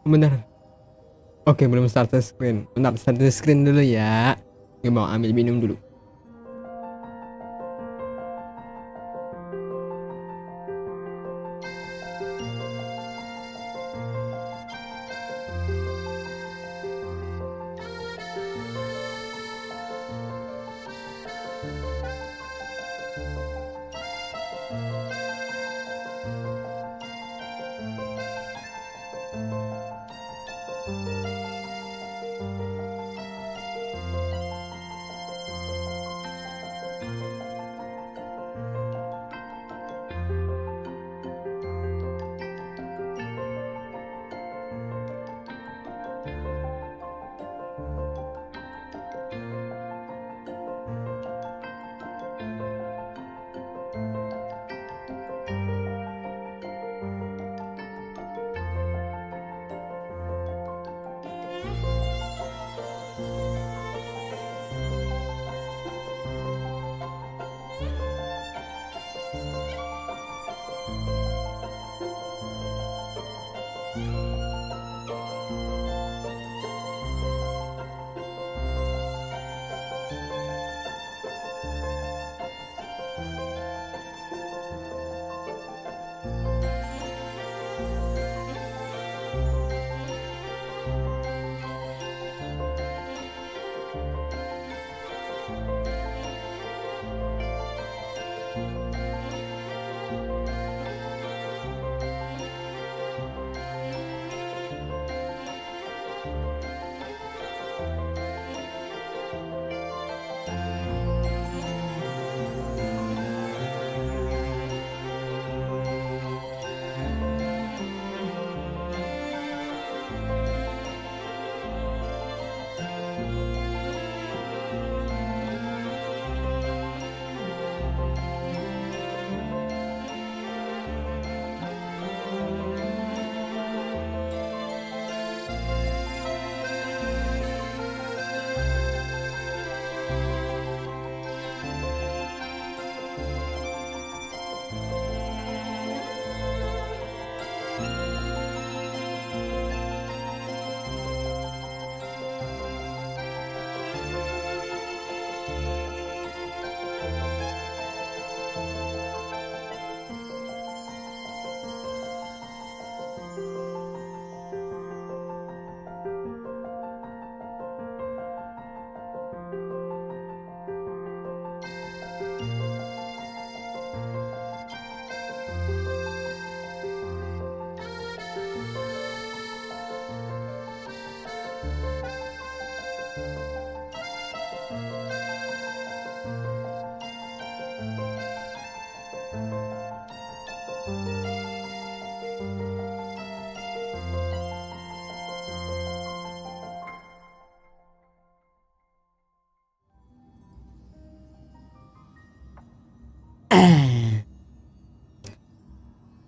Bener. Oke, belum start screen. Bentar, start screen dulu ya. Gue mau ambil minum dulu.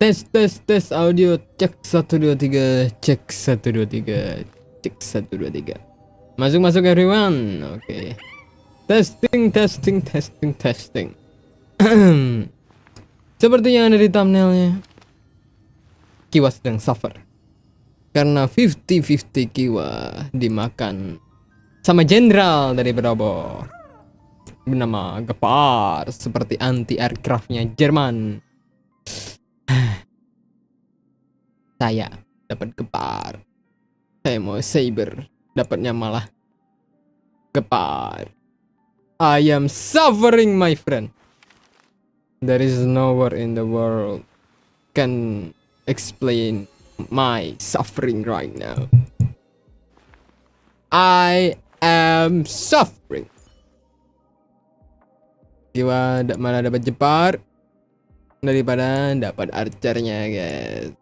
Tes audio, cek 1 2 3, cek 1 2 3, cek 1 2 3. Masuk everyone. Oke. Testing. Seperti yang ada di thumbnailnya, Kiwa sedang suffer karena 50-50 Kiwa dimakan sama jenderal dari Bravo bernama Gepard, seperti anti aircraftnya Jerman. Saya dapat gepard. Saya mau Saber, dapatnya malah gepard. I am suffering, my friend. There is nowhere in the world can explain my suffering right now. I am suffering. Kiwa malah dapat gepard daripada dapat archernya, guys.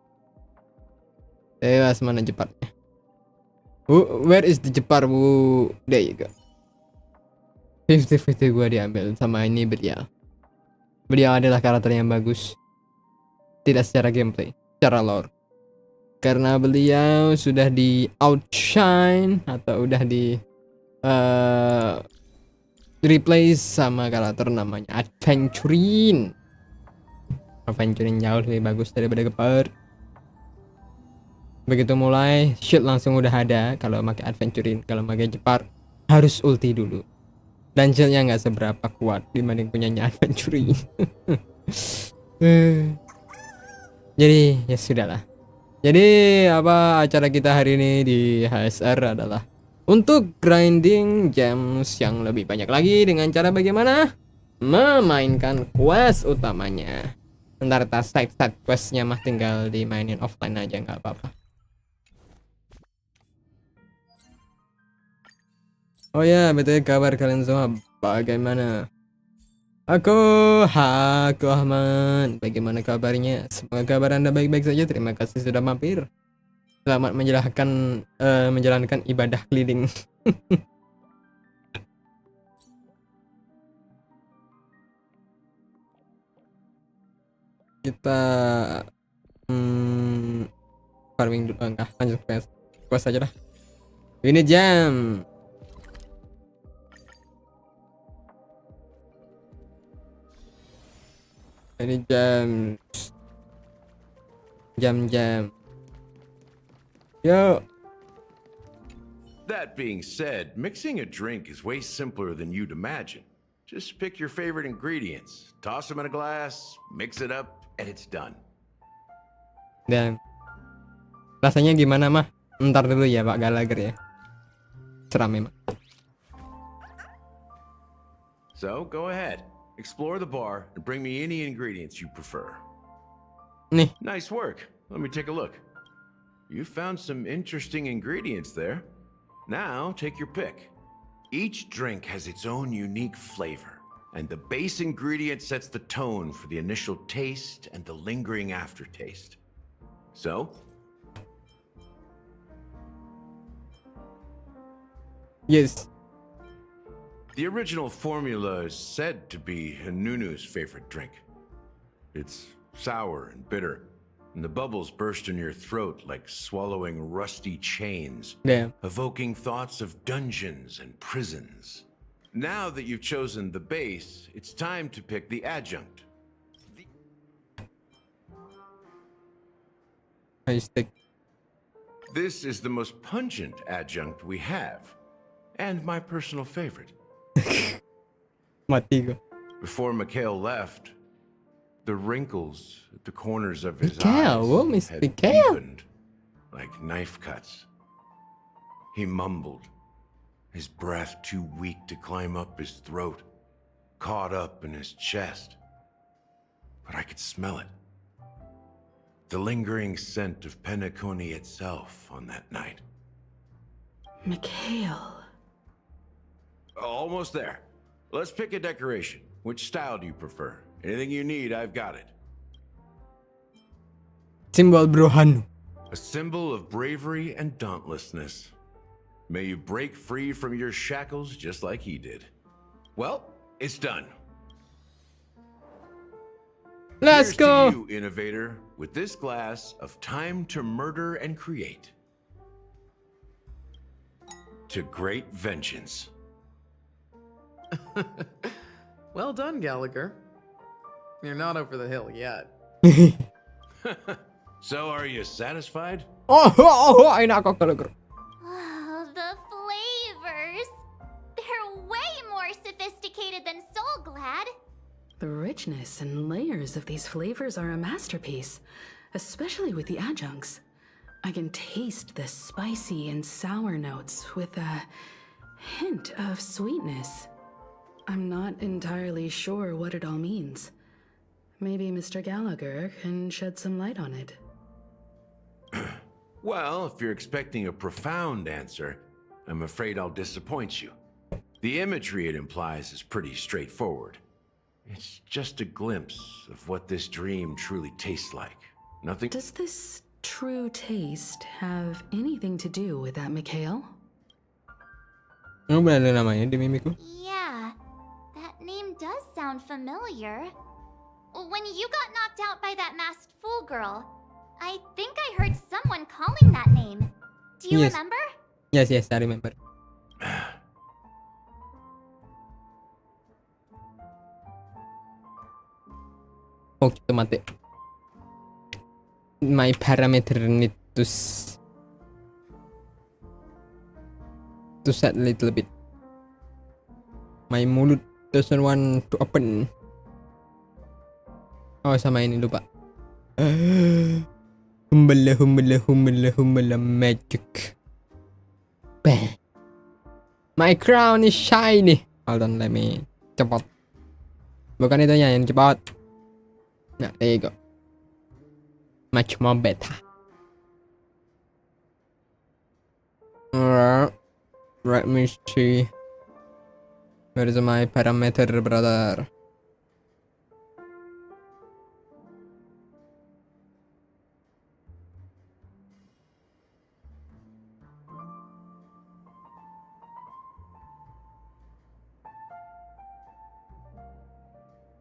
Mana gepardnya? Where is the gepard? There you go. 50-50 gue diambil sama ini Beliau. Beliau adalah karakter yang bagus, tidak secara gameplay, secara lore. Karena beliau sudah di outshine atau udah di replace sama karakter namanya Adventurin. Adventurin jauh lebih bagus daripada Gepard. Begitu mulai, shield langsung udah ada. Kalau pakai adventuring, kalau pakai gepard harus ulti dulu. Dan shieldnya nggak seberapa kuat dibanding punyanya adventuring. Jadi ya sudahlah. Jadi apa acara kita hari ini di HSR adalah untuk grinding gems yang lebih banyak lagi dengan cara bagaimana? Memainkan quest utamanya. Ntar tas side questnya mah tinggal dimainin offline aja nggak apa-apa. Oh ya, betul kabar kalian semua bagaimana? Aku Ahmad. Bagaimana kabarnya? Semoga kabar Anda baik-baik saja. Terima kasih sudah mampir. Selamat menjalankan ibadah keliling. Kita farming dulu, enggak lanjut quest aja dah. Ini jam. Ini jam. Yo. That being said, mixing a drink is way simpler than you'd imagine. Just pick your favorite ingredients, toss them in a glass, mix it up, and it's done. Dan rasanya gimana mah? Ntar dulu ya Pak Gallagher ya. Seram memang. So go ahead, explore the bar and bring me any ingredients you prefer. Nih. Nice work. Let me take a look. You found some interesting ingredients there. Now take your pick. Each drink has its own unique flavor, and the base ingredient sets the tone for the initial taste and the lingering aftertaste. So? Yes. The original formula is said to be Nunu's favorite drink. It's sour and bitter, and the bubbles burst in your throat like swallowing rusty chains, Damn. evoking thoughts of dungeons and prisons. Now that you've chosen the base, it's time to pick the adjunct. This is the most pungent adjunct we have, and my personal favorite. Mati gua. Before Mikhail left, the wrinkles at the corners of his Mikhail, what eyes is had Mikhail? deepened like knife cuts. He mumbled, his breath too weak to climb up his throat, caught up in his chest. But I could smell it. The lingering scent of Penacony itself on that night. Mikhail. Almost there. Let's pick a decoration. Which style do you prefer? Anything you need, I've got it. Simbol Brohanu. A symbol of bravery and dauntlessness. May you break free from your shackles just like he did. Well, it's done. Let's Here's go. to you, innovator, with this glass of time to murder and create. To great vengeance. Well done, Gallagher. You're not over the hill yet. So, are you satisfied? Enak kok kalau ger. Oh, the flavors! They're way more sophisticated than Soul Glad. The richness and layers of these flavors are a masterpiece, especially with the adjuncts. I can taste the spicy and sour notes with a hint of sweetness. I'm not entirely sure what it all means. Maybe Mr. Gallagher can shed some light on it. Well, if you're expecting a profound answer, I'm afraid I'll disappoint you. The imagery it implies is pretty straightforward. It's just a glimpse of what this dream truly tastes like. Nothing. Does this true taste have anything to do with that, Mikhail? Kamu benar namanya di mimikku? Yeah, that name does sound familiar. When you got knocked out by that masked fool girl, I think I heard someone calling that name. Do you Yes. remember? Yes, I remember. Oh, kita mati. My parameter need to to set a little bit. My mulut doesn't want to open. Oh, sama ini lupa. Humbala magic. Bang. My crown is shiny. Hold on, let me cepot. Bukan itunya yang cepot. Nah, there you go. Much more better. Let me see. Where is my parameter, brother?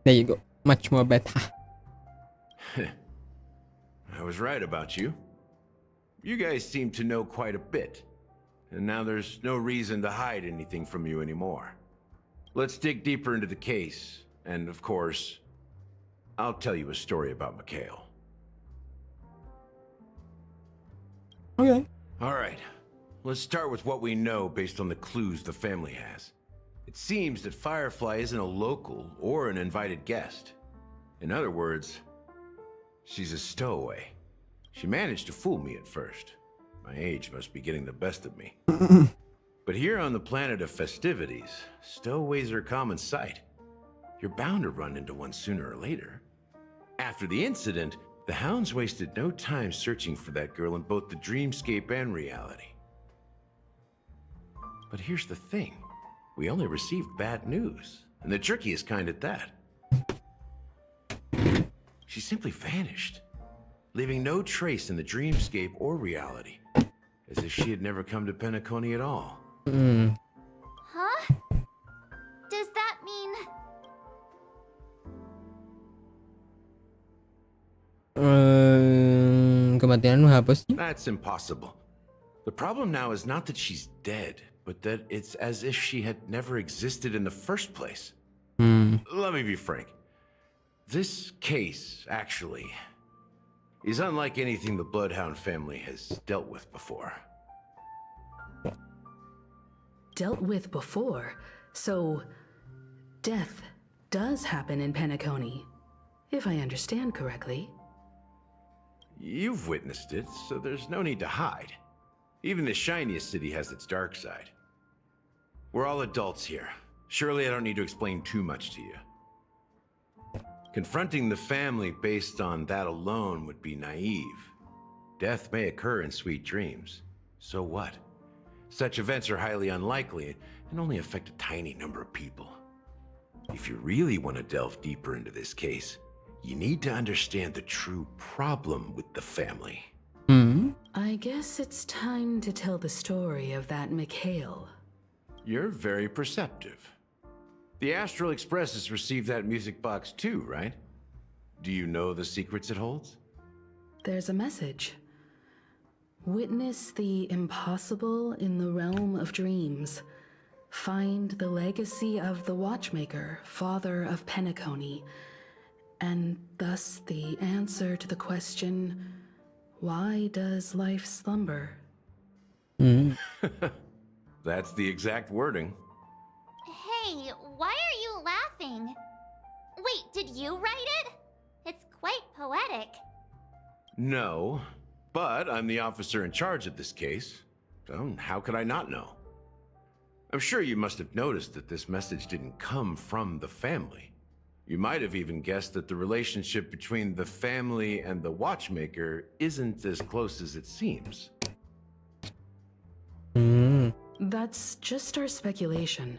There you go. Much more better. I was right about you. You guys seem to know quite a bit. And now there's no reason to hide anything from you anymore. Let's dig deeper into the case. And of course, I'll tell you a story about Mikhail. Okay. All right. Let's start with what we know based on the clues the family has. It seems that Firefly isn't a local or an invited guest. In other words, she's a stowaway. She managed to fool me at first. My age must be getting the best of me. But here on the planet of festivities, stowaways are a common sight. You're bound to run into one sooner or later. After the incident, the hounds wasted no time searching for that girl in both the dreamscape and reality. But here's the thing. We only received bad news, and the trickiest kind at that. She simply vanished, leaving no trace in the dreamscape or reality, as if she had never come to Penacony at all. Huh? Does that mean... Kematianmu apa sih? That's impossible. The problem now is not that she's dead, but that it's as if she had never existed in the first place. Let me be frank. This case, actually, is unlike anything the Bloodhound family has dealt with before. Dealt with before? So, death does happen in Penacony, if I understand correctly. You've witnessed it, so there's no need to hide. Even the shiniest city has its dark side. We're all adults here. Surely I don't need to explain too much to you. Confronting the family based on that alone would be naive. Death may occur in sweet dreams. So what? Such events are highly unlikely and only affect a tiny number of people. If you really want to delve deeper into this case, you need to understand the true problem with the family. I guess it's time to tell the story of that Mikhail. You're very perceptive. The Astral Express has received that music box too, right? Do you know the secrets it holds? There's a message. Witness the impossible in the realm of dreams. Find the legacy of the Watchmaker, father of Penacony, and thus the answer to the question, why does life slumber? That's the exact wording. Hey, why are you laughing? Wait, did you write it? It's quite poetic. No, but I'm the officer in charge of this case, so how could I not know? I'm sure you must have noticed that this message didn't come from the family. You might have even guessed that the relationship between the family and the Watchmaker isn't as close as it seems. That's just our speculation.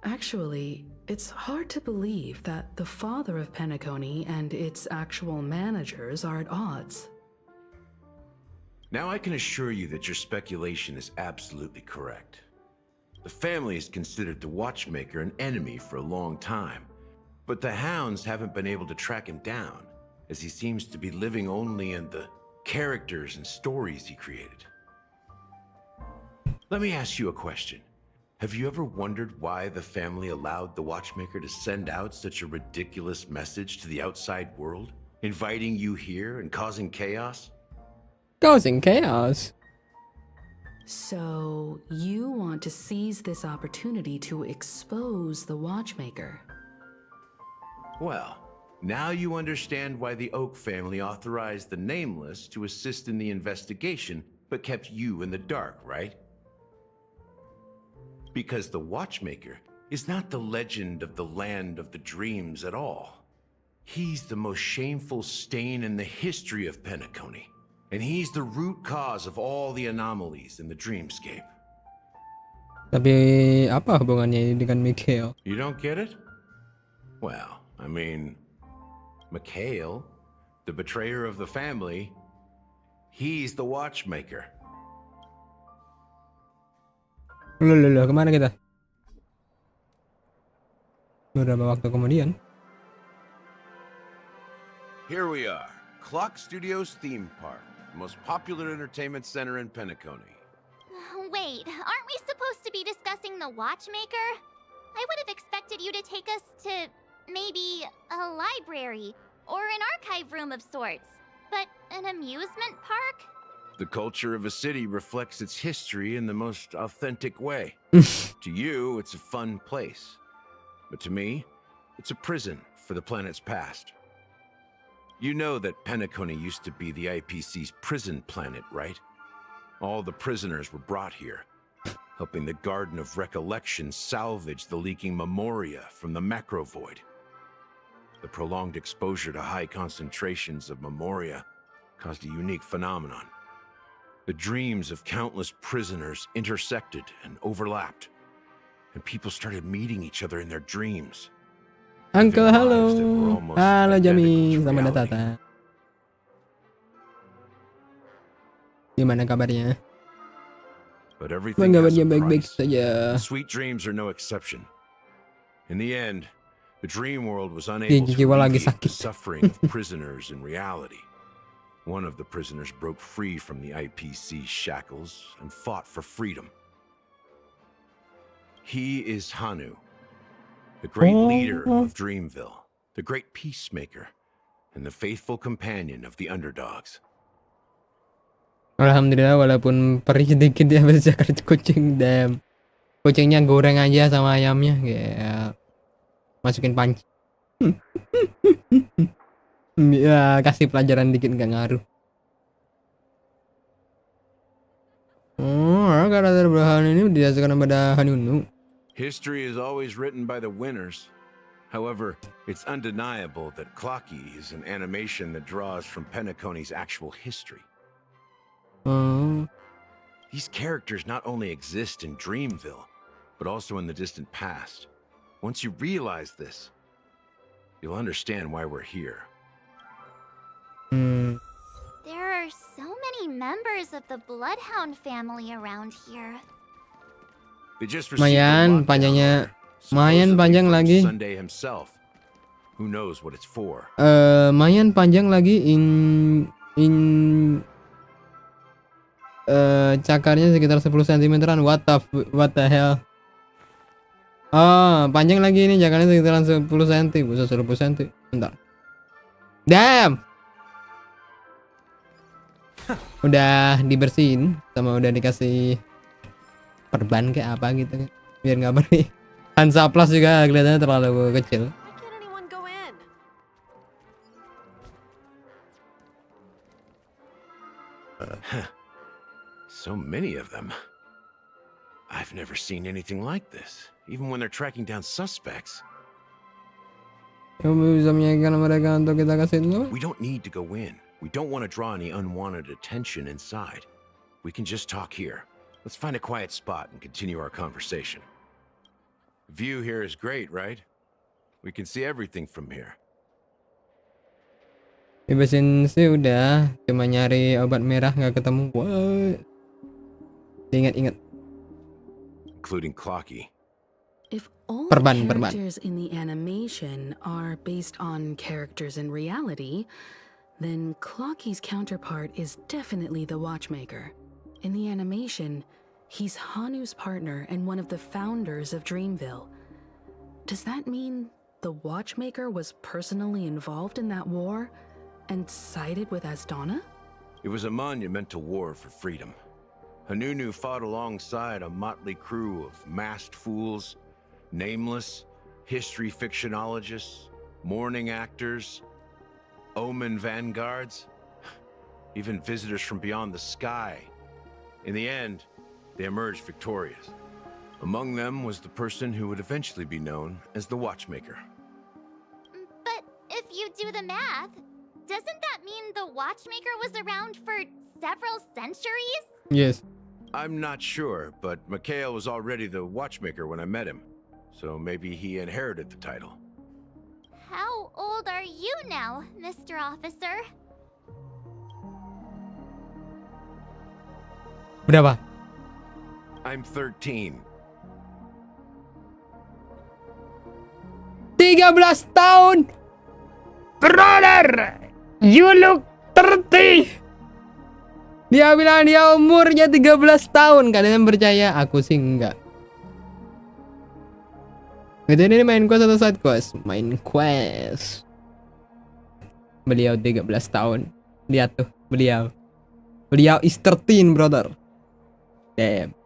Actually, it's hard to believe that the father of Penacony and its actual managers are at odds. Now I can assure you that your speculation is absolutely correct. The family has considered the Watchmaker an enemy for a long time, but the hounds haven't been able to track him down, as he seems to be living only in the characters and stories he created. Let me ask you a question. Have you ever wondered why the family allowed the Watchmaker to send out such a ridiculous message to the outside world, inviting you here and causing chaos? Causing chaos? So, you want to seize this opportunity to expose the watchmaker. Well, now you understand why the Oak family authorized the Nameless to assist in the investigation, but kept you in the dark, right? Because the Watchmaker is not the legend of the land of the dreams at all. He's the most shameful stain in the history of Penacony, and he's the root cause of all the anomalies in the dreamscape. Tapi apa hubungannya ini dengan Mikhail? You don't get it? Well, I mean, Mikhail, the betrayer of the family, he's the Watchmaker. Loh, kemana kita? Beberapa waktu kemudian. Here we are, Clock Studios theme park, the most popular entertainment center in Penacony. Wait, aren't we supposed to be discussing the Watchmaker? I would have expected you to take us to maybe a library or an archive room of sorts. But an amusement park? The culture of a city reflects its history in the most authentic way. To you, it's a fun place. But to me, it's a prison for the planet's past. You know that Penacony used to be the IPC's prison planet, right? All the prisoners were brought here, helping the Garden of Recollection salvage the leaking memoria from the macro void. The prolonged exposure to high concentrations of memoria caused a unique phenomenon. The dreams of countless prisoners intersected and overlapped, and people started meeting each other in their dreams. Uncle living Hallo. lives that were almost Halo identical Jami, to selamat reality. datang. Gimana kabarnya? But everything has Kabarnya a baik-baik price. saja. And sweet dreams are no exception. In the end, the dream world was unable to Kiwa lagi alleviate the sakit. suffering of prisoners in reality. One of the prisoners broke free from the IPC shackles and fought for freedom. He is Hanu, the great leader of Dreamville, the great peacemaker, and the faithful companion of the underdogs. Alhamdulillah walaupun perih sedikit ya bisa kucing dan kucingnya goreng aja sama ayamnya kayak masukin panci. Ya kasih pelajaran dikit nggak ngaruh. Karakter berbahan ini didasarkan pada Hanunu. History is always written by the winners. However, it's undeniable that Clocky is an animation that draws from Penacony's actual history. These characters not only exist in Dreamville, but also in the distant past. Once you realize this, you'll understand why we're here. There are so many members of the Bloodhound family around here. They just received a Lumayan lockdown panjangnya, order, lumayan supposedly panjang from lagi. Sunday himself. Who knows what it's for? Lumayan panjang lagi cakarnya sekitar 10 cm-an. What the hell? Panjang lagi ini cakarnya sekitaran 10 cm, bisa 10 cm. Bentar. Damn. Udah dibersihin sama udah dikasih perban kayak apa gitu kan. Biar nggak perih. Hansa Plus juga kelihatannya terlalu kecil. Why can't anyone go in? So many of them. I've never seen anything like this, even when they're tracking down suspects. Kamu bisa menyaksikan mereka untuk kita kasih dulu? We don't need to go in. We don't want to draw any unwanted attention inside. We can just talk here. Let's find a quiet spot and continue our conversation. View here is great, right? We can see everything from here. Bebasin sih udah, cuma nyari obat merah nggak ketemu. What? Ingat-ingat. Including Clocky. If all Perban. characters in the animation are based on characters in reality, then Clocky's counterpart is definitely the Watchmaker. In the animation, he's Hanu's partner and one of the founders of Dreamville. Does that mean the Watchmaker was personally involved in that war and sided with Asdana? It was a monumental war for freedom. Hanunu fought alongside a motley crew of masked fools, nameless, history fictionologists, mourning actors, omen vanguards, even visitors from beyond the sky. In the end, they emerged victorious. Among them was the person who would eventually be known as the Watchmaker. But if you do the math, doesn't that mean the Watchmaker was around for several centuries? Yes. I'm not sure, but Mikhail was already the Watchmaker when I met him, so maybe he inherited the title. How old are you now, Mr. Officer? Berapa? I'm 13. 13 tahun. Brother, you look 30. Dia bilang dia umurnya 13 tahun. Kalian percaya? Aku sih enggak. Itu ini main quest atau side quest? Main quest. Beliau 13 tahun. Lihat tuh, beliau. Beliau is 13, brother. Damn.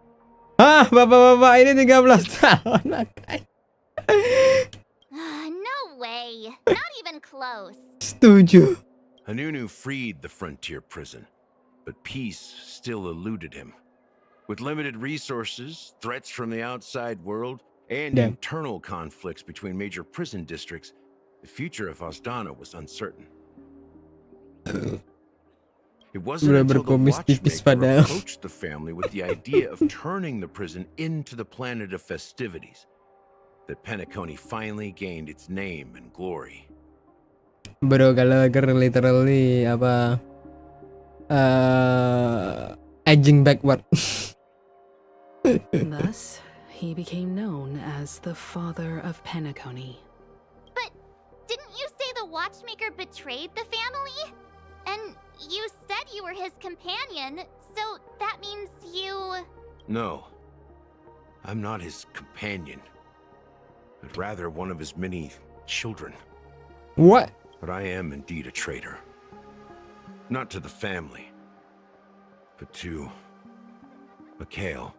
Ah, bapak-bapak ini 13 tahun. No way. Not even close. Setuju. Hanunu freed the frontier prison, but peace still eluded him. With limited resources, threats from the outside world, and Damn. internal conflicts between major prison districts, the future of Osdana was uncertain. It wasn't until the Berkomis tipis Watchmaker padahal. approached the family with the idea of turning the prison into the planet of festivities that Penacony finally gained its name and glory. Bro, kalau agar literally apa edging backward. Thus, he became known as the father of Penacony. But didn't you say the Watchmaker betrayed the family? And you said you were his companion, so that means you... No, I'm not his companion, but rather one of his many children. What? But I am indeed a traitor. Not to the family, but to Mikhail.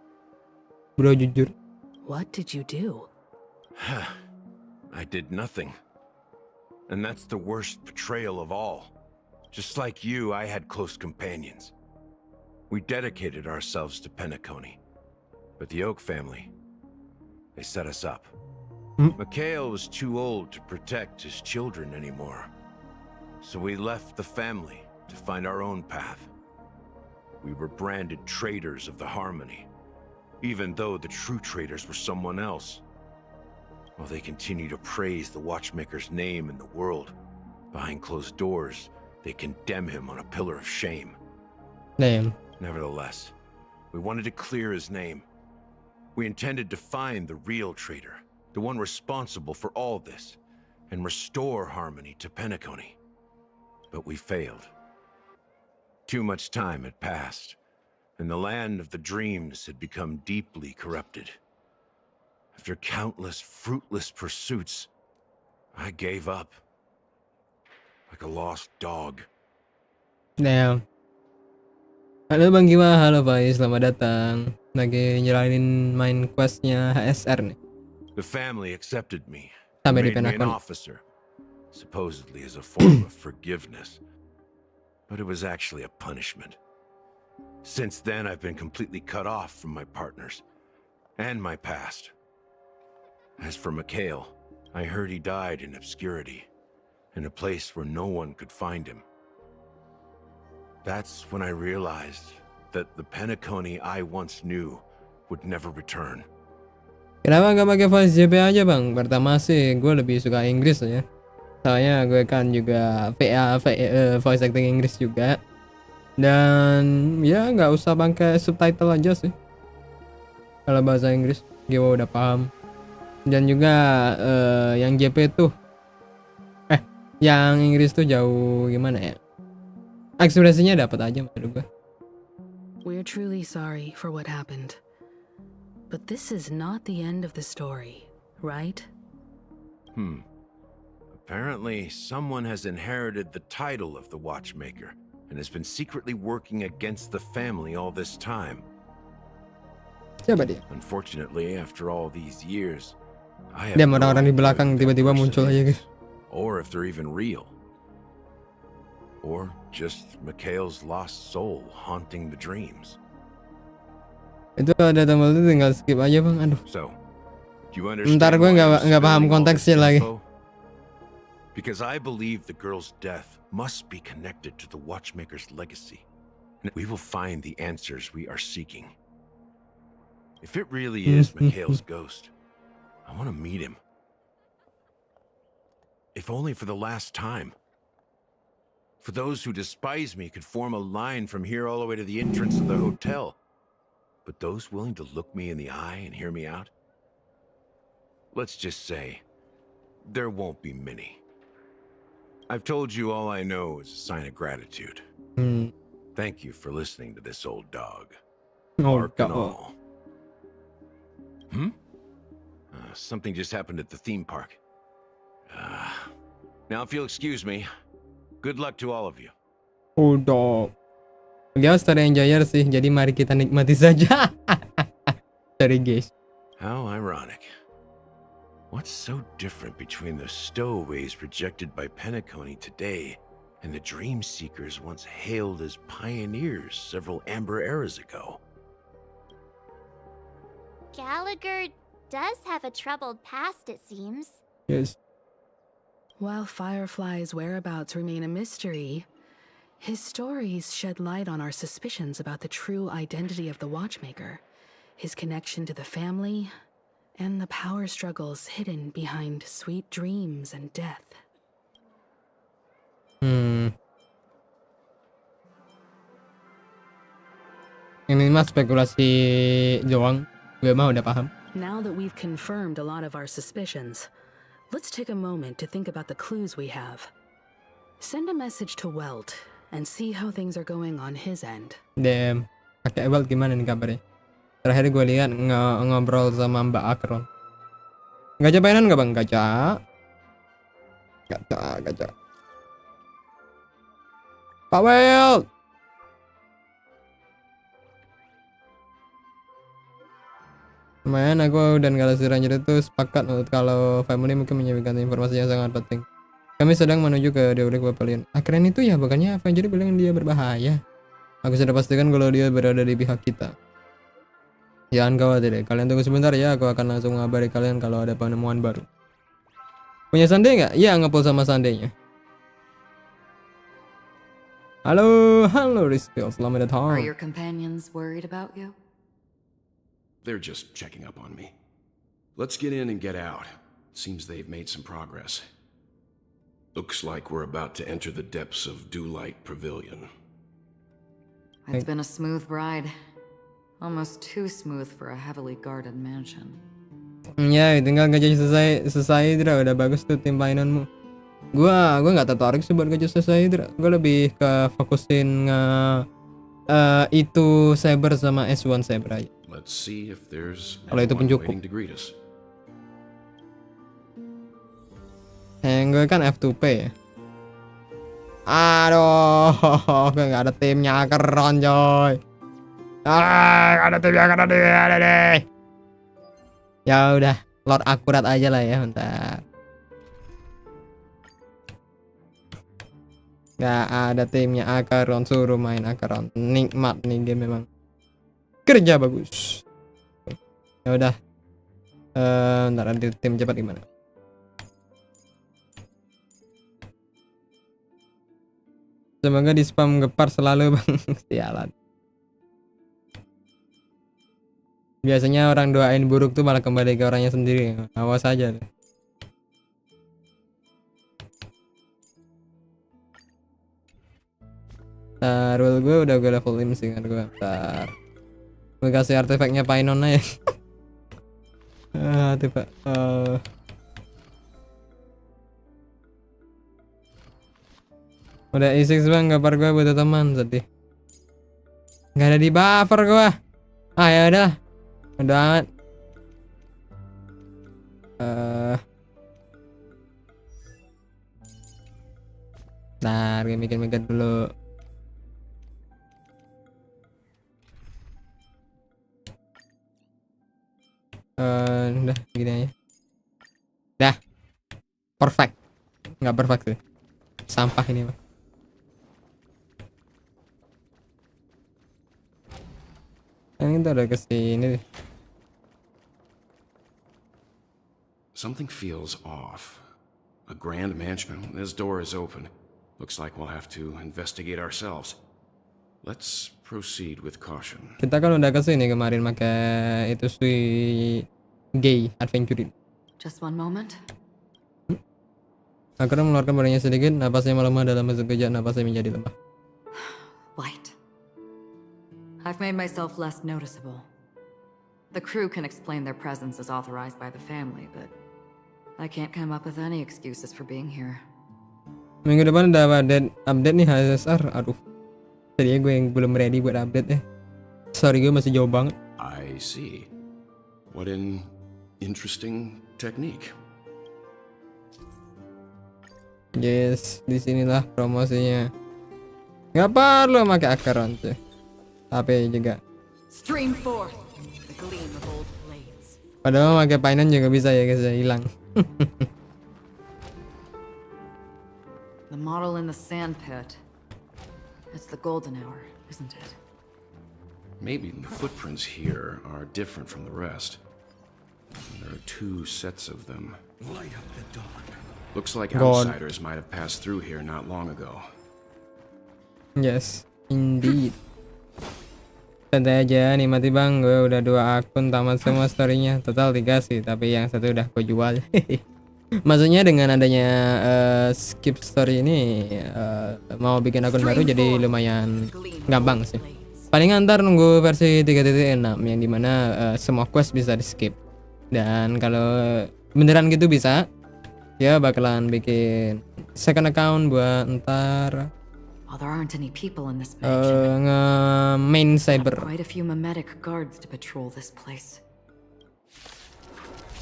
Bro, jujur. What did you do? I did nothing. And that's the worst betrayal of all. Just like you, I had close companions. We dedicated ourselves to Penacony. But the Oak family, they set us up. Mikhail was too old to protect his children anymore. So we left the family to find our own path. We were branded traitors of the Harmony, even though the true traitors were someone else. While they continue to praise the Watchmaker's name in the world, behind closed doors, they condemn him on a pillar of shame. Damn. Nevertheless, we wanted to clear his name. We intended to find the real traitor, the one responsible for all this, and restore harmony to Penacony. But we failed. Too much time had passed, and the land of the dreams had become deeply corrupted. After countless fruitless pursuits, I gave up. Like a lost dog. Damn. Halo Bang Kiwa, halo Pak, selamat datang. Lagi nyalain main questnya HSR nih. The family accepted me. Sampai di Made me an Penacony. officer, supposedly as a form of forgiveness. But it was actually a punishment. Since then, I've been completely cut off from my partners and my past. As for Mikhail, I heard he died in obscurity, in a place where no one could find him. That's when I realized that the Penacony I once knew would never return. Kenapa nggak pakai voice JP aja Bang? Pertama sih gue lebih suka Inggris ya. Soalnya gue kan juga voice acting Inggris juga. Dan ya nggak usah pakai subtitle aja sih. Kalau bahasa Inggris gue udah paham. Dan juga yang JP tuh yang Inggris tuh jauh gimana ya? Ekspresinya dapat aja menurut gue. We're truly sorry for what happened. But this is not the end of the story, right? Apparently, someone has inherited the title of the Watchmaker and has been secretly working against the family all this time. Siapa dia? Unfortunately, after all these years, I have Dia no orang-orang di idea belakang who that tiba-tiba person muncul aja is, guys. or if they're even real. Or just Mikhail's lost soul haunting the dreams. Itu ada tombol itu tinggal skip aja bang. Aduh. So, do you understand Ntar gue why I'm nggak paham spilling all this konteksnya lagi. info? Because I believe the girl's death must be connected to the watchmaker's legacy. We will find the answers we are seeking. If it really is Mikhail's ghost, I want to meet him. If only for the last time. For those who despise me could form a line from here all the way to the entrance of the hotel. But those willing to look me in the eye and hear me out? Let's just say, there won't be many. I've told you all I know is a sign of gratitude. Thank you for listening to this old dog. Bark and all. Something just happened at the theme park. Now if you'll excuse me, good luck to all of you. Udah. Dia story enjoyer sih, jadi mari kita nikmati saja. Sorry guys. How ironic. What's so different between the stowaways projected by Penacony today and the dream seekers once hailed as pioneers several amber eras ago? Gallagher does have a troubled past, it seems. Yes. While Firefly's whereabouts remain a mystery, his stories shed light on our suspicions about the true identity of the Watchmaker, his connection to the family, and the power struggles hidden behind sweet dreams and death. Ini mah spekulasi doang. Gue mah udah paham. Now that we've confirmed a lot of our suspicions, let's take a moment to think about the clues we have. Send a message to Welt and see how things are going on his end. DM. Kakek Welt gimana nih kabarnya? Terakhir gue lihat ngobrol sama Mbak Akron. Gacha mainan nggak bang? Gacha. Pak Welt. Lumayan aku dan Galaxy Ranger itu sepakat kalau family mungkin menyampaikan informasi yang sangat penting. Kami sedang menuju ke Diharapkan Pavilion. Keren itu ya, bukannya Avenger bilang dia berbahaya. Aku sudah pastikan kalau dia berada di pihak kita. Jangan khawatir deh, kalian tunggu sebentar ya, aku akan langsung ngabari kalian kalau ada penemuan baru. Punya Sunday nggak? Iya, ngepull sama Sunday-nya. Halo Rizky, selamat datang. Are your companions worried about you? They're just checking up on me. Let's get in and get out. Seems they've made some progress. Looks like we're about to enter the depths of Dewlight Pavilion. It's been a smooth ride. Almost too smooth for a heavily guarded mansion. Ya, tinggal Gajah selesai Dra, udah bagus tuh tim mainanmu. Gua nggak tertarik sih buat Gajah selesai Dra. Gua lebih ke fokusin itu Saber sama S1 Saber aja. Let's see if there's Kalau itu pun anyone cukup. waiting to greet us. Gue kan F2P ya. Aduh, gue nggak ada timnya keren coy. Nggak ada timnya keren deh. Ya udah, Lord akurat aja lah ya, bentar. Nggak ada timnya Akaron, suruh main Akaron. Nikmat nih game memang. Kerja bagus. Ya udah. Ntar ada tim cepat gimana? Semoga di spam gepard selalu bang. Sialan. Biasanya orang doain buruk tuh malah kembali ke orangnya sendiri. Awas aja deh. Ntar gue udah gue levelin sih kan gue. Ntar gue kasih artefaknya Painon aja. Artefak udah E6 bang, kabar gue butuh teman sedih. Gak ada di buffer gue. Ya udah. Udah amat. Ntar gue mikir-mikir dulu. Udah gini aja. Dah. Perfect. Nggak perfect sih. Sampah ini mah. Yang itu udah kesini deh. Something feels off. A grand mansion. This door is open. Looks like we'll have to investigate ourselves. Let's proceed with caution. Kita kan udah kesini kemarin pakai itu si gay adventure. Just one moment. Agar mengeluarkan badannya sedikit, napasnya melemah dalam sekejap, napasnya menjadi lemah. Light. I've made myself less noticeable. The crew can explain their presence as authorized by the family, but I can't come up with any excuses for being here. Minggu depan udah update nih HSR. Aduh. Tadinya gue yang belum ready buat update Sorry, gue masih jauh banget. I see. What an interesting technique. Yes, disinilah promosinya. Gak perlu pakai agar cuy. HP juga. Stream forth the gleam of old blades. Padahal pakai painan juga bisa ya guys, ya hilang. The model in the sand pit. It's the golden hour, isn't it? Maybe the footprints here are different from the rest. There are 2 sets of them. Light up the dawn. Looks like God. outsiders might have passed through here not long ago. Yes, indeed. Santai aja, nikmati bang. Gue udah 2 akun, tamat semua storynya. Total 3 sih, tapi yang satu udah gue jual. Maksudnya dengan adanya skip story ini mau bikin akun baru jadi lumayan gampang sih. Paling ntar nunggu versi 3.6 yang dimana semua quest bisa di skip. Dan kalau beneran gitu bisa, ya bakalan bikin second account buat ntar While there aren't any people in this mansion, main Saber. quite a few mimetic guards to patrol this place.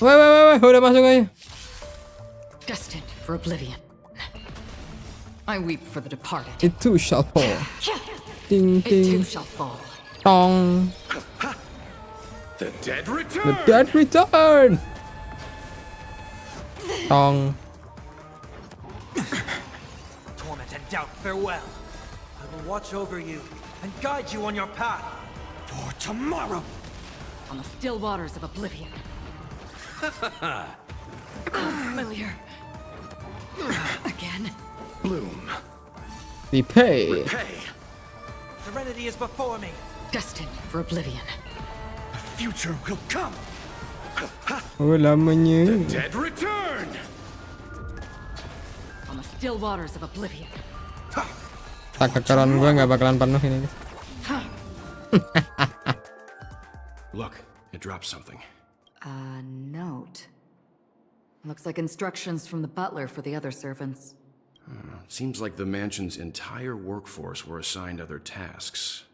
Weh, udah masuk aja. Destined for oblivion. I weep for the departed. It too shall fall. Ting It too ting shall fall. tong. The dead return! The dead return. Tong. Torment and doubt, farewell. I will watch over you and guide you on your path. For tomorrow! On the still waters of oblivion. Familiar. Again. Bloom. Repay. Hey! Serenity is before me. Destined for oblivion. The future will come. Oh lamanya. Dead return! On the still waters of oblivion. Takaran gue nggak bakalan penuh ini. Look, it dropped something. A note. Looks like instructions from the butler for the other servants. Seems like the mansion's entire workforce were assigned other tasks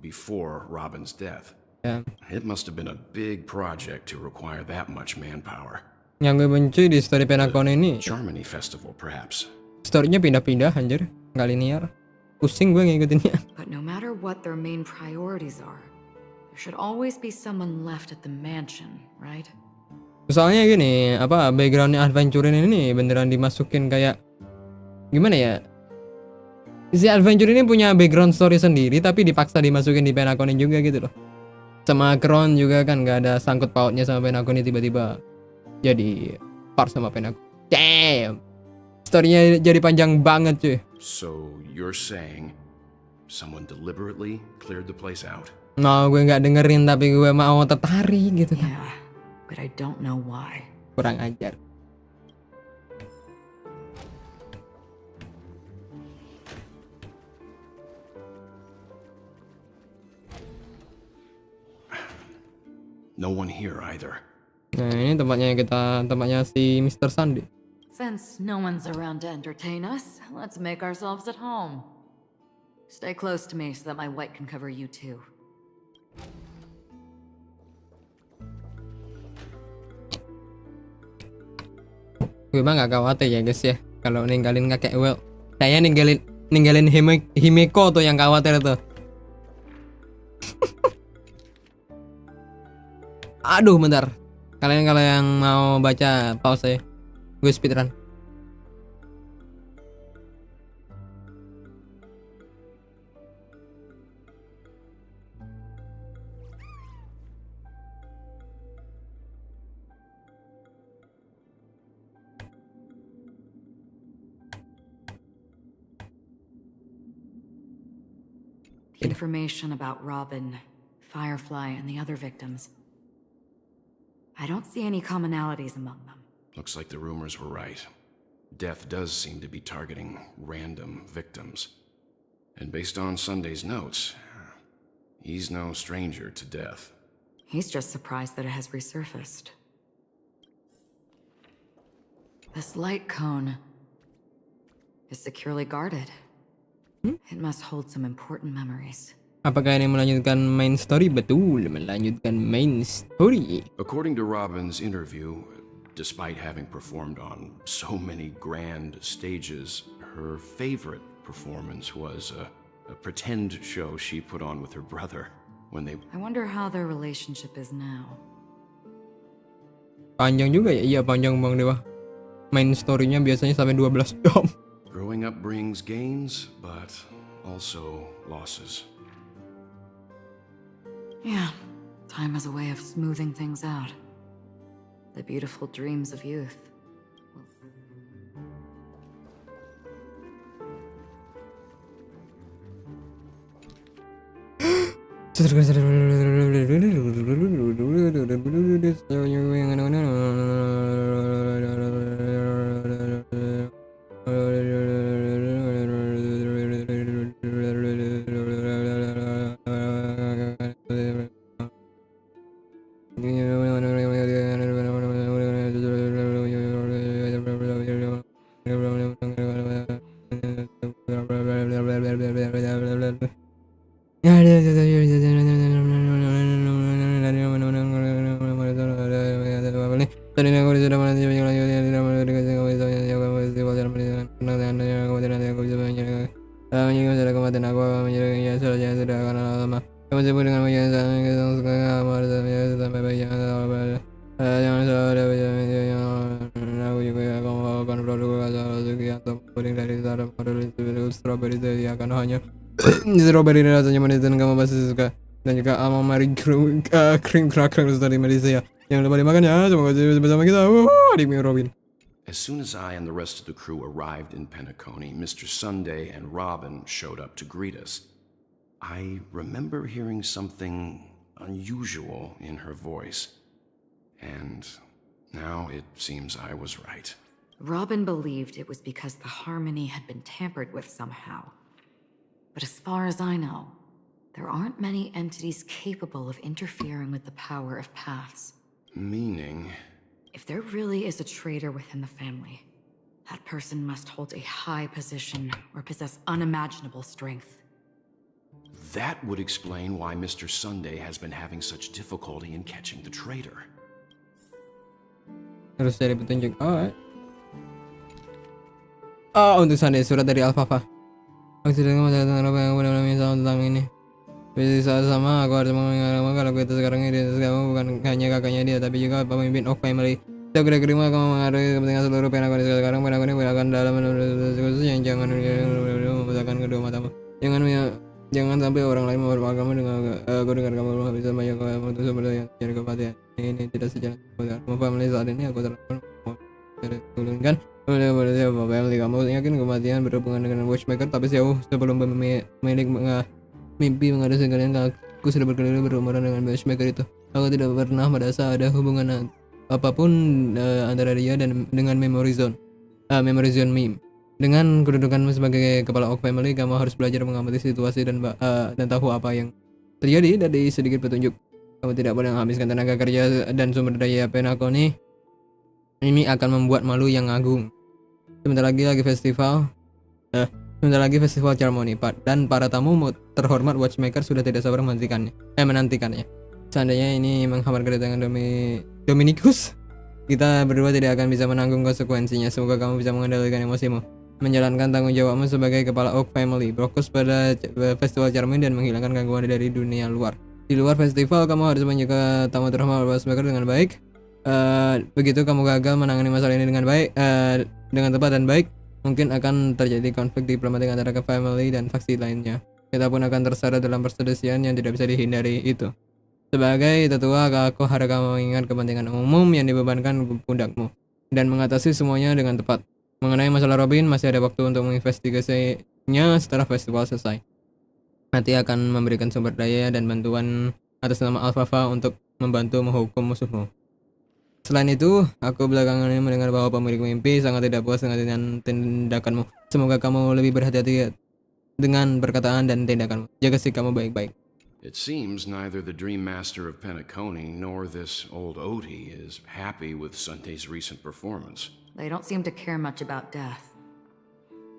before Robin's death. Ya. It must have been a big project to require that much manpower. Yang gue benci di story penakon ini, Charmony Festival, perhaps. storynya pindah-pindah anjir, nggak linear. Pusing gue ngikutinnya. But no matter what their main priorities are, there should always be someone left at the mansion, right? Soalnya gini, apa backgroundnya adventure ini beneran dimasukin kayak gimana ya? Si adventure ini punya background story sendiri tapi dipaksa dimasukin di Penaconin juga gitu loh. Sama Crown juga kan nggak ada sangkut pautnya sama Penaconin, tiba-tiba jadi part sama Penacon. Damn. Storynya jadi panjang banget cuy. So you're saying someone deliberately cleared the place out? Nah, gue nggak dengerin tapi gue mau tertarik gitu kan. Yeah, but I don't know why. Kurang ajar. No one here either. Nah, ini tempatnya si Mr. Sandy. Since no one's around to entertain us, let's make ourselves at home. Stay close to me so that my white can cover you too. Gue mah gak khawatir ya guys ya kalau ninggalin kakek Well. Kayaknya ninggalin Himeko tuh yang khawatir tuh. Aduh bentar. Kalian kalau yang mau baca pause ya. Gue speedrun. Information about Robin, Firefly, and the other victims. I don't see any commonalities among them. Looks like the rumors were right. Death does seem to be targeting random victims. And based on Sunday's notes, he's no stranger to death. He's just surprised that it has resurfaced. This light cone is securely guarded. It must hold some important memories. Apakah ini melanjutkan main story? Betul, melanjutkan main story. According to Robin's interview, despite having performed on so many grand stages, her favorite performance was a pretend show she put on with her brother when they... I wonder how their relationship is now. Panjang juga ya? Iya panjang Bang Dewa. Main story-nya biasanya sampai 12 jam. Growing up brings gains, but also losses. Yeah, time has a way of smoothing things out. The beautiful dreams of youth. Strawberry rasanya manis dan kamu pasti suka. Dan juga amamari krim crackers dari Malaysia. Jangan lupa dimakan ya. Semoga bersama kita. Adikmu Robin. As soon as I and the rest of the crew arrived in Penacony, Mr. Sunday and Robin showed up to greet us. I remember hearing something unusual in her voice. And now it seems I was right. Robin believed it was because the harmony had been tampered with somehow. But as far as I know, there aren't many entities capable of interfering with the power of paths. Meaning? If there really is a traitor within the family, that person must hold a high position or possess unimaginable strength. That would explain why Mr. Sunday has been having such difficulty in catching the traitor. Harus cari petunjuk. Untuk Sunday, surat dari Alfafa. Aku sudah mengatakan apa yang benar-benar misal tentang ini. Bisa sama aku harus mengatakan kalau kita sekarang ini kamu bukan hanya kakaknya dia tapi juga pemimpin of family. Saya kira kamu mengaruhi kepentingan seluruh penakoni sekarang penakoni akan dalam khususnya jangan membesarkan kedua matamu. Jangan sampai orang lain memperbaiki kamu dengan aku dengar kamu bisa banyak untuk sebenarnya jadi kematian. Ini tidak sejalan. Kamu family saat ini aku terlalu turunkan. Boleh siapa family kamu yakin kematian berhubungan dengan watchmaker tapi jauh sebelum pemilik mimpi mengadakan kalian aku sudah berkeliling berumuran dengan watchmaker itu. Aku tidak pernah merasa ada hubungan apapun antara dia dan dengan memory zone meme. Dengan kedudukanmu sebagai kepala Oak Family, kamu harus belajar mengamati situasi dan tahu apa yang terjadi dari sedikit petunjuk. Kamu tidak boleh menghabiskan tenaga kerja dan sumber daya Penacony. Ini akan membuat malu yang agung. Sebentar lagi festival ceremony dan para tamu terhormat watchmaker sudah tidak sabar menantikannya. Seandainya ini menghambat kedatangan Dominicus, kita berdua tidak akan bisa menanggung konsekuensinya. Semoga kamu bisa mengendalikan emosimu, menjalankan tanggung jawabmu sebagai kepala Oak Family, fokus pada festival ceremony dan menghilangkan gangguan dari dunia luar. Di luar festival, kamu harus menjaga tamu terhormat watchmaker dengan baik. Begitu kamu gagal menangani masalah ini dengan baik, dengan tepat dan baik, mungkin akan terjadi konflik diplomatik antara ke family dan faksi lainnya. Kita pun akan terseret dalam perselisihan yang tidak bisa dihindari itu. Sebagai tetua, aku harap kamu mengingat kepentingan umum yang dibebankan ke pundakmu dan mengatasi semuanya dengan tepat. Mengenai masalah Robin, masih ada waktu untuk menginvestigasinya setelah festival selesai. Nanti akan memberikan sumber daya dan bantuan atas nama Alfafa untuk membantu menghukum musuhmu. Selain itu, aku belakangan ini mendengar bahwa pemilik mimpi sangat tidak puas dengan tindakanmu. Semoga kamu lebih berhati-hati dengan perkataan dan tindakanmu. Jaga sikapmu baik-baik. It seems neither the Dream Master of Penacony nor this old Oti is happy with Sunday's recent performance. They don't seem to care much about death.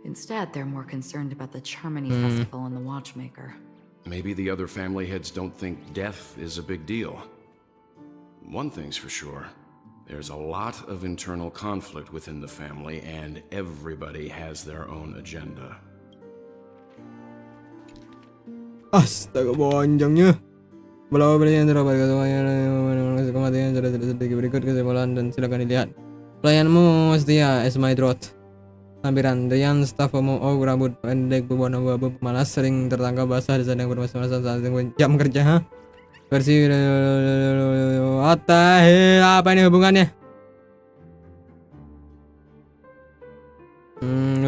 Instead, they're more concerned about the Charmony Festival and the Watchmaker. Maybe the other family heads don't think death is a big deal. One thing's for sure. There's a lot of internal conflict within the family, and everybody has their own agenda. Astaga, panjangnya. Belau beli yang terdapat kematian sudah sedikit berikut kesimpulan dan silakan dilihat. Pelayanmu setia as my throat. Lampiran Rian, stafmu rambut pendek berwarna abu-abu pemalas, sering tertangkap basah di sedang bermasa-masa saat jam kerja. Versi apa ini hubungannya?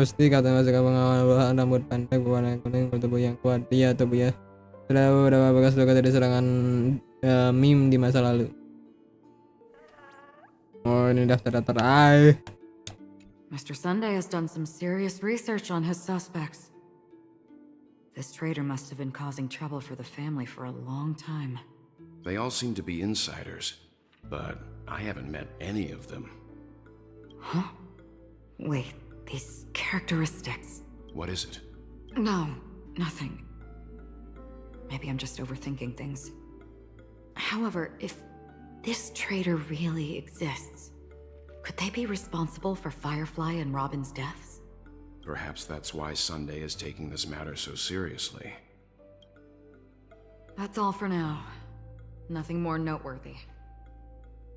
Gusti kata masih pengawal rambut pendek berwarna kuning bertubuh yang kuat. Iya tubuh ya. Sudah beberapa bekas luka dari serangan meme di masa lalu. Oh, ini daftar-daftar. Mr. Sunday has done some serious research on his suspects. This traitor must have been causing trouble for the family for a long time. They all seem to be insiders, but I haven't met any of them. Huh? Wait, these characteristics. What is it? No, nothing. Maybe I'm just overthinking things. However, if this traitor really exists, could they be responsible for Firefly and Robin's deaths? Perhaps that's why Sunday is taking this matter so seriously. That's all for now. Nothing more noteworthy.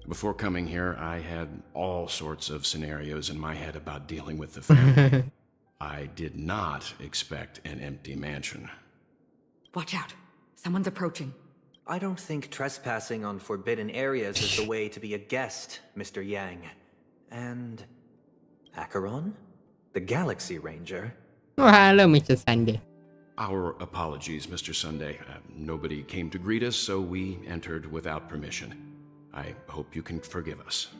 Before coming here, I had all sorts of scenarios in my head about dealing with the family. I did not expect an empty mansion. Watch out. Someone's approaching. I don't think trespassing on forbidden areas is the way to be a guest, Mr. Yang. And Acheron? The Galaxy Ranger? Oh, hello, Mr. Sunday. Our apologies, Mr. Sunday. Nobody came to greet us, so we entered without permission. I hope you can forgive us.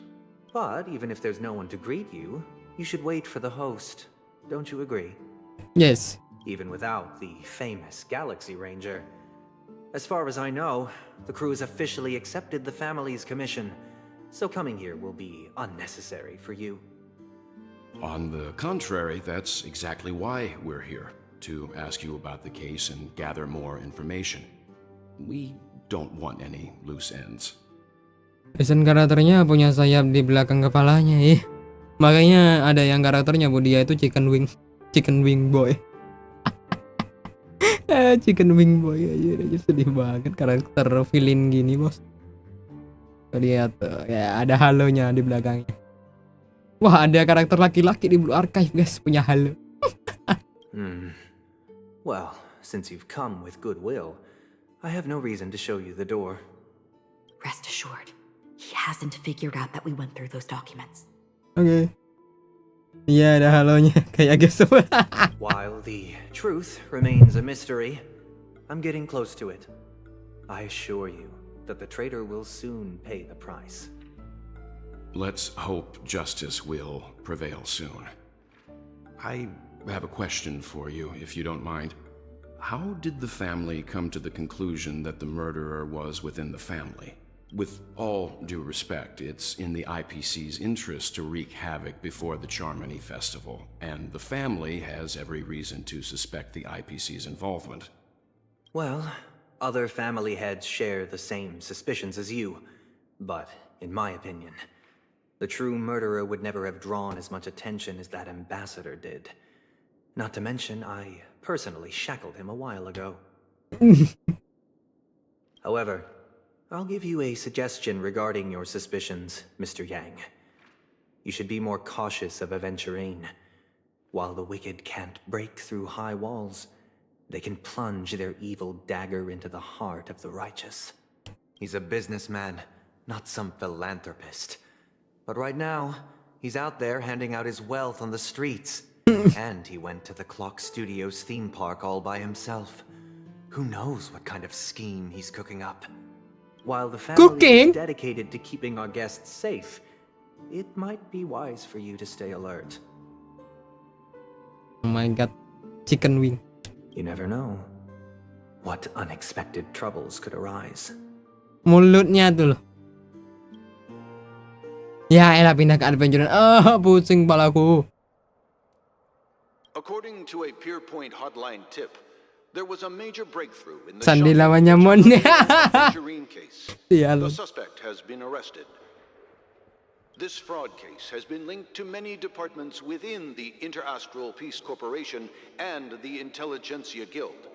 But even if there's no one to greet you, you should wait for the host. Don't you agree? Yes. Even without the famous Galaxy Ranger. As far as I know, the crew has officially accepted the family's commission, so coming here will be unnecessary for you. On the contrary, that's exactly why we're here, to ask you about the case and gather more information. We don't want any loose ends. Desain karakternya punya sayap di belakang kepalanya, Makanya ada yang karakternya dia itu chicken wing boy. Chicken wing boy aja sedih banget karakter villain gini, bos. Lihat tuh, ya ada halonya di belakangnya. Wah, ada karakter laki-laki di Blue Archive, guys, punya halo. Well, since you've come with goodwill, I have no reason to show you the door. Rest assured, he hasn't figured out that we went through those documents. Oke. Iya, ada halonya kayak gitu. While the truth remains a mystery, I'm getting close to it. I assure you that the traitor will soon pay the price. Let's hope justice will prevail soon. I have a question for you, if you don't mind. How did the family come to the conclusion that the murderer was within the family? With all due respect, it's in the IPC's interest to wreak havoc before the Charmony Festival, and the family has every reason to suspect the IPC's involvement. Well, other family heads share the same suspicions as you, but in my opinion, the true murderer would never have drawn as much attention as that ambassador did. Not to mention, I personally shackled him a while ago. However, I'll give you a suggestion regarding your suspicions, Mr. Yang. You should be more cautious of aventurine. While the wicked can't break through high walls, they can plunge their evil dagger into the heart of the righteous. He's a businessman, not some philanthropist. But right now, he's out there handing out his wealth on the streets. And he went to the Clock Studios theme park all by himself. Who knows what kind of scheme he's cooking up? While the family is dedicated to keeping our guests safe, it might be wise for you to stay alert. Oh my god, chicken wing. You never know what unexpected troubles could arise. Mulutnya tuh loh. Ya elah pindah ke adventure. Pusing palaku. According to a Pierpoint hotline tip, there was a major breakthrough in the Sandi shocking lawannya Mon. Tangerine case. Iya The loh. suspect has been arrested. This fraud case has been linked to many departments within the Interastral Peace Corporation and the Intelligentsia Guild,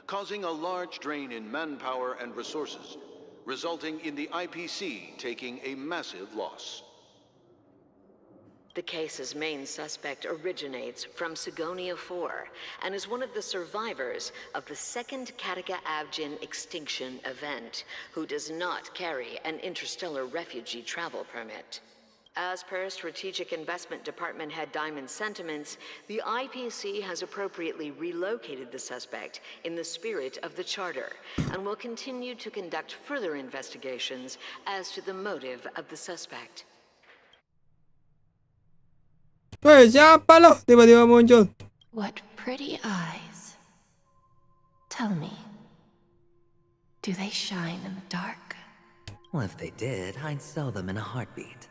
causing a large drain in manpower and resources, resulting in the IPC taking a massive loss. The case's main suspect originates from Sigonia 4 and is one of the survivors of the second Kataka Abjin extinction event, who does not carry an interstellar refugee travel permit. As per Strategic Investment Department head Diamond Sentiments, the IPC has appropriately relocated the suspect in the spirit of the Charter and will continue to conduct further investigations as to the motive of the suspect. Siapa loh tiba-tiba muncul? What pretty eyes. Tell me, do they shine in the dark? Well, if they did, I'd sell them in a heartbeat.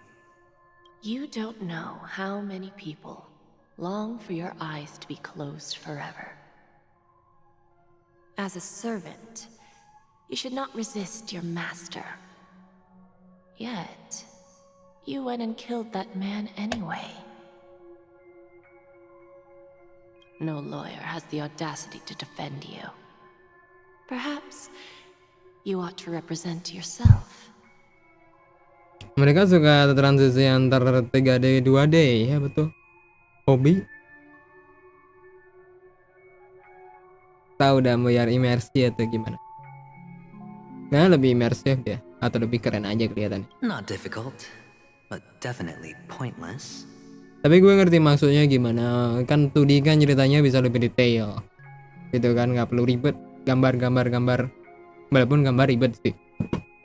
You don't know how many people long for your eyes to be closed forever. As a servant, you should not resist your master. Yet, you went and killed that man anyway. No lawyer has the audacity to defend you. Perhaps you ought to represent yourself. Mereka suka transisi antar 3D 2D ya, betul. Hobi. Tahu udah biar imersi atau gimana? Nah, lebih imersif ya atau lebih keren aja kelihatannya. Not difficult, but definitely pointless. Tapi gue ngerti maksudnya gimana. Kan 2D kan ceritanya bisa lebih detail. Gitu kan, nggak perlu ribet gambar. Walaupun gambar ribet sih.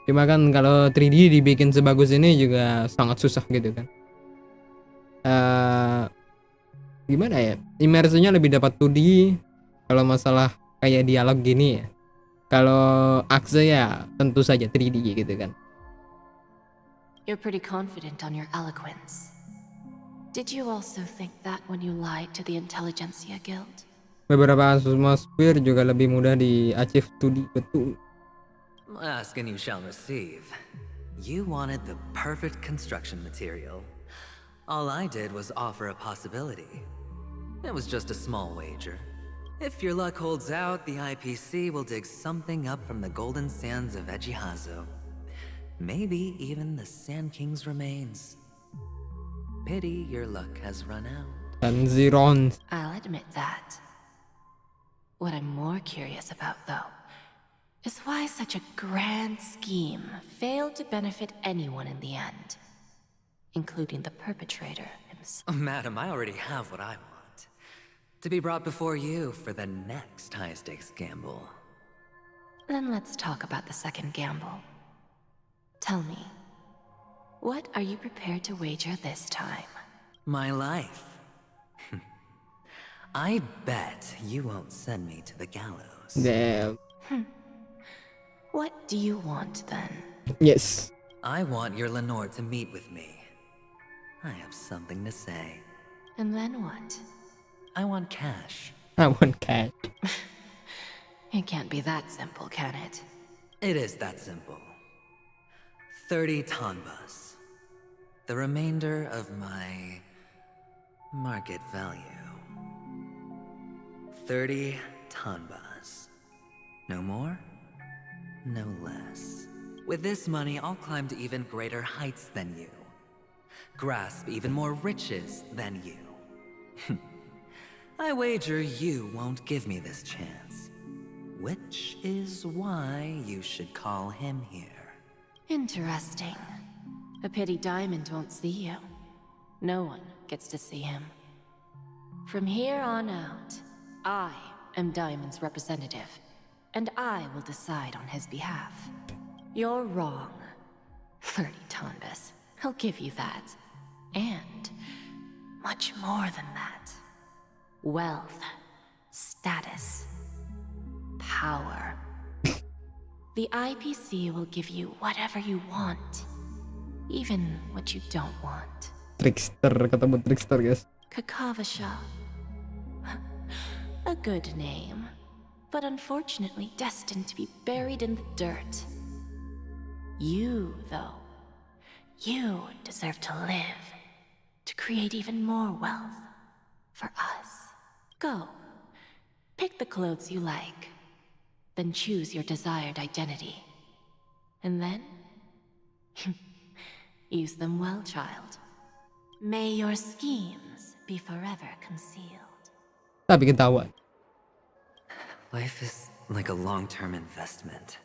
Cuma kan kalau 3D dibikin sebagus ini juga sangat susah gitu kan. Gimana ya? Imersinya lebih dapat 2D kalau masalah kayak dialog gini ya. Kalau akse ya tentu saja 3D gitu kan. You're pretty confident on your eloquence. Did you also think that when you lied to the Intelligentsia Guild? Beberapa atmosfer juga lebih mudah di-achieve 2D, betul. Ask and you shall receive. You wanted the perfect construction material. All I did was offer a possibility. It was just a small wager. If your luck holds out, the IPC will dig something up from the golden sands of Ejihazo. Maybe even the Sand King's remains. Pity your luck has run out. Dan Ziron. I'll admit that. What I'm more curious about, though, is why such a grand scheme failed to benefit anyone in the end, including the perpetrator himself. Madam, I already have what I want. To be brought before you for the next high-stakes gamble. Then let's talk about the second gamble. Tell me, what are you prepared to wager this time? My life. I bet you won't send me to the gallows. Damn. What do you want then? Yes. I want your Lenore to meet with me. I have something to say. And then what? I want cash. I want cash. It can't be that simple, can it? It is that simple. 30 tanbas. The remainder of my market value. 30 tanbas. No more, no less. With this money, I'll climb to even greater heights than you. Grasp even more riches than you. I wager you won't give me this chance. Which is why you should call him here. Interesting. A pity Diamond won't see you. No one gets to see him. From here on out, I am Diamond's representative, and I will decide on his behalf. You're wrong. 30 Tonbas. I'll give you that. And much more than that. Wealth, status, power. The IPC will give you whatever you want, even what you don't want. Trickster, ketemu trickster guys. Kakavasha. A good name, but unfortunately destined to be buried in the dirt. You, though, you deserve to live, to create even more wealth for us. Go, pick the clothes you like, then choose your desired identity. And then, use them well, child. May your schemes be forever concealed. Tapi ketahuan. Life is like a long-term investment.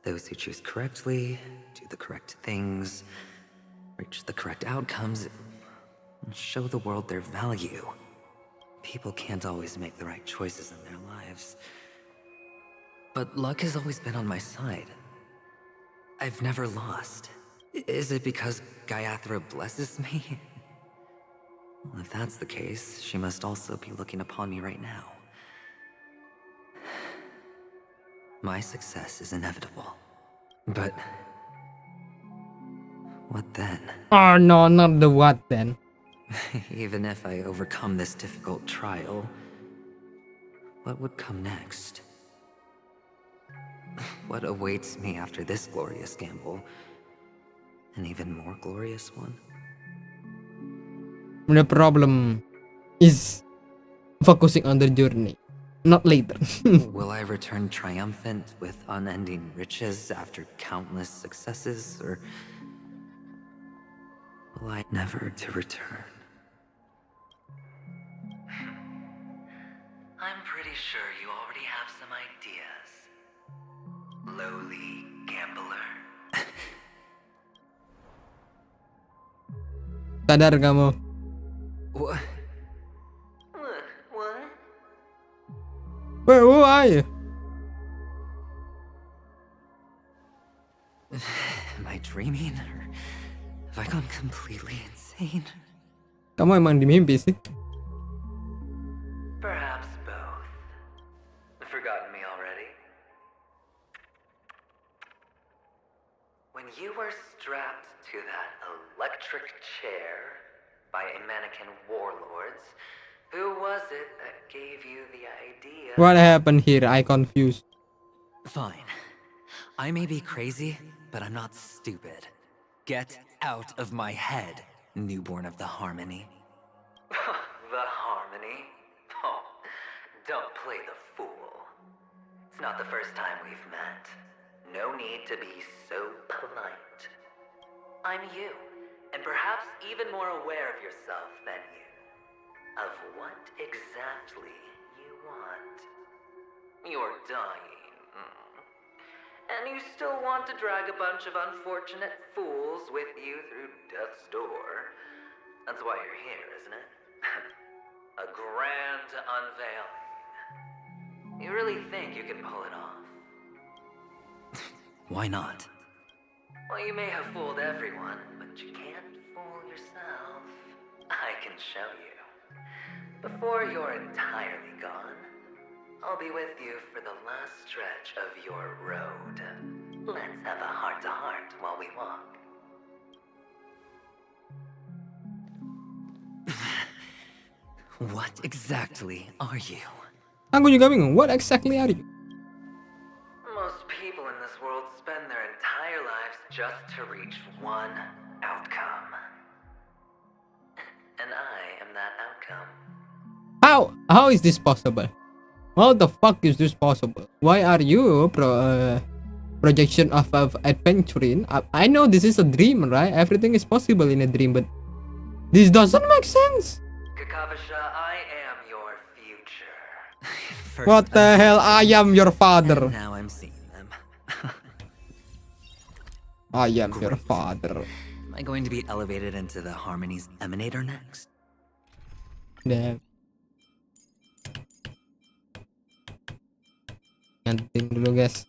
Those who choose correctly, do the correct things, reach the correct outcomes, and show the world their value. People can't always make the right choices in their lives. But luck has always been on my side. I've never lost. Is it because Gayatri blesses me? Well, if that's the case, she must also be looking upon me right now. My success is inevitable. But what then? Oh no, not the what then. Even if I overcome this difficult trial, what would come next? What awaits me after this glorious gamble? An even more glorious one? The problem is focusing on the journey, not later. Will I return triumphant with unending riches after countless successes, or will I never to return? I'm pretty sure you already have some ideas. Lowly gambler. Sadar kamu. What? What? Wait, who are you? Am I dreaming, or have I gone completely insane? Kamu emang di mimpi sih? Perhaps both. Forgotten me already? When you were strapped to that electric chair by a mannequin warlords, who was it that gave you the idea? What happened here? I confused. Fine. I may be crazy, but I'm not stupid. Get out of my head, newborn of the Harmony. The Harmony? Oh, don't play the fool. It's not the first time we've met. No need to be so polite. I'm you, and perhaps even more aware of yourself than you. Of what exactly you want. You're dying. And you still want to drag a bunch of unfortunate fools with you through death's door. That's why you're here, isn't it? A grand unveiling. You really think you can pull it off? Why not? Well, you may have fooled everyone, but you can't fool yourself. I can show you. Before you're entirely gone, I'll be with you for the last stretch of your road. Let's have a heart-to-heart while we walk. What exactly are you? Aku juga bingung. What exactly are you? Most people in this world spend their entire lives just to reach one outcome. And I am that outcome. How is this possible? How the fuck is this possible? Why are you projection of adventuring. I know this is a dream, right? Everything is possible in a dream, but this doesn't make sense. Kakavasha, I am your future. First What the hell? I am your father. And now I'm seeing them. I am your father. Am I going to be elevated into the Harmony's Emanator next? Damn. Nyantin dulu guys.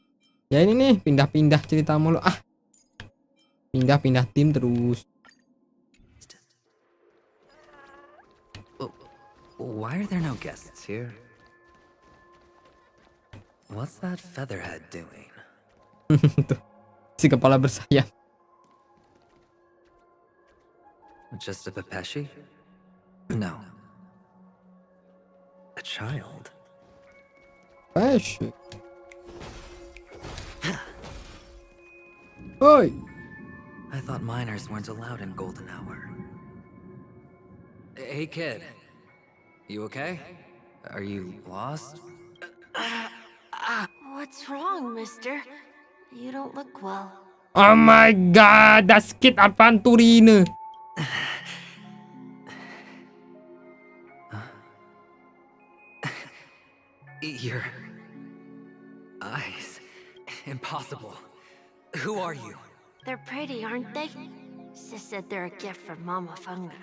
Ya ini nih pindah-pindah cerita mulu pindah-pindah tim terus. Why are there no guests here? What's that featherhead doing? Tuh, si kepala bersayap. Just a Pepeshi? No. A child? Pepeshi. Oi! I thought minors weren't allowed in Golden Hour. Hey kid, you okay? Are you lost? What's wrong, mister? You don't look well. Oh my god, das kid apaan Turine? Your eyes. Impossible. Who are you? They're pretty, aren't they? Sis said they're a gift from Mama Funga.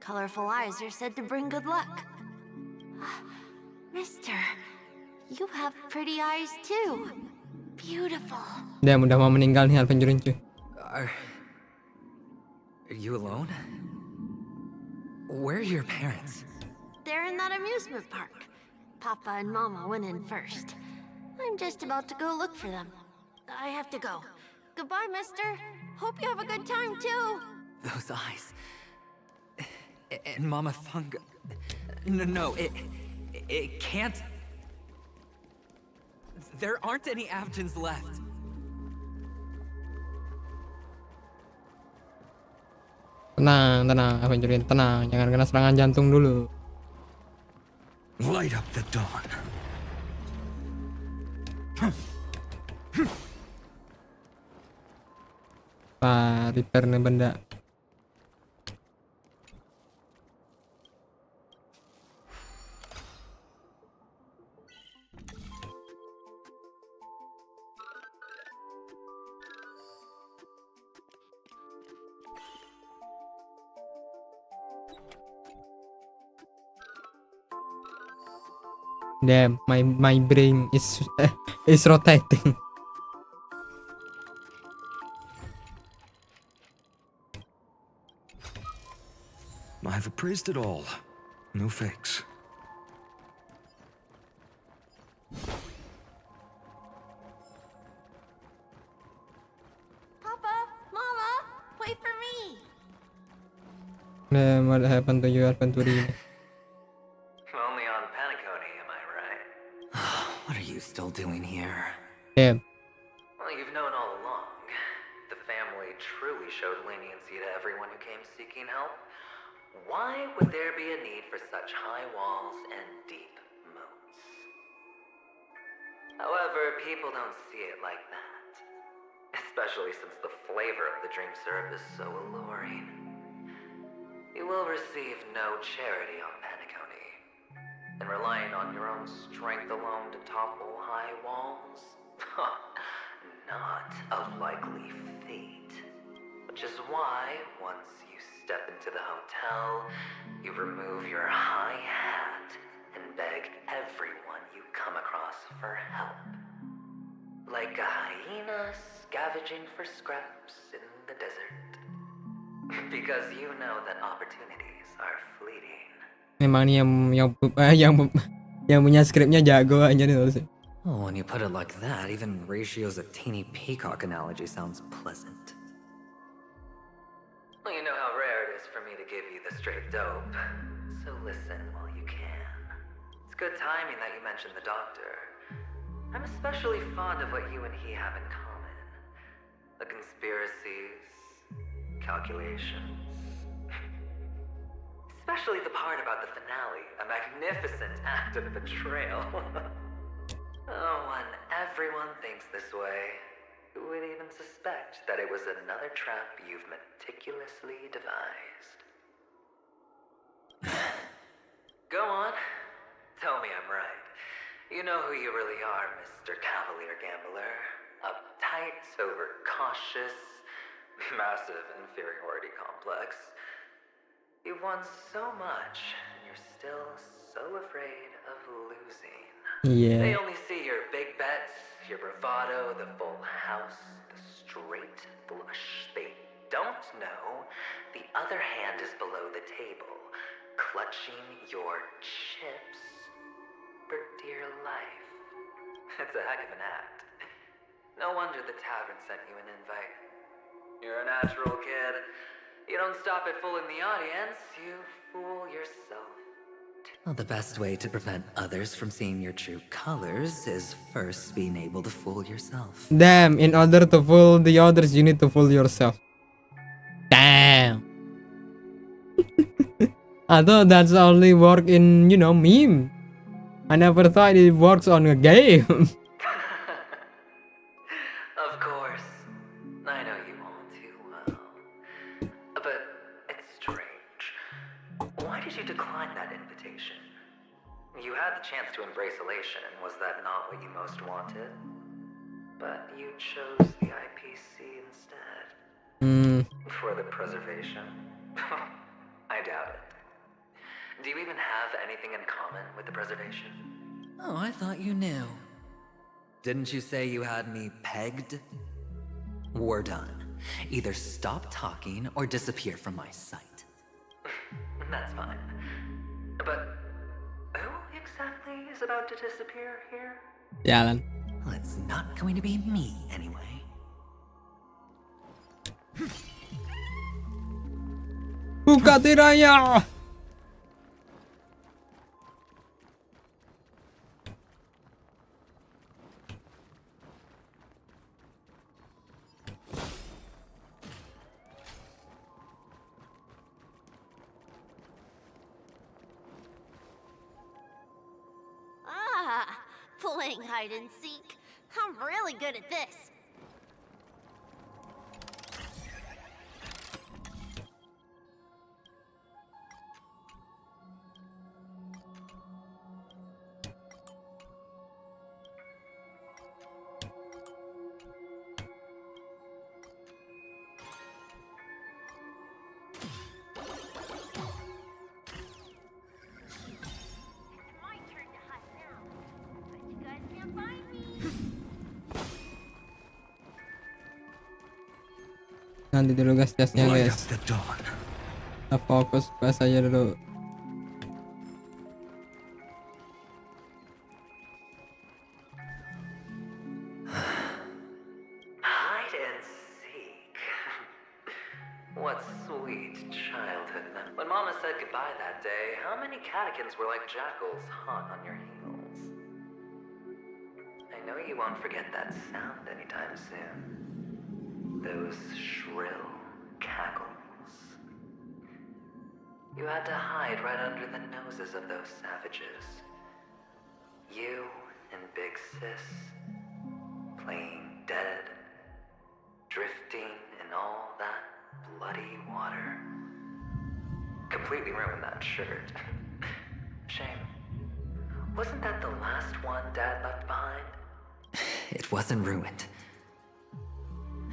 Colorful eyes are said to bring good luck. Mister, you have pretty eyes too. Beautiful. Dia udah mau meninggal nih adventuring cuy. Are you alone? Where are your parents? They're in that amusement park. Papa and Mama went in first. I'm just about to go look for them. I have to go. Goodbye, mister. Hope you have a good time, too. Those eyes. And Mama Funga. No, it can't. There aren't any Avgens left. Tenang, adventuring, tenang. Jangan kena serangan jantung dulu. Light up the dawn. Repair nih benda. Damn, my brain is rotating. I've appraised it all. No fakes. Papa, Mama, wait for me. Damn, what happened to you adventuring? Only on Penacony, am I right? What are you still doing here? Damn. Well, you've known all along. The family truly showed leniency to everyone who came seeking help. Why would there be a need for such high walls and deep moats? However, people don't see it like that. Especially since the flavor of the dream syrup is so alluring. You will receive no charity on Penacony. And relying on your own strength alone to topple high walls? Not a likely feat. Which is why, once you step into the hotel, you remove your high hat and beg everyone you come across for help. Like a hyena scavenging for scraps in the desert. Because you know that opportunities are fleeting. Memang nih yang punya skripnya jago aja nih harusnya. Oh, when you put it like that, even Ratio's a teeny peacock analogy sounds pleasant. Well, you know how rare it is for me to give you the straight dope, so listen while you can. It's good timing that you mentioned the doctor. I'm especially fond of what you and he have in common. The conspiracies, calculations. Especially the part about the finale, a magnificent act of betrayal. Oh, when everyone thinks this way, suspect that it was another trap you've meticulously devised. Go on. Tell me I'm right. You know who you really are, Mr. Cavalier Gambler. Uptight, overcautious, massive inferiority complex. You've won so much, and you're still so afraid of losing. Yeah. They only see your big bets, your bravado, the full house, the straight flush. They don't know the other hand is below the table, clutching your chips for dear life. It's a heck of an act. No wonder the tavern sent you an invite. You're a natural kid. You don't stop at fooling the audience, you fool yourself. Well, the best way to prevent others from seeing your true colors is first being able to fool yourself. Damn, in order to fool the others, you need to fool yourself. Damn. I thought that's only work in, meme. I never thought it works on a game. Of course. I know you all too well. But it's strange. Why did you decline that invitation? You had the chance to embrace elation, and was that not what you most wanted? But you chose the IPC instead. For the preservation? I doubt it. Do you even have anything in common with the preservation? Oh, I thought you knew. Didn't you say you had me pegged? We're done. Either stop talking or disappear from my sight. That's fine. But who exactly is about to disappear here? Jalan. Well, it's not going to be me anyway. Buka tiranya. Playing hide and seek. I'm really good at this. Nanti dulu guys tesnya guys. Kita fokus bahas aja dulu. Hide and seek. What sweet childhood. When Mama said goodbye that day, how many catechins were like jackals hot on your heels? I know you won't forget that sound anytime soon. Those shrill cackles. You had to hide right under the noses of those savages. You and Big Sis, playing dead, drifting in all that bloody water. Completely ruined that shirt. Shame. Wasn't that the last one Dad left behind? It wasn't ruined.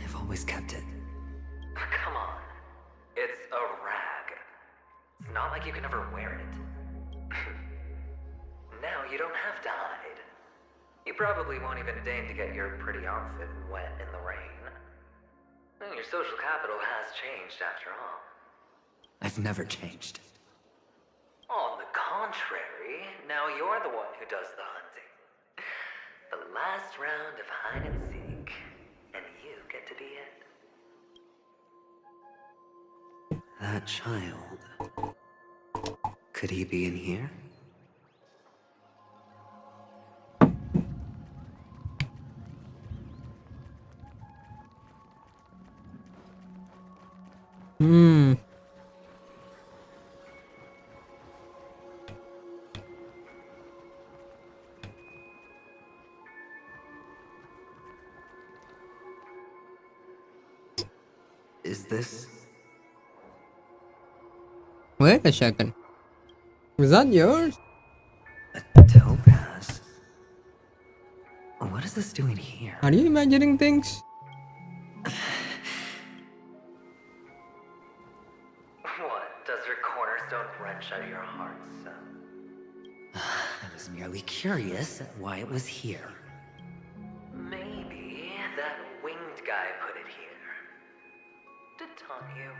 I've always kept it. Come on. It's a rag. It's not like you can ever wear it. Now you don't have to hide. You probably won't even deign to get your pretty outfit wet in the rain. And your social capital has changed after all. I've never changed. On the contrary, now you're the one who does the hunting. The last round of hide and seek. And you get to be it. That child. Could he be in here? Is this... Wait a second. Was that yours? a topaz? What is this doing here? Are you imagining things? What? Does your cornerstone wrench out your heart, son? I was merely curious at why it was here. Maybe that winged guy put it here. To taunt you.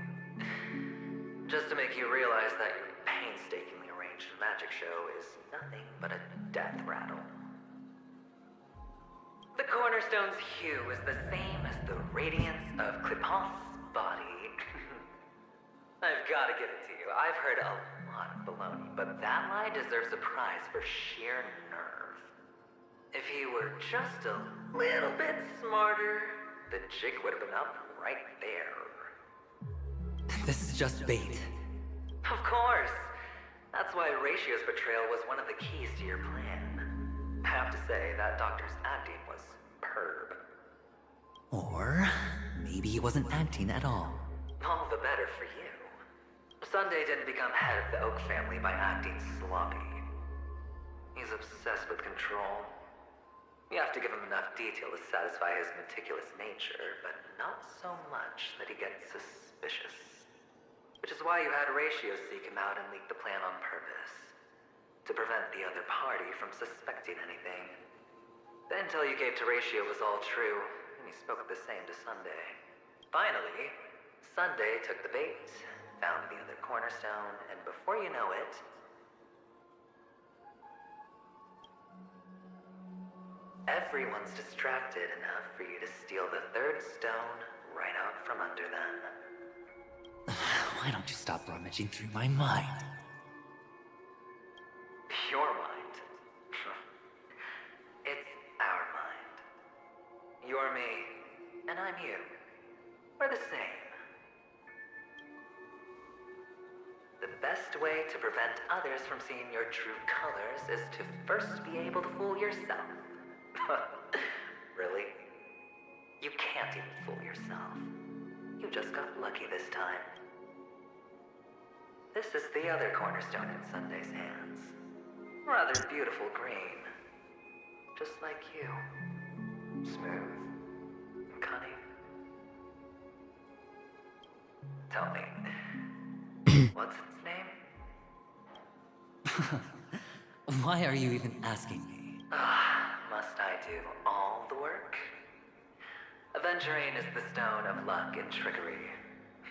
Just to make you realize that your painstakingly arranged magic show is nothing but a death rattle. The cornerstone's hue is the same as the radiance of Clipot's body. I've got to give it to you. I've heard a lot of baloney, but that lie deserves a prize for sheer nerve. If he were just a little bit smarter, the jig would have been up right there. This is just bait. Of course. That's why Ratio's betrayal was one of the keys to your plan. I have to say, that doctor's acting was superb. Or maybe he wasn't acting at all. All the better for you. Sunday didn't become head of the Oak family by acting sloppy. He's obsessed with control. You have to give him enough detail to satisfy his meticulous nature, but not so much that he gets suspicious. Which is why you had Ratio seek him out and leak the plan on purpose. To prevent the other party from suspecting anything. The intel you gave to Ratio was all true, and he spoke the same to Sunday. Finally, Sunday took the bait, found the other cornerstone, and before you know it... everyone's distracted enough for you to steal the third stone right out from under them. Why don't you stop rummaging through my mind? Your mind? It's our mind. You're me, and I'm you. We're the same. The best way to prevent others from seeing your true colors is to first be able to fool yourself. Really? You can't even fool yourself. You just got lucky this time. This is the other cornerstone in Sunday's hands. Rather beautiful green. Just like you. Smooth. And cunning. Tell me, what's its name? Why are you even asking me? Must I do all the work? Aventurine is the stone of luck and trickery.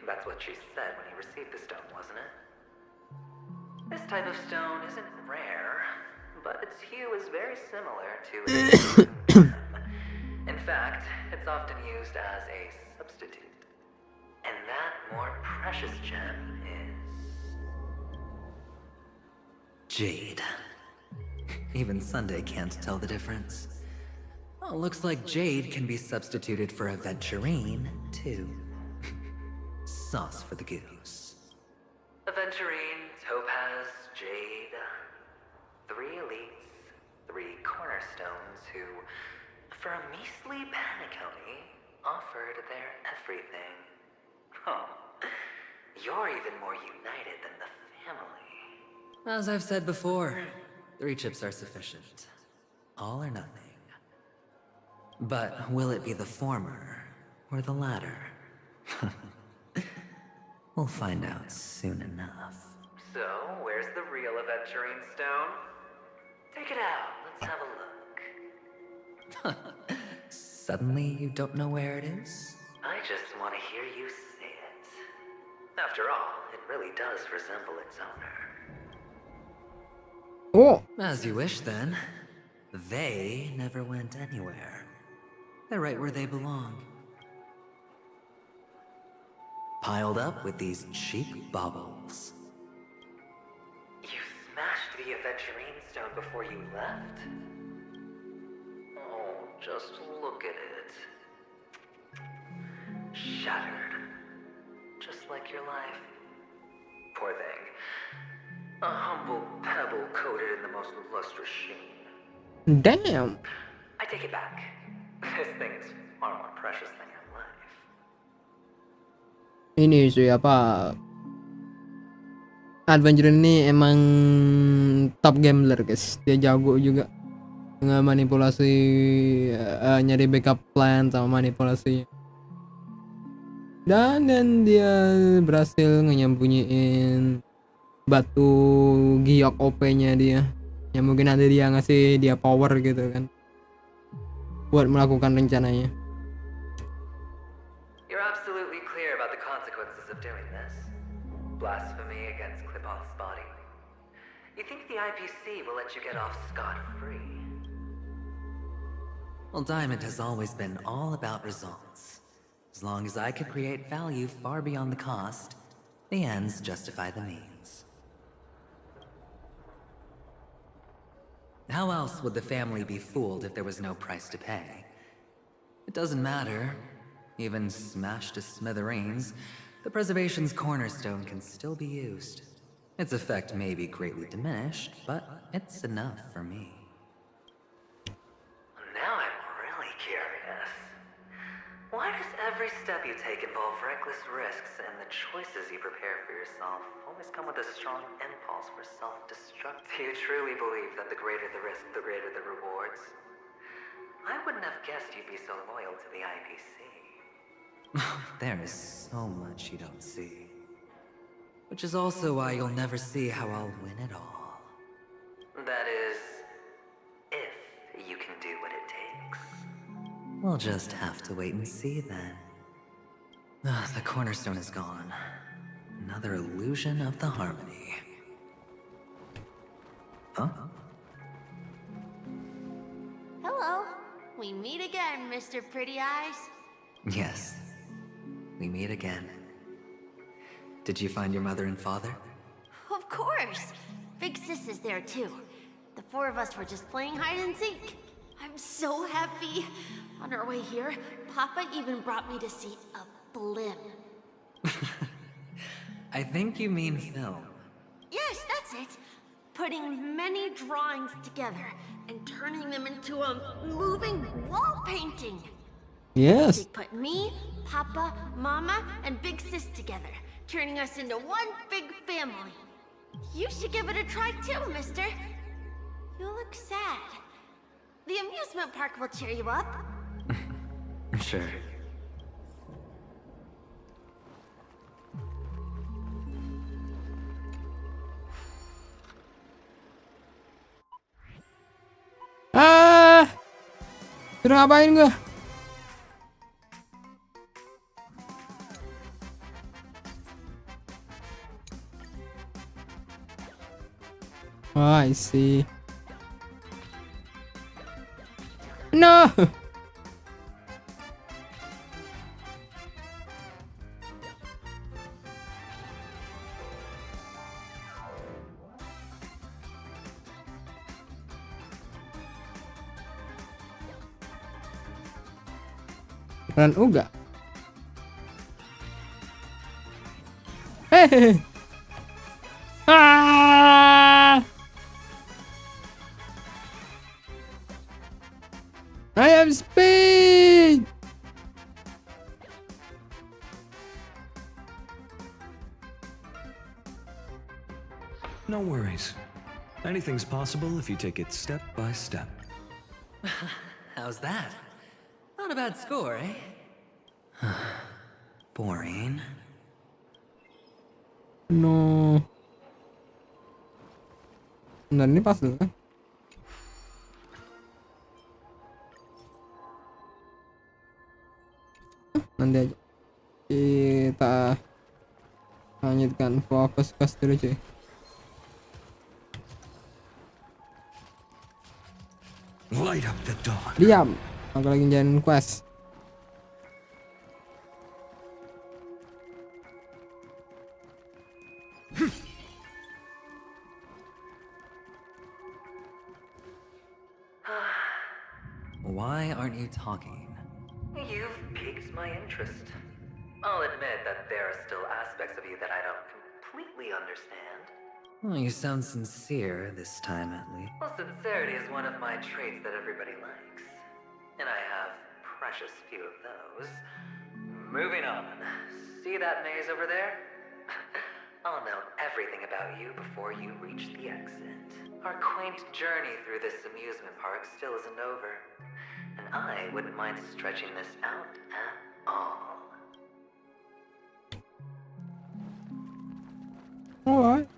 That's what she said when you received the stone, wasn't it? This type of stone isn't rare, but its hue is very similar to a gem. In fact, it's often used as a substitute. And that more precious gem is... jade. Even Sunday can't tell the difference. Well, looks like jade can be substituted for aventurine, too. Sauce for the goose. Aventurine, topaz, jade. 3 elites, 3 cornerstones who, for a measly penny, offered their everything. Oh, you're even more united than the family. As I've said before, 3 chips are sufficient. All or nothing. But will it be the former or the latter? We'll find out soon enough. So, where's the real aventurine stone? Take it out, let's have a look. Suddenly you don't know where it is? I just want to hear you say it. After all, it really does resemble its owner. Oh. As you wish, then. They never went anywhere. They're right where they belong. Piled up with these cheap baubles. You smashed the aventurine stone before you left? Oh, just look at it. Shattered. Just like your life. Poor thing. A humble pebble coated in the most lustrous sheen. Damn. I take it back. This thing is far more precious than your life. ini sih apa, Adventure ini emang top gambler guys, dia jago juga dengan manipulasi, nyari backup plan sama manipulasi, dan dia berhasil nyembunyiin batu giok OP-nya dia, yang mungkin nanti dia ngasih dia power gitu kan buat melakukan rencananya. You're absolutely clear about the consequences of doing this. Blasphemy against Klipoth's body. You think the IPC will let you get off scot-free? Well, Diamond has always been all about results. As long as I could create value far beyond the cost, the ends justify the means. How else would the family be fooled if there was no price to pay? It doesn't matter. Even smashed to smithereens, the preservation's cornerstone can still be used. Its effect may be greatly diminished, but it's enough for me. Now I'm really curious. Why does every step you take involve reckless risks, and the choices you prepare for yourself always come with a strong impulse for self-destruct? Do you truly believe that the greater the risk, the greater the rewards? I wouldn't have guessed you'd be so loyal to the IPC. There is so much you don't see. Which is also why you'll never see how I'll win it all. That is, if you can do what it takes. We'll just have to wait and see then. The cornerstone is gone. Another illusion of the harmony. Huh? Hello. We meet again, Mr. Pretty Eyes. Yes. We meet again. Did you find your mother and father? Of course. Big Sis is there too. The four of us were just playing hide and seek. I'm so happy. On our way here, Papa even brought me to see a blimp. I think you mean film. Yes, that's it. Putting many drawings together and turning them into a moving wall painting. Yes. They put me, Papa, Mama, and Big Sis together, turning us into one big family. You should give it a try too, mister. You look sad. The amusement park will cheer you up. Sure. Sudah ngapain gua? Oh, I see. No. Run uga. Hehehe. Ah! I have speed. No worries. Anything's possible if you take it step by step. How's that? Not a bad score, eh? Boring. No. Benar, ini puzzle kan? Nanti aja kita lanjutkan fokus dulu cuy. Light up the dawn. Diam, aku lagi jalan quest. Why aren't you talking? You've piqued my interest. I'll admit that there are still aspects of you that I don't completely understand. Well, you sound sincere this time, at least. Well, sincerity is one of my traits that everybody likes. And I have precious few of those. Moving on. See that maze over there? I'll know everything about you before you reach the exit. Our quaint journey through this amusement park still isn't over. And I wouldn't mind stretching this out at all. Alright.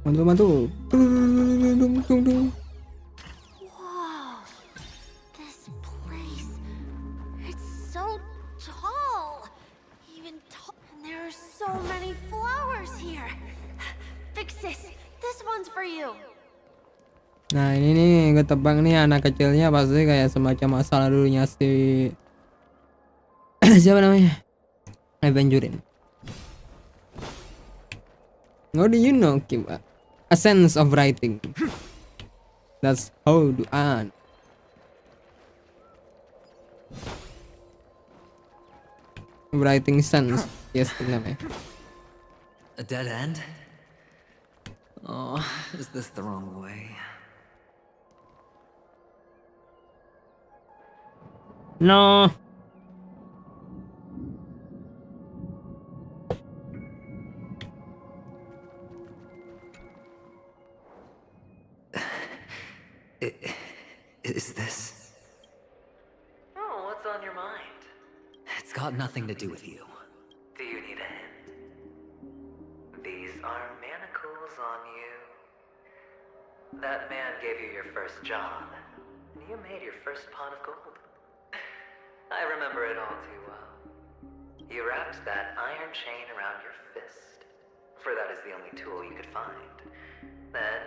Mantu. Dung. Whoa. This place. It's so tall. Even tall. And there are so many flowers here. Big sis, this one's for you. Nah ini nih gue tebak nih anak kecilnya pasti kayak semacam masa lalunya si siapa namanya? Aventurin. What do you know, Kiwa? A sense of writing. That's how do I. Writing sense. Yes, namanya. A dead end? Oh, is this the wrong way? No. Is this? Oh, what's on your mind? It's got nothing to do with you. Do you need a hint? These are manacles on you. That man gave you your first job, and you made your first pot of gold. I remember it all too well. You wrapped that iron chain around your fist, for that is the only tool you could find. Then,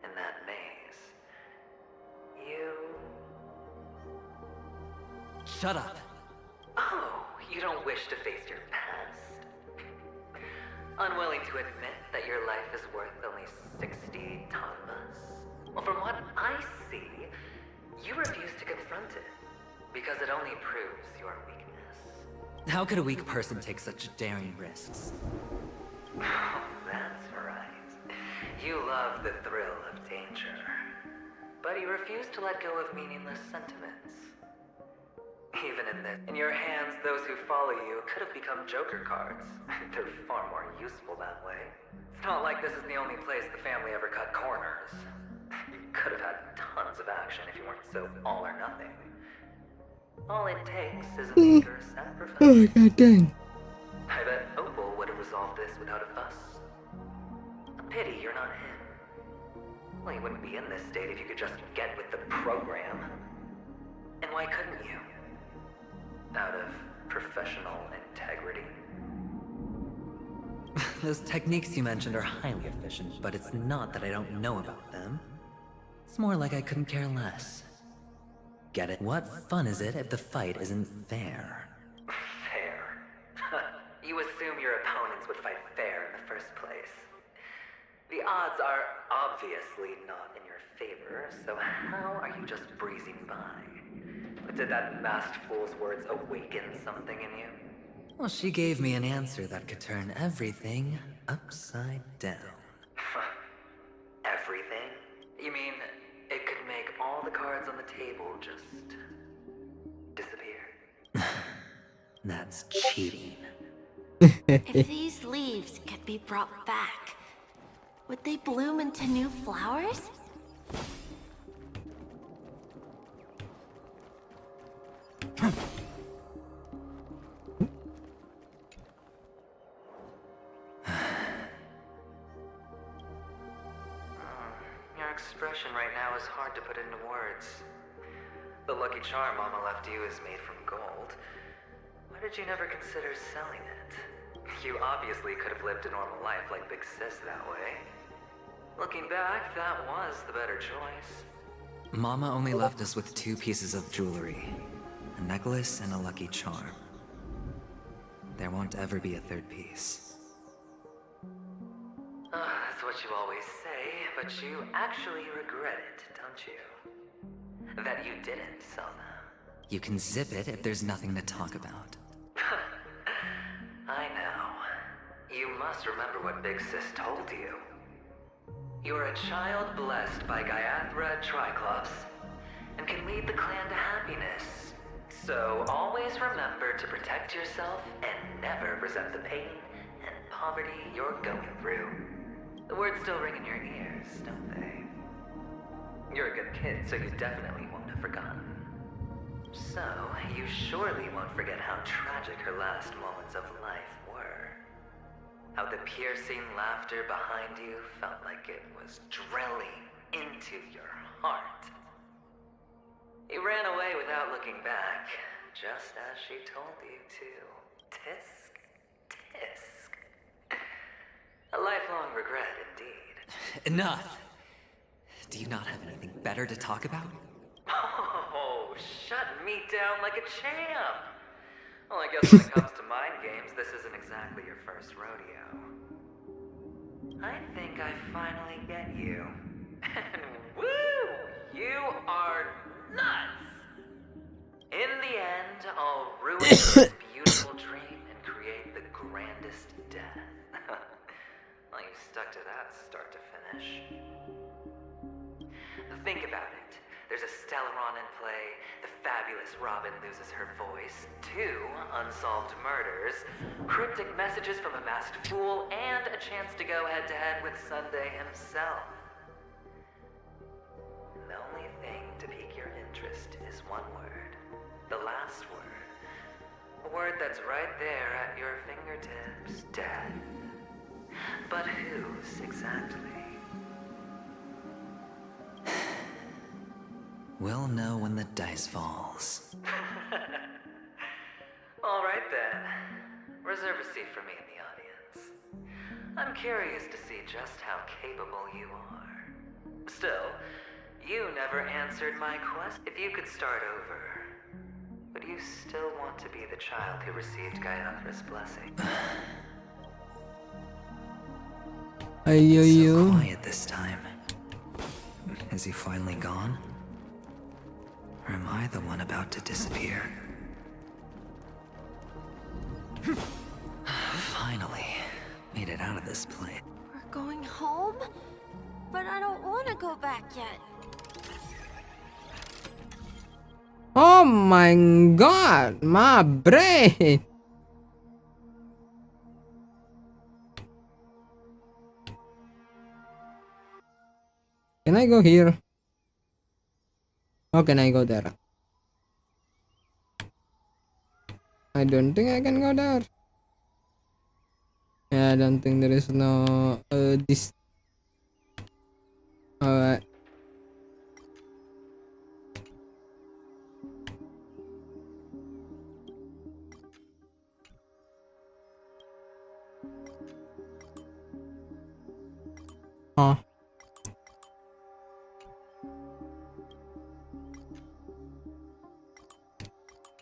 in that maze, you... Shut up! Oh, you don't wish to face your past? Unwilling to admit that your life is worth only 60 tonbas? Well, from what I see, you refuse to confront it, because it only proves your weakness. How could a weak person take such daring risks? Oh, that's right. You love the thrill of danger. But you refuse to let go of meaningless sentiments. Even in your hands, those who follow you could have become joker cards. They're far more useful that way. It's not like this is the only place the family ever cut corners. You could have had tons of action if you weren't so all or nothing. All it takes is a meager sacrifice. Oh god dang. I bet Opal would have resolved this without a fuss. A pity you're not him. Well, you wouldn't be in this state if you could just get with the program. And why couldn't you? Out of professional integrity. Those techniques you mentioned are highly efficient, but it's not that I don't know about them. It's more like I couldn't care less. Get it? What fun is it if the fight isn't fair? Fair? You assume your opponents would fight fair in the first place. The odds are obviously not in your favor, so how are you just breezing by? Did that masked fool's words awaken something in you? Well, she gave me an answer that could turn everything upside down. Everything? You mean it could make all the cards on the table just disappear? That's cheating. If these leaves could be brought back, would they bloom into new flowers? Your expression right now is hard to put into words. The lucky charm Mama left you is made from gold. Why did you never consider selling it? You obviously could have lived a normal life like Big Sis that way. Looking back, that was the better choice. Mama only left us with 2 pieces of jewelry. A necklace and a lucky charm. There won't ever be a 3rd piece. That's what you always say, but you actually regret it, don't you? that you didn't, Selma. You can zip it if there's nothing to talk about. I know. You must remember what Big Sis told you. You're a child blessed by Gaiathra Triclops, and can lead the clan to happiness. So always remember to protect yourself and never resent the pain and poverty you're going through. The words still ring in your ears, don't they? You're a good kid, so you definitely won't have forgotten. So, you surely won't forget how tragic her last moments of life were. How the piercing laughter behind you felt like it was drilling into your heart. You ran away without looking back, just as she told you to. Tisk, tisk. A lifelong regret, indeed. Enough! Do you not have anything better to talk about? Oh, shut me down like a champ! Well, I guess when it comes to mind games, this isn't exactly your first rodeo. I think I finally get you. And woo! You are nuts! In the end, I'll ruin your beautiful dream and create the grandest death. Well, you stuck to that start to finish. Think about it. There's a Stellaron in play, the fabulous Robin loses her voice, 2 unsolved murders, cryptic messages from a masked fool, and a chance to go head-to-head with Sunday himself. And the only thing to pique your interest is one word. The last word. A word that's right there at your fingertips. Death. But whose exactly? We'll know when the dice falls. All right then. Reserve a seat for me in the audience. I'm curious to see just how capable you are. Still, you never answered my question. If you could start over, would you still want to be the child who received Gaiathra's blessing? So quiet this time. Is he finally gone? Or am I the one about to disappear? Finally, made it out of this place. We're going home? But I don't want to go back yet. Oh my god, my brain. Can I go here? How can I go there? I don't think I can go there. Yeah, I don't think there is no this. Alright. Huh.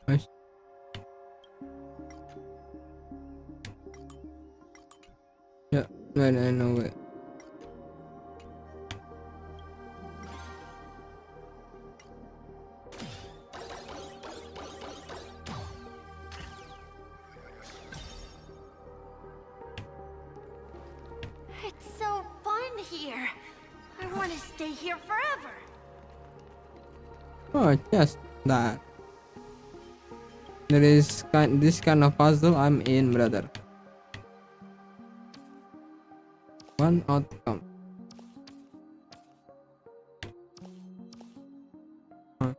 Nice. Yeah, right, I know it. It's so fun here. I want to stay here forever. Oh, just that. There is this kind of puzzle I'm in, brother. One outcome. Huh.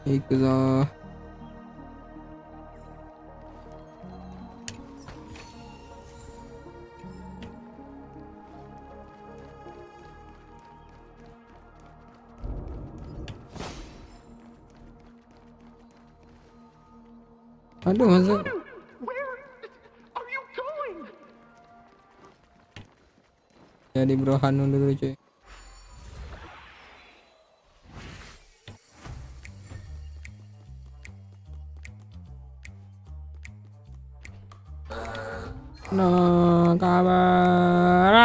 Ikut. Aduh, masuk. Are you going? Jadi bro Hanu dulu cuy. No kabar.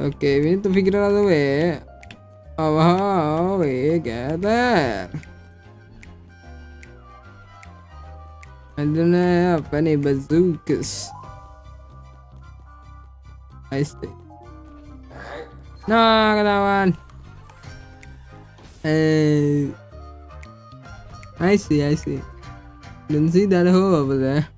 Okay, we need to figure out a way of how we get there. I don't have any bazookas. I see. No, ketahuan. I see. Don't see that hole over there.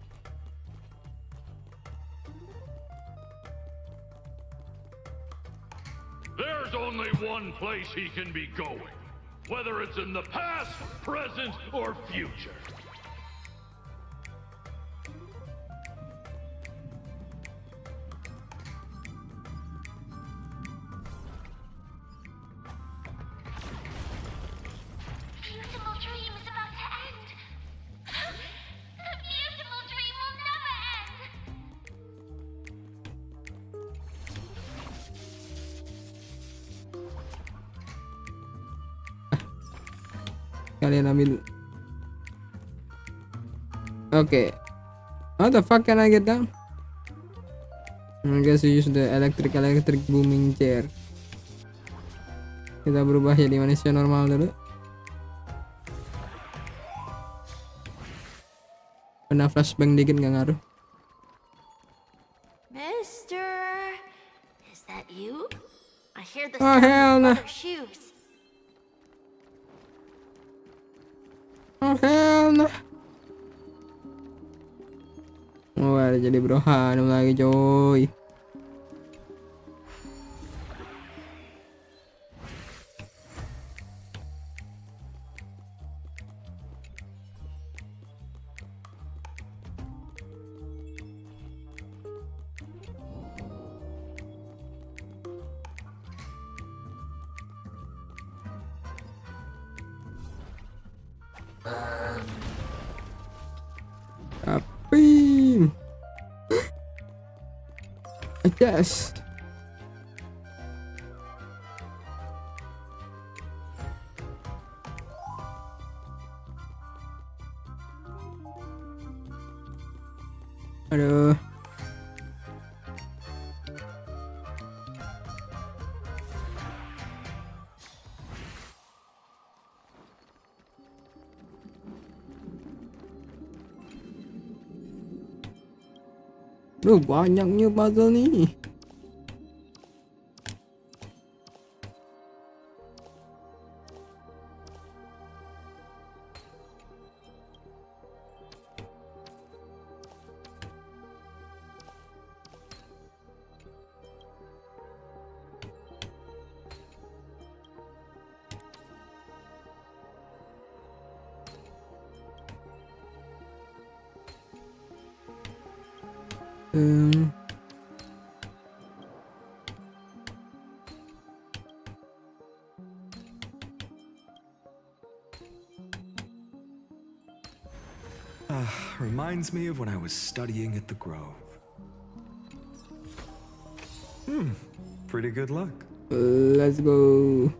There's only one place he can be going, whether it's in the past, present, or future. Beautiful dream is about to end. The beautiful dream will never end. Kalian ambil. Okay. How the fuck can I get down? I guess you use the electric booming chair. Kita berubah jadi manusia normal dulu. Kena flashbang dikit nggak ngaruh. Mister, is that you? I hear the Oh, sound hell of no. leather shoes. Oh hell no. Oh, ada jadi bro Hanu lagi coy. Apim. Yes. Aduh. Duh, banyaknya puzzle nih. Reminds me of when I was studying at the Grove. Pretty good luck. Let's go.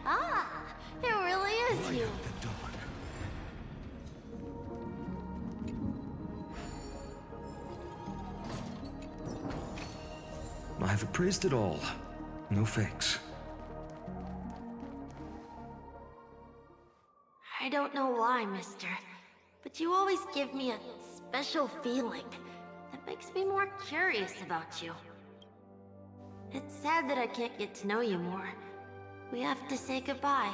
Ah, it really is you. I've appraised it all. No fakes. I don't know why, mister, but you always give me a special feeling that makes me more curious about you. It's sad that I can't get to know you more. We have to say goodbye.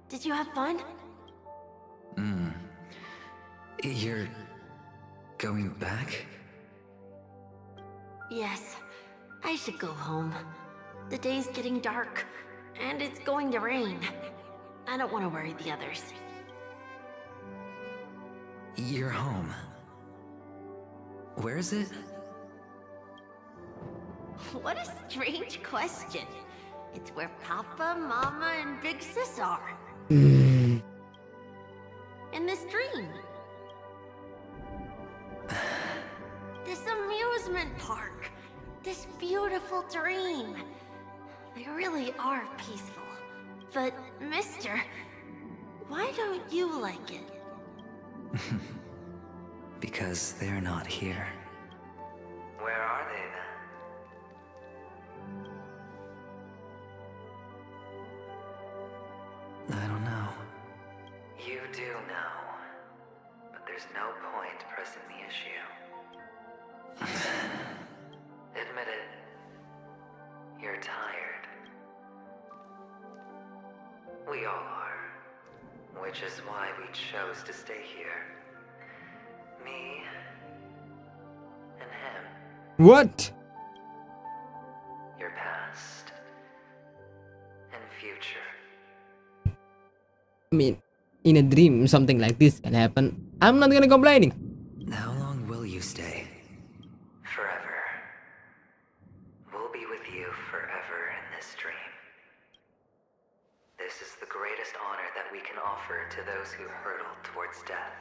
Did you have fun? You're going back? Yes, I should go home. The day's getting dark, and it's going to rain. I don't want to worry the others. Your home. Where is it? What a strange question. It's where Papa, Mama, and Big Sis are. In this dream. This amusement park. This beautiful dream. They really are peaceful. But, mister, why don't you like it? Because they're not here. Where are they then? I don't know. You do know. But there's no point pressing the issue. Admit it. You're tired. We all are. Which is why we chose to stay here. Me and him. What? Your past and future. I mean, in a dream, something like this can happen. I'm not gonna complaining. How long will you stay? Forever. We'll be with you forever in this dream. This is the greatest honor that we can offer to those who hurtle towards death.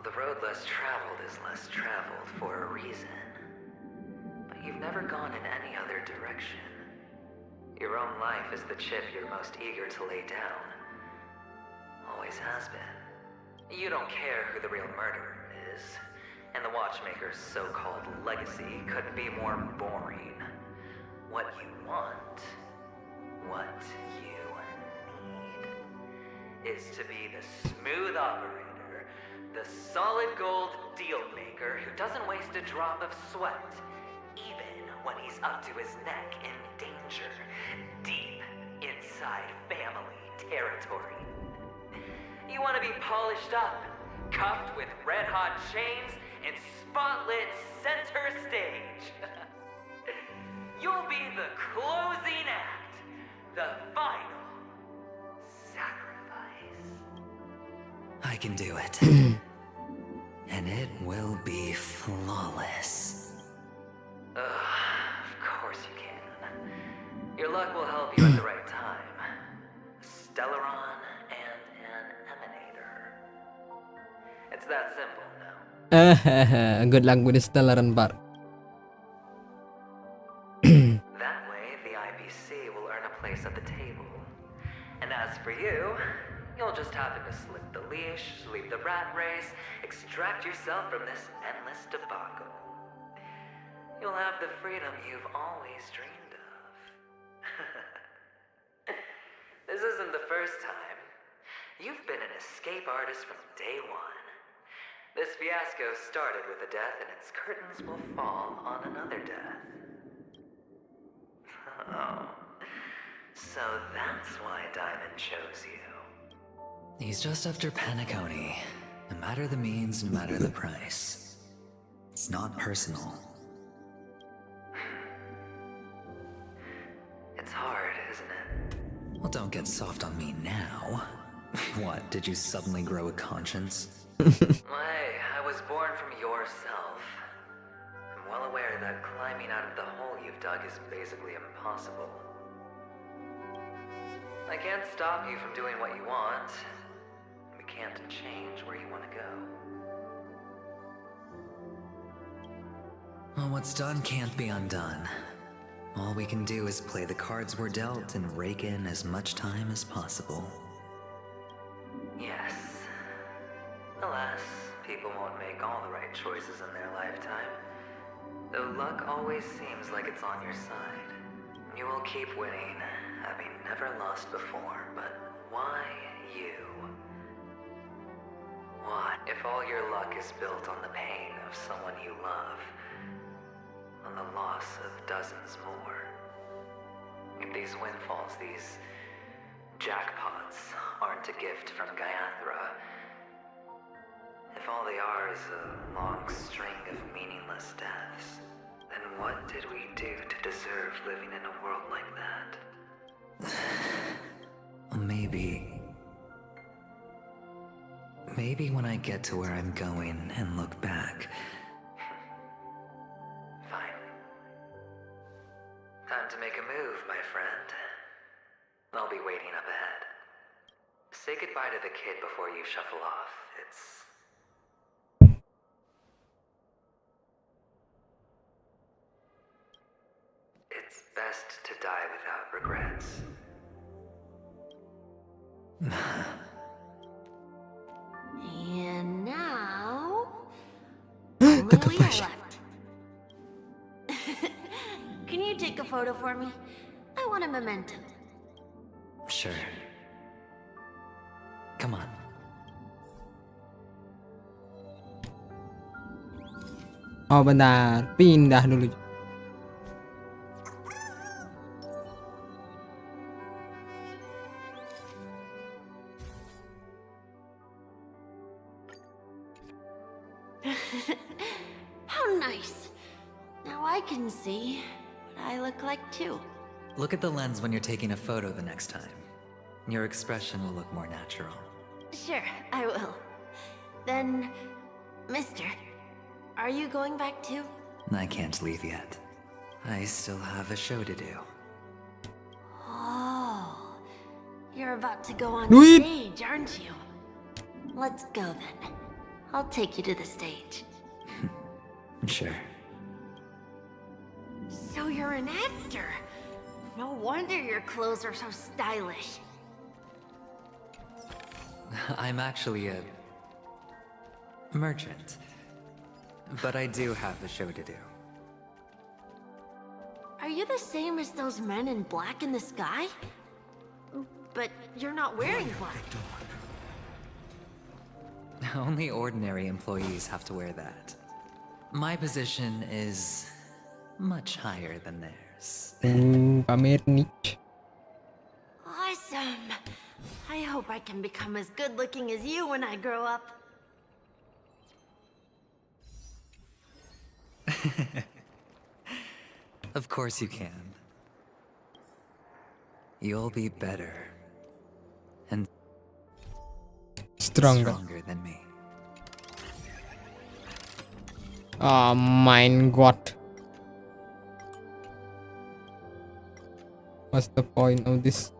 The road less traveled is less traveled for a reason. But you've never gone in any other direction. Your own life is the chip you're most eager to lay down. Always has been. You don't care who the real murderer is. And the Watchmaker's so-called legacy couldn't be more boring. What you want, what you need, is to be the smooth operator, the solid gold deal maker who doesn't waste a drop of sweat, even when he's up to his neck in danger, deep inside family territory. You want to be polished up, cuffed with red-hot chains, and spotlit center stage. You'll be the closing act, the final sacrifice. I can do it. And it will be flawless. Of course you can. Your luck will help you at the right time. Stellaron and an emanator. It's that simple, no? Good luck with the Stellaron part. That way, the IBC will earn a place at the table. And as for you, you'll just happen to slip the leash, leave the rat race, extract yourself from this endless debacle. You'll have the freedom you've always dreamed of. This isn't the first time. You've been an escape artist from day one. This fiasco started with a death, and its curtains will fall on another death. Oh. So that's why Diamond chose you. He's just after Panaconi. No matter the means, no matter the price. It's not personal. It's hard, isn't it? Well, don't get soft on me now. What, did you suddenly grow a conscience? Hey, I was born from yourself. I'm well aware that climbing out of the hole you've dug is basically impossible. I can't stop you from doing what you want. We can't change where you want to go. Well, what's done can't be undone. All we can do is play the cards we're dealt and rake in as much time as possible. Yes. Alas, people won't make all the right choices in their lifetime. Though luck always seems like it's on your side. You will keep winning, having never lost before, but why you? Why? If all your luck is built on the pain of someone you love, on the loss of dozens more. If these windfalls, these jackpots, aren't a gift from Gaiathra, if all they are is a long string of meaningless deaths, then what did we do to deserve living in a world like that? Maybe maybe when I get to where I'm going and look back. Fine. Time to make a move, my friend. I'll be waiting up ahead. Say goodbye to the kid before you shuffle off. It's best to die without regrets. And now... only we are left. Can you take a photo for me? I want a memento. Sure. Come on. Oh bentar, pindah dulu. How nice. Now I can see what I look like too. Look at the lens when you're taking a photo the next time. Your expression will look more natural. Sure, I will. Then, mister, are you going back too? I can't leave yet. I still have a show to do. Oh, you're about to go on Sweet. stage, aren't you? Let's go then. I'll take you to the stage. Sure. So you're an actor. No wonder your clothes are so stylish. I'm actually a merchant. But I do have a show to do. Are you the same as those men in black in the sky? But you're not wearing black. Only ordinary employees have to wear that. My position is much higher than theirs. Pamer niche. Awesome. I hope I can become as good looking as you when I grow up. Of course you can. You'll be better. And Stronger than me. Oh mein Gott. What's the point of this?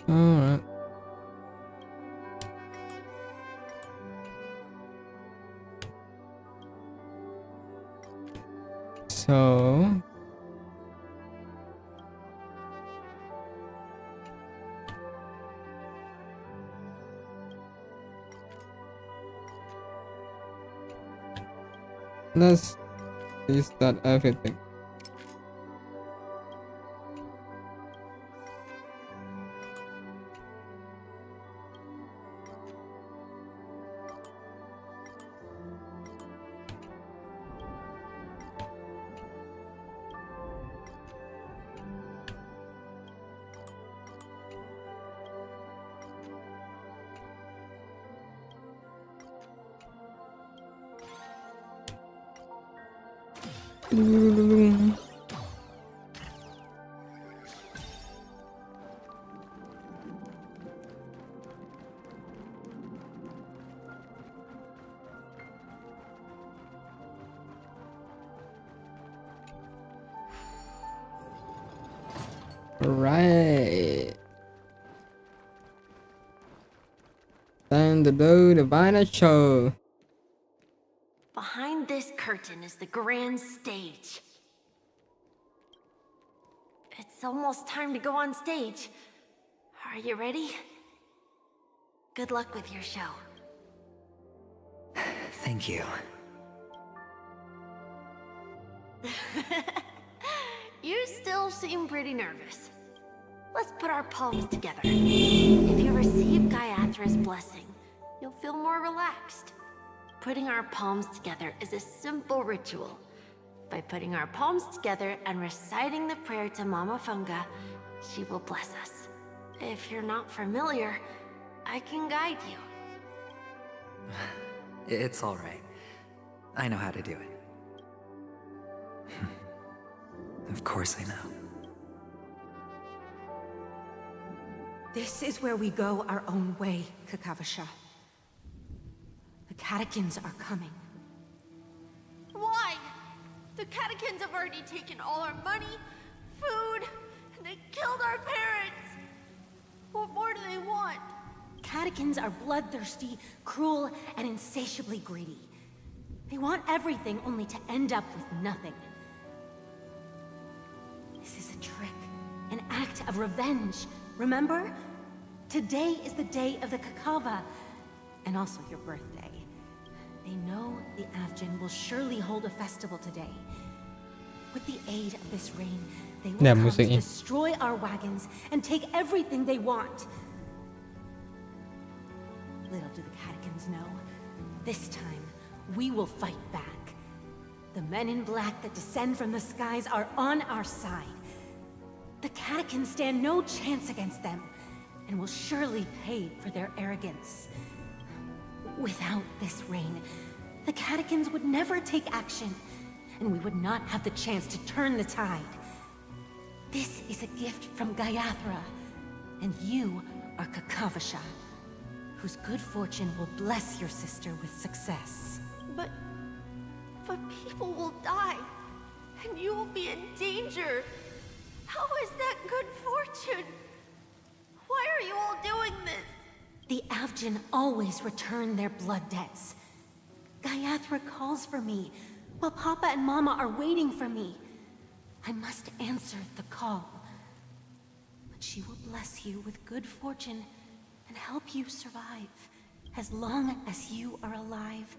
Alright. So let's restart everything. Right. Time to do the final show. Behind this curtain is the grand stage. It's almost time to go on stage. Are you ready? Good luck with your show. Thank you. You still seem pretty nervous. Let's put our palms together. If you receive Gaiatra's blessing, you'll feel more relaxed. Putting our palms together is a simple ritual. By putting our palms together and reciting the prayer to Mama Funga, she will bless us. If you're not familiar, I can guide you. It's all right. I know how to do it. Of course I know. This is where we go our own way, Kakavasha. The catechins are coming. Why? The catechins have already taken all our money, food, and they killed our parents. What more do they want? Catechins are bloodthirsty, cruel, and insatiably greedy. They want everything only to end up with nothing. This is a trick, an act of revenge. Remember? Today is the day of the Kakava, and also your birthday. They know the Avgin will surely hold a festival today. With the aid of this rain, they will come to destroy our wagons and take everything they want. Little do the catechins know, this time we will fight back. The men in black that descend from the skies are on our side. The catechins stand no chance against them, and will surely pay for their arrogance. Without this rain, the catechins would never take action, and we would not have the chance to turn the tide. This is a gift from Gayathra, and you are Kakavasha, whose good fortune will bless your sister with success. But people will die, and you will be in danger. How is that good fortune? Why are you all doing this? The Avgin always return their blood debts. Gayathra calls for me, while Papa and Mama are waiting for me. I must answer the call. But she will bless you with good fortune and help you survive. As long as you are alive,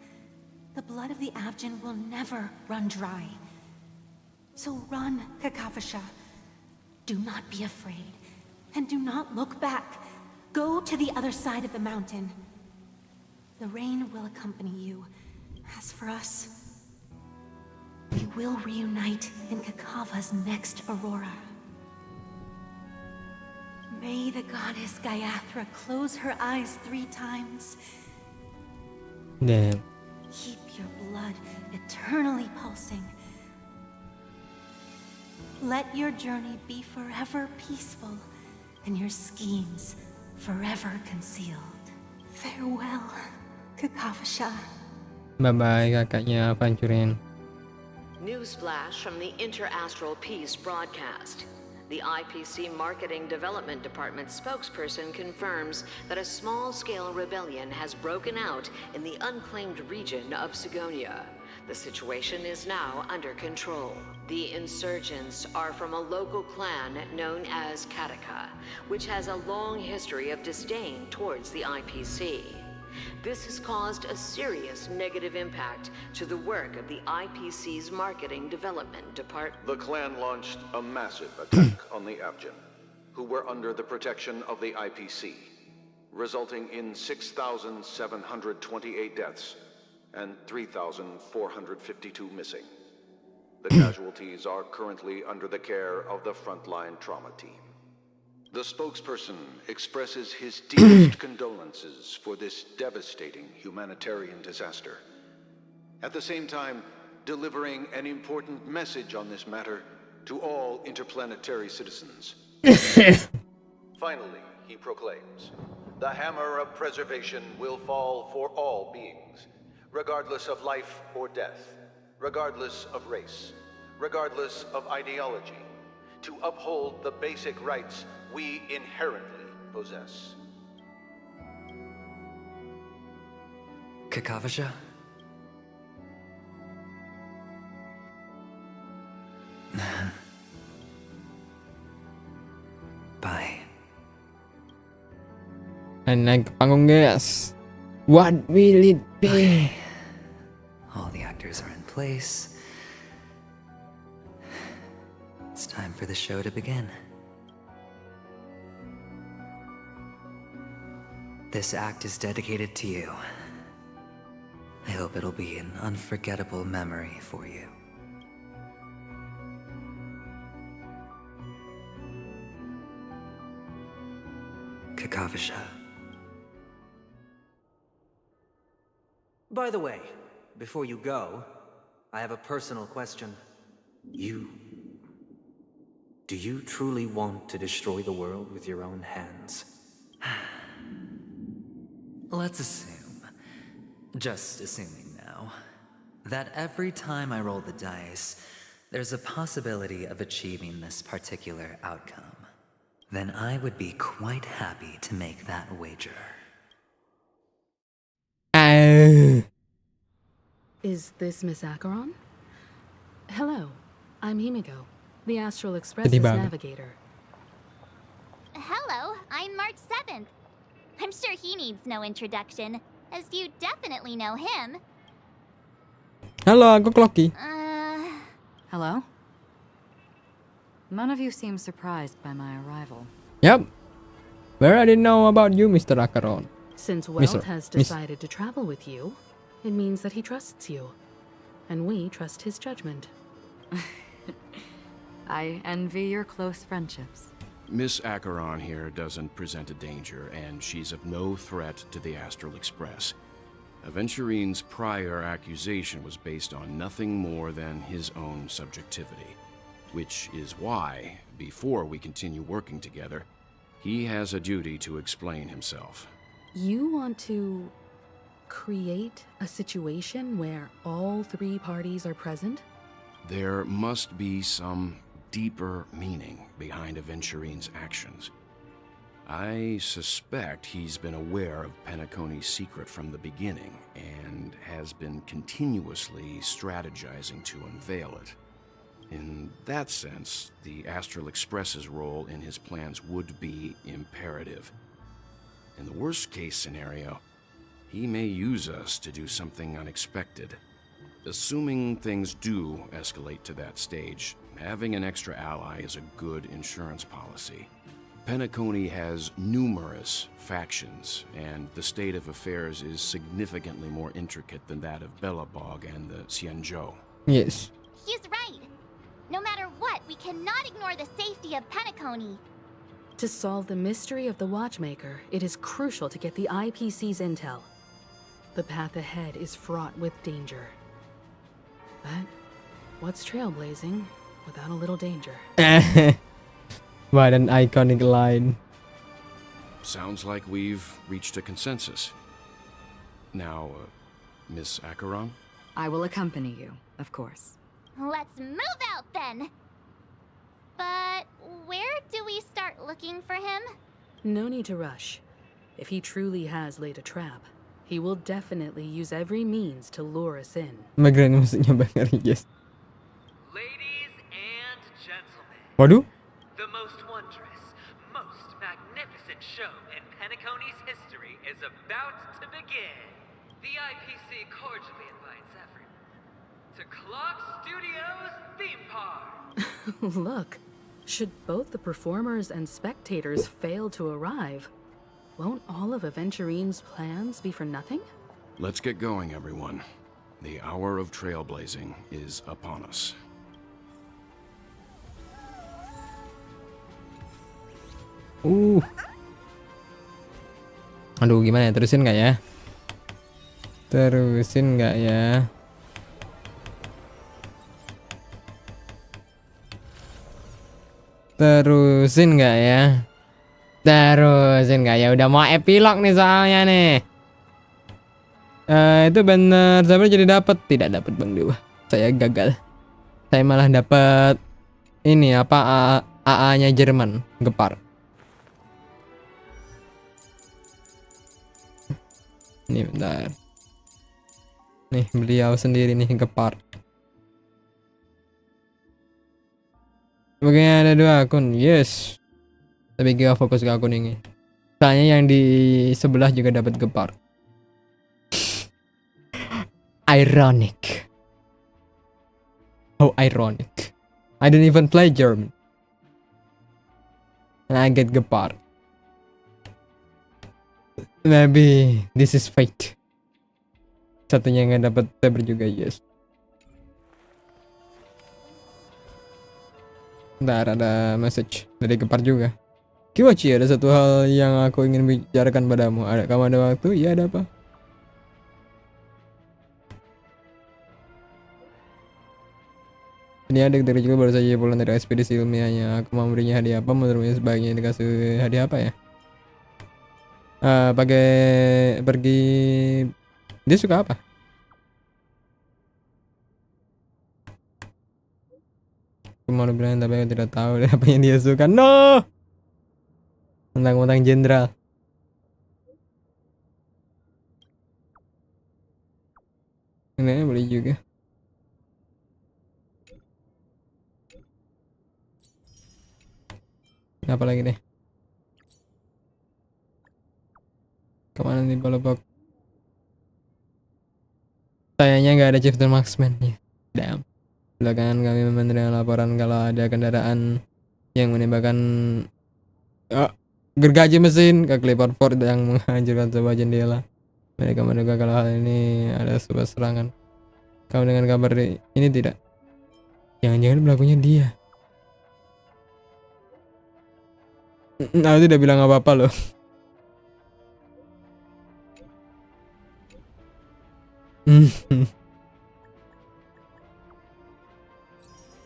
the blood of the Avgin will never run dry. So run, Kakavasha. Do not be afraid, and do not look back. Go to the other side of the mountain. The rain will accompany you. As for us, we will reunite in Kakava's next aurora. May the goddess Gayathra close her eyes 3 times. Damn. Keep your blood eternally pulsing. Let your journey be forever peaceful, and your schemes forever concealed. Farewell, Kakavasha. Bye-bye kakaknya, apa hancurin? Newsflash from the Inter-Astral Peace broadcast. The IPC Marketing Development Department spokesperson confirms that a small-scale rebellion has broken out in the unclaimed region of Sigonia. The situation is now under control. The insurgents are from a local clan known as Kataka, which has a long history of disdain towards the IPC. This has caused a serious negative impact to the work of the IPC's Marketing Development Department. The clan launched a massive attack on the Avgin, who were under the protection of the IPC, resulting in 6,728 deaths and 3,452 missing. The casualties are currently under the care of the frontline trauma team. The spokesperson expresses his deepest condolences for this devastating humanitarian disaster, at the same time delivering an important message on this matter to all interplanetary citizens. Finally, he proclaims, the hammer of preservation will fall for all beings, regardless of life or death, regardless of race, regardless of ideology, to uphold the basic rights we inherently possess. Kakavasha? Bye. And naik ke panggung guys. What will it be? All the actors are in place. It's time for the show to begin. This act is dedicated to you. I hope it'll be an unforgettable memory for you. Kakavasha. By the way, before you go, I have a personal question. Do you truly want to destroy the world with your own hands? Let's assume, just assuming now, that every time I roll the dice, there's a possibility of achieving this particular outcome. Then I would be quite happy to make that wager. Is this Miss Acheron? Hello, I'm Himiko, the Astral Express's navigator. Hello, I'm March 7th. I'm sure he needs no introduction, as you definitely know him. Halo, aku Clocky. Hello? None of you seem surprised by my arrival. Yep. Where I didn't know about you, Mr. Acheron. Since Welt has decided to travel with you, it means that he trusts you. And we trust his judgment. I envy your close friendships. Miss Acheron here doesn't present a danger, and she's of no threat to the Astral Express. Aventurine's prior accusation was based on nothing more than his own subjectivity, which is why, before we continue working together, he has a duty to explain himself. You want to create a situation where all three parties are present? There must be some deeper meaning behind Aventurine's actions. I suspect he's been aware of Penacony's secret from the beginning and has been continuously strategizing to unveil it. In that sense, the Astral Express's role in his plans would be imperative. In the worst-case scenario, he may use us to do something unexpected. Assuming things do escalate to that stage, having an extra ally is a good insurance policy. Penacony has numerous factions, and the state of affairs is significantly more intricate than that of Bellabog and the Xianzhou. Yes. He's right. No matter what, we cannot ignore the safety of Penacony. To solve the mystery of the Watchmaker, it is crucial to get the IPC's intel. The path ahead is fraught with danger. But what's trailblazing without a little danger? What an iconic line. Sounds like we've reached a consensus. Now, Miss Acheron? I will accompany you, of course. Let's move out then! But where do we start looking for him? No need to rush. If he truly has laid a trap, he will definitely use every means to lure us in. Migraine maksudnya Bang Yes. Ladies and gentlemen. Waduh. The most wondrous, most magnificent show in Penacony's history is about to begin. The IPC cordially invites everyone to Clock Studios Theme Park. Look, should both the performers and spectators fail to arrive, won't all of Aventurine's plans be for nothing? Let's get going, everyone. The hour of trailblazing is upon us. Aduh, gimana ya? Terusin nggak ya? Terusin nggak ya? Terusin nggak ya? Terusin nggak ya? Udah mau epilog nih soalnya nih. Itu bener Saber jadi dapat, tidak dapat Bang Dewa. Saya gagal. Saya malah dapat ini apa AA-nya Jerman, gepard. Nih bentar. Nih beliau sendiri nih gepard. Begini ada 2 akun, yes. Tapi kita fokus ke akun ini. Soalnya yang di sebelah juga dapat gepard. Ironic. Oh, ironic. I don't even play German. And I get gepard. Maybe this is fate. Satunya nggak dapat Saber juga, yes. Ntar ada message dari gepard juga. Kiwa, ada satu hal yang aku ingin bicarakan padamu. Ada kamu ada waktu? Iya, ada apa? Ini ada dari juga baru saja pulang dari ekspedisi ilmiahnya. Aku mau memberinya hadiah apa? Menurutnya sebaiknya dikasih hadiah apa ya? Pakai pergi. Dia suka apa? Aku mau bilang tapi aku tidak tahu apa yang dia suka. No. Tentang jenderal. Ini boleh juga. Apa lagi deh? Kemana nih balobok? Sayangnya nggak ada chapter marksman ya. Damn. Belakangan kami menerima laporan kalau ada kendaraan yang menembakkan gergaji mesin ke Clipboard Fort yang menghancurkan sebuah jendela. Mereka menduga kalau hal ini ada sebuah serangan. Kamu dengan kabar ini tidak? Jangan-jangan pelakunya dia. Aku tidak bilang apa-apa loh.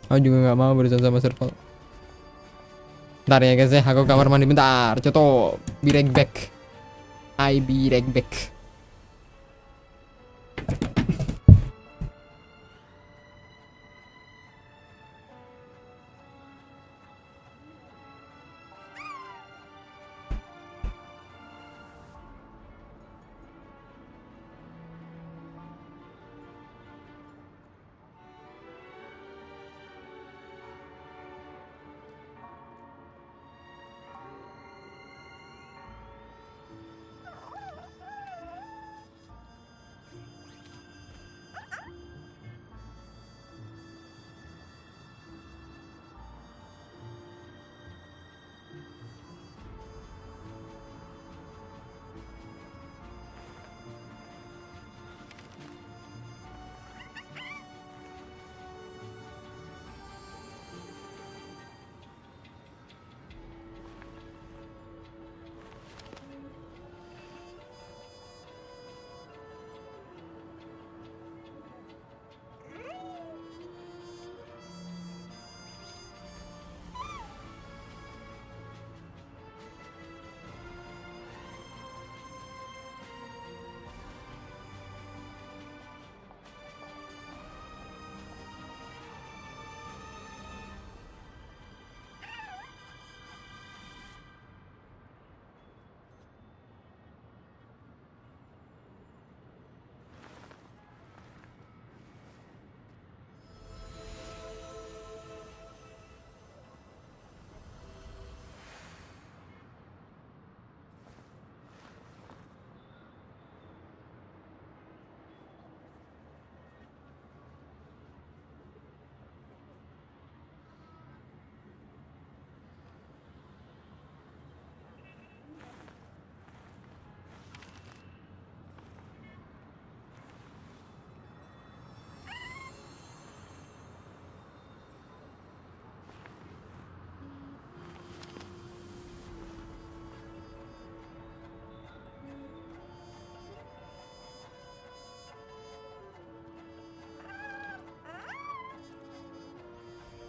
Aku juga nggak mau berurusan sama serval. Bentar ya guys ya, aku kamar mandi bentar. Coto, be right back. I be right back.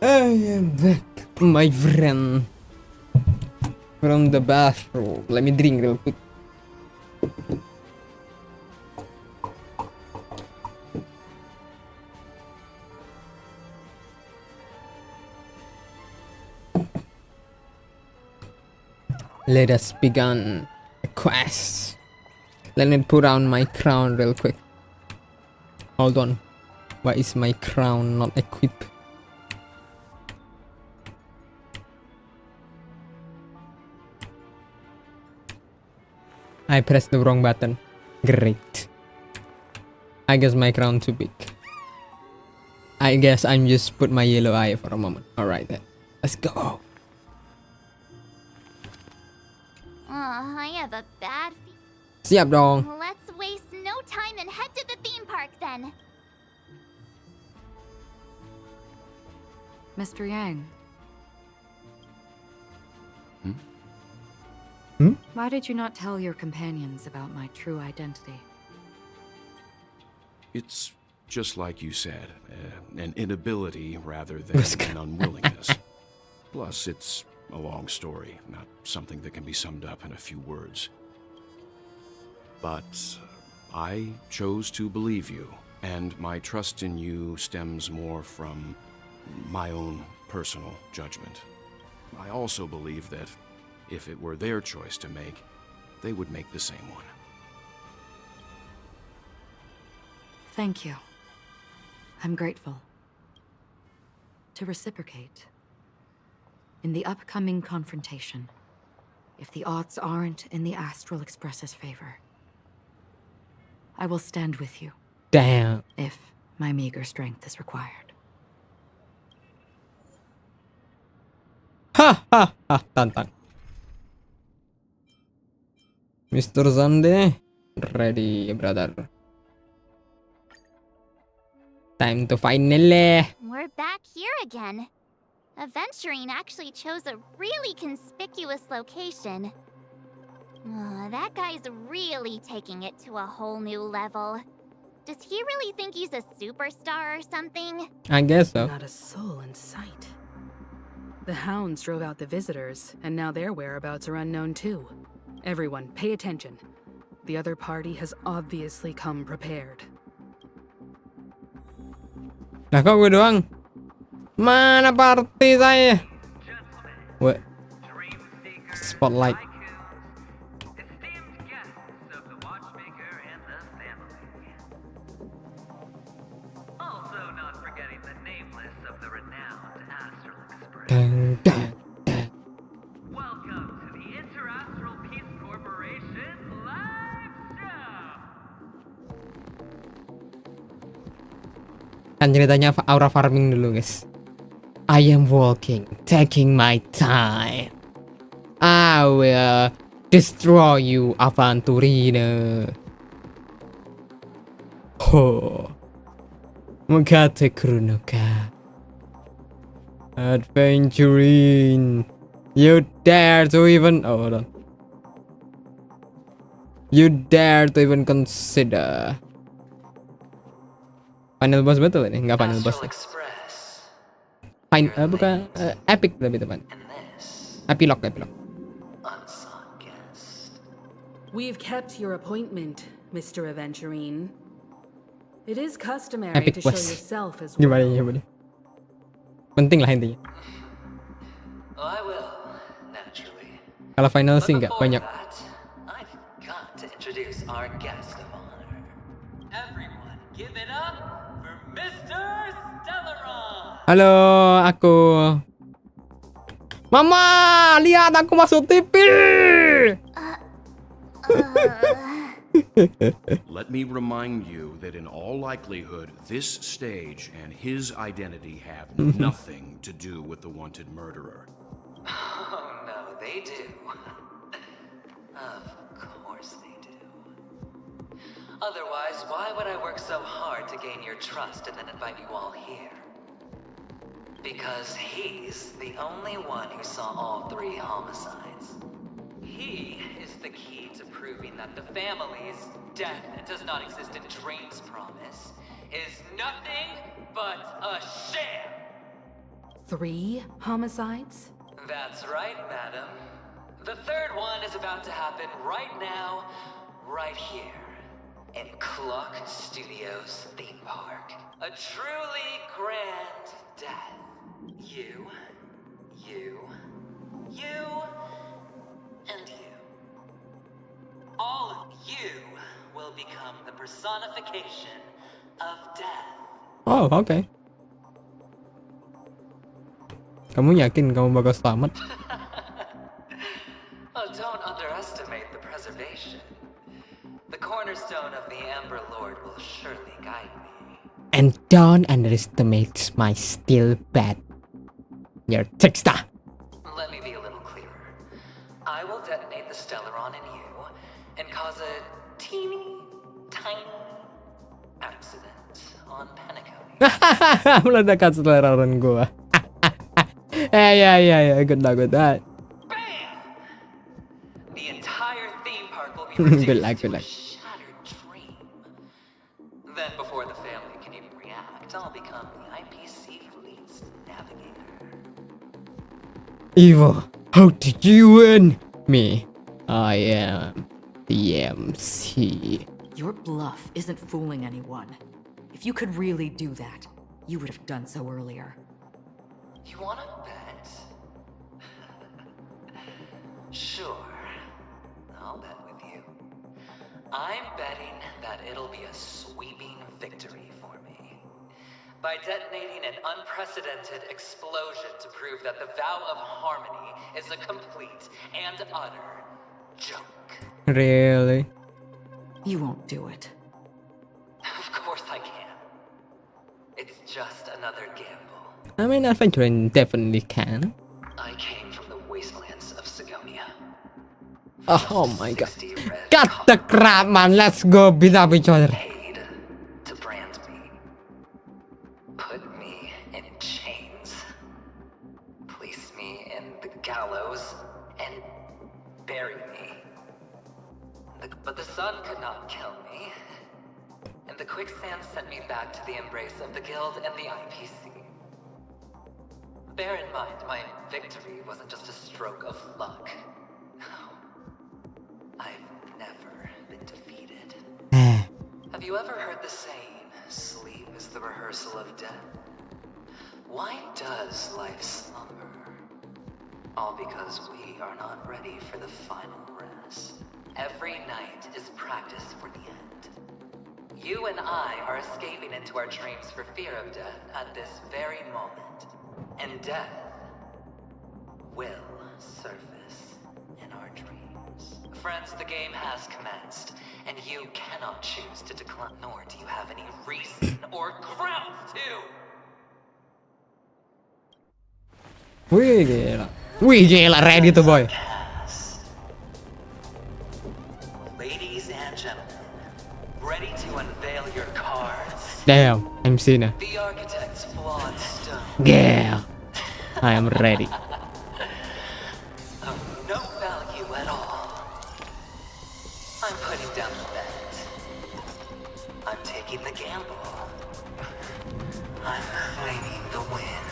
I am back, my friend, from the bathroom. Let me drink real quick. Let us begin the quest. Let me put on my crown real quick. Hold on. Why is my crown not equipped? I pressed the wrong button. Great. I guess my crown too big. I guess I'm just put my yellow eye for a moment. Alright then. Let's go. I have a bad Siap dong. Let's waste no time and head to the theme park then. Mr. Yang. Why did you not tell your companions about my true identity? It's Just like you said, an inability rather than an unwillingness. Plus, it's a long story, not something that can be summed up in a few words. But I chose to believe you, and my trust in you stems more from my own personal judgment. I also believe that if it were their choice to make, they would make the same one. Thank you. I'm grateful. To reciprocate, in the upcoming confrontation, if the odds aren't in the Astral Express's favor, I will stand with you. Damn. If my meager strength is required. Ha ha ha, tantang. Mr. Zande, ready, brother. Time to finally. We're back here again. Aventurine actually chose a really conspicuous location. That guy's really taking it to a whole new level. Does he really think he's a superstar or something? I guess so. Not a soul in sight. The hounds drove out the visitors, and now their whereabouts are unknown too. Everyone, pay attention. The other party has obviously come prepared. Lah kok gue doang? Mana party saya? What? Spotlight. Dang, dang, dang. Welcome to the Interastral Peace Corporation live show. Kan ceritanya aura farming dulu, guys. I am walking, taking my time. I will destroy you, Aventurina. Ho. Mengate kurunoka. Aventurine. You dare to even... Oh, hold on. You dare to even consider. Final boss betul ini? Nggak final boss. Bukan epic lebih teman. Epilog. We've kept your appointment, Mr. Aventurine. It is customary Epic to show boss. yourself as Gimana well. ya, Budi? Penting lah intinya. I will, naturally. Kalau final sih nggak banyak. I've got to introduce our guest of honor. Everyone, give it up for Mr. Dilarang. Halo, aku. Mama, lihat aku masuk TV. Let me remind you that in all likelihood, this stage and his identity have nothing to do with the wanted murderer. Oh no, they do. Of course they do. Otherwise, why would I work so hard to gain your trust and then invite you all here? Because he's the only one who saw all 3 homicides. He is the key to proving that the family's death does not exist in Dream's promise is nothing but a sham. 3 homicides? That's right, madam. The 3rd one is about to happen right now, right here, in Clock Studios theme park. A truly grand death. You, and you. All of you will become the personification of death. Oh, oke. Kamu yakin kamu bakal selamat? Oh, don't underestimate the preservation. The cornerstone of the Amber Lord will surely guide me. And don't underestimate my steel bat. Your texta. Let me be a little clearer. I will detonate the Stellaron in you and cause a teeny, tiny accident on Penacony. Meledakkan seleraran gua. Yeah, good luck with that. Bam! The entire theme park will be reduced Good luck. to a shattered dream. Then before the family can even react, I'll become the IPC fleet's navigator. Eva, how did you win? Me, I am the MC. Your bluff isn't fooling anyone. If you could really do that, you would have done so earlier. You wanna bet? Sure. I'll bet with you. I'm betting that it'll be a sweeping victory for me. By detonating an unprecedented explosion to prove that the vow of harmony is a complete and utter joke. Really? You won't do it. Of course I can. It's just another gamble. I mean, adventuring definitely can. I came from the wastelands of Sigonia. Oh my god. Cut the crap, man. Let's go beat up each other. Paid to brand me. Put me in chains. Place me in the gallows and bury me. But the sun could not kill me. And the quicksand sent me back to the embrace of the guild and the IPC. Bear in mind, my victory wasn't just a stroke of luck. No. I've never been defeated. Have you ever heard the saying, sleep is the rehearsal of death? Why does life slumber? All because we are not ready for the final rest. Every night is practice for the end. You and I are escaping into our dreams for fear of death at this very moment. And death will surface in our dreams. Friends, the game has commenced, and you cannot choose to decline, nor do you have any reason or grounds to. Wih gila, ready tuh boy. Ladies and gentlemen, ready to unveil your cards? Damn, MC nah. The architect's flawed stone. Yeah, I am ready. Of no value at all. I'm putting down the bet. I'm taking the gamble. I'm claiming the win.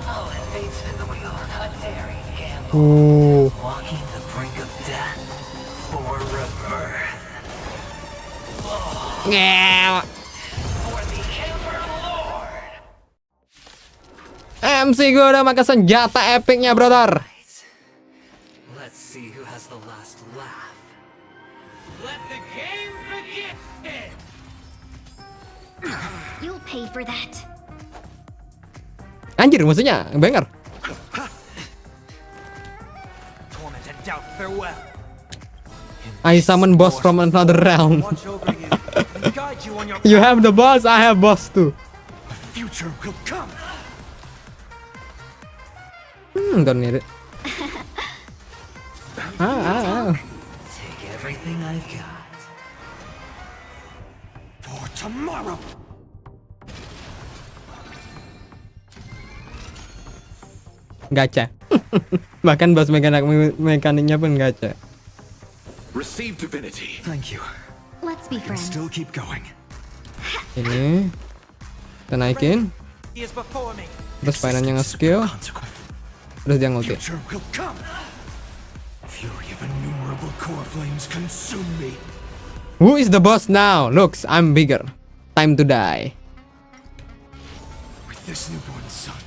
Oh, and fate spin the wheel. A daring gamble. Ooh. Walking the brink of death for rebirth. Oh. Yeah. For the Ember Lord. MC gue udah makan senjata epicnya, brother. Let's see who has the last laugh. Let the game begin. You'll pay for that. Anjir, musuhnya banger. Torment and doubt, farewell. I summon boss from another realm. You have the boss, I have boss too. Future will come. Don't need it. Take everything I've got. For tomorrow. Gacha. Bahkan boss mekaniknya pun gacha. Receive divinity. Thank you. Let's be friends. Still keep going. Ini kita naikin. Terus finalnya nge-skill. Terus dia ngulti. Fury of innumerable core flames consume me. Who is the boss now? Looks, I'm bigger. Time to die. With this newborn sun,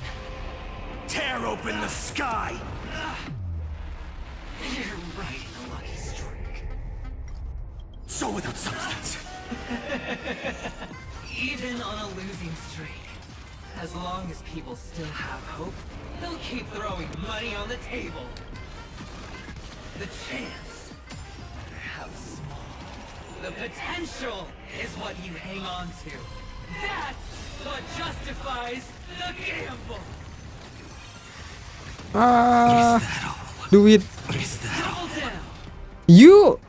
tear open the sky. You're riding a lucky streak. So without substance. Even on a losing streak, as long as people still have hope, they'll keep throwing money on the table. The chance, how small. The potential is what you hang on to. That's what justifies the gamble. Do it. Double down. You.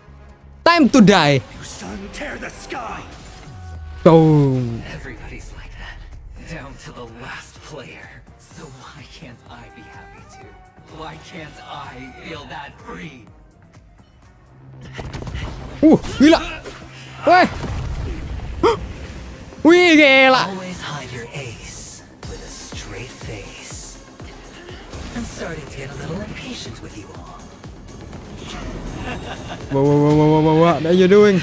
Time to die. Sun, tear the sky. Boom. Everybody's like that, down to the last player. So why can't I be happy too? Why can't I feel that free? Gila. Weh. Wih, gila. Always hide your ace with a straight face. I'm starting to get a little impatient with you all. What are you doing?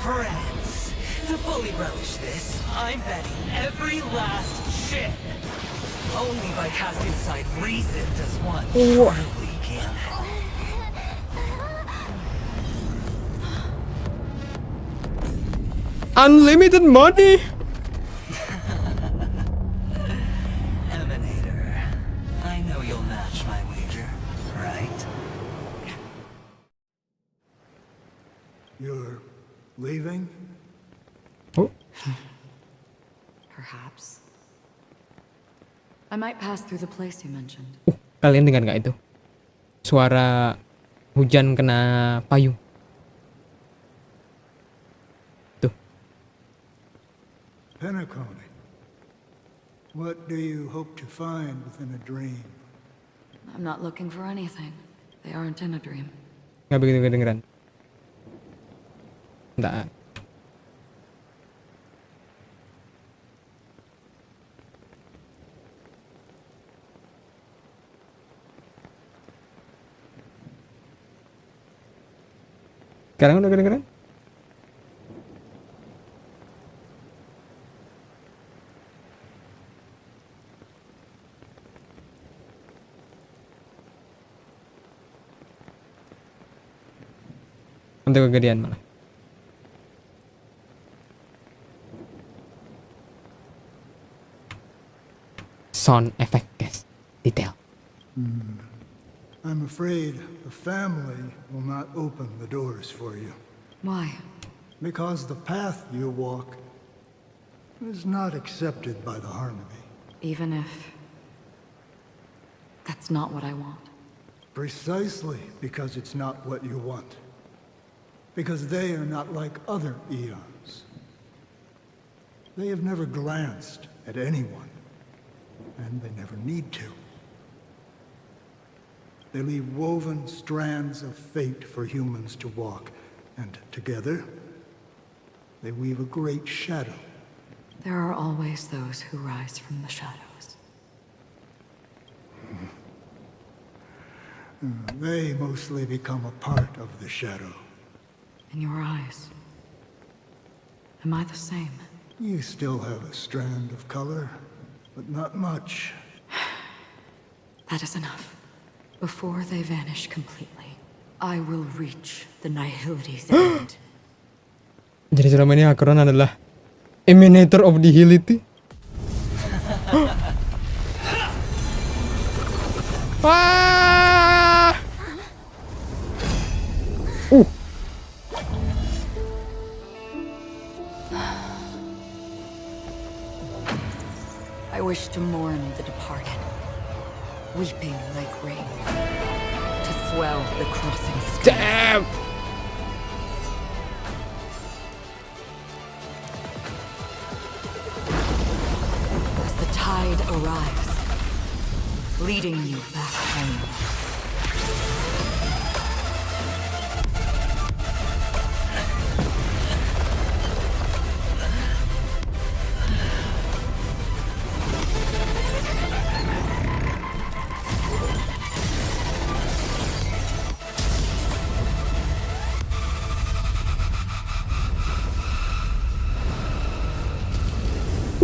Friends, to fully relish this, I'm betting every last shit. Only by casting aside reason does one truly can. Unlimited money. Emanator, I know you'll match my wager, right? You're leaving? Oh. Perhaps. I might pass through the place you mentioned. Kalian dengar nggak itu? Suara hujan kena payung. Tuh. Penacony. What do you hope to find within a dream? I'm not looking for anything. They aren't in a dream. Nggak begitu kedengeran. Nggak. Sekarang udah kedengeran? Untuk kegedean malah. Sound effect, guys. Detail. I'm afraid the family will not open the doors for you. Why? Because the path you walk is not accepted by the Harmony. Even if that's not what I want. Precisely because it's not what you want. Because they are not like other eons. They have never glanced at anyone, and they never need to. They leave woven strands of fate for humans to walk, and together, they weave a great shadow. There are always those who rise from the shadows. They mostly become a part of the shadow. In your eyes, am I the same? You still have a strand of color, but not much. That is enough. Before they vanish completely, I will reach the nihility's end. Jadi selama ini Akron adalah emanator of nihility. Wah! I wish to mourn the departed, weeping like rain, to swell the crossing stream. Damn! As the tide arrives, leading you back home.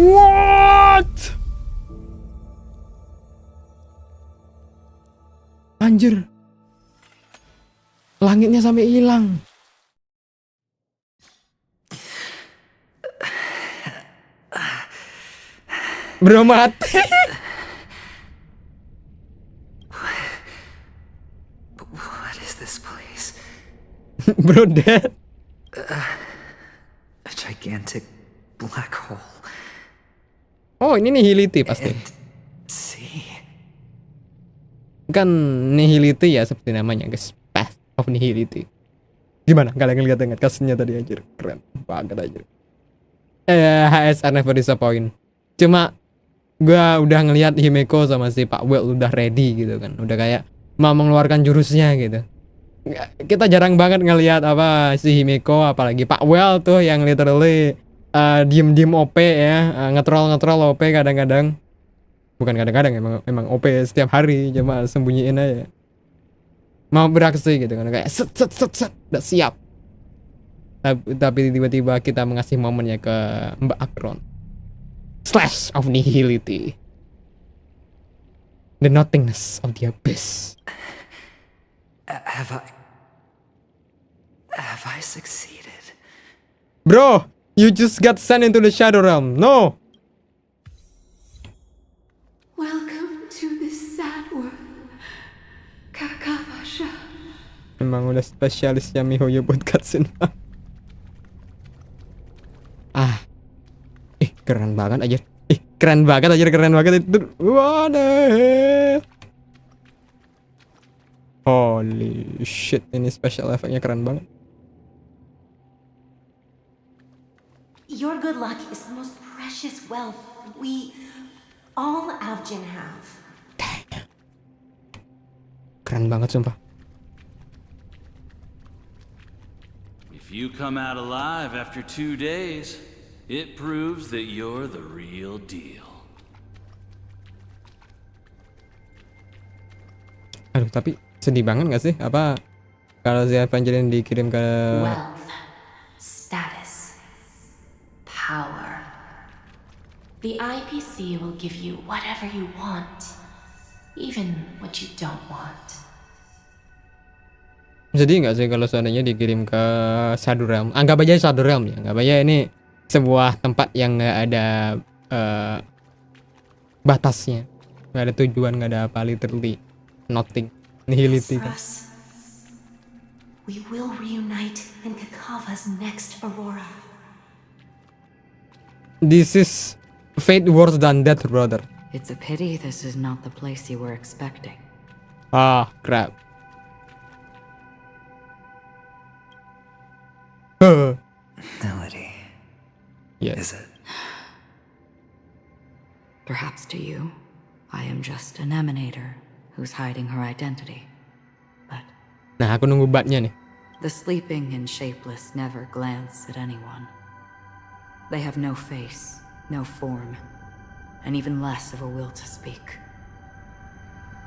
What? Anjir. Langitnya sampai hilang. Bro mati. What is this place? Bro dead. A gigantic black hole. Oh, ini nihility pasti. See? Kan nihility ya seperti namanya, guys. Path of nihility. Gimana? Kalian ngeliat dengan kasihnya tadi anjir. Keren banget anjir. HSR never disappoint. Cuma gua udah ngelihat Himeko sama si Pak Will udah ready gitu kan. Udah kayak mau mengeluarkan jurusnya gitu. kita jarang banget ngelihat apa si Himeko, apalagi Pak Well tuh yang literally diem OP ya, ngetrol OP kadang-kadang. Bukan kadang-kadang, emang OP setiap hari, cuma sembunyiin aja. Mau beraksi gitu kan, kayak set, udah siap. Tapi tiba-tiba kita mengasih momennya ke Mbak Akron. Slash of nihility. The nothingness of the abyss. Have I succeeded? Bro, you just got sent into the Shadow Realm. No! Welcome to this sad world, Kakavasha. Emang udah spesialisnya MiHoYo buat cutscene. Keren banget aja. Keren banget itu. Waduh. Holy shit, ini special effect-nya keren banget. Your good luck is the most precious wealth we all Avgin have. Keren banget sumpah. If you come out alive after 2 days, it proves that you're the real deal. Aduh, tapi sedih banget gak sih? Apa kalau si Evangeline dikirim ke Wealth, status, power. The IPC will give you whatever you want, even what you don't want. Sedih gak sih kalau seandainya dikirim ke Shadow Realm? Anggap aja Shadow Realm ya, anggap aja ini sebuah tempat yang gak ada batasnya, gak ada tujuan, gak ada apa, literally nothing, nihility kan. We will reunite in Kakava's next aurora. This is fate worse than death, brother. It's a pity this is not the place you were expecting. Crap. Melody. Yes. Is it? Perhaps to you, I am just an emanator who's hiding her identity. Nah, aku nunggu batnya nih. The sleeping and shapeless never glance at anyone. They have no face, no form, and even less of a will to speak.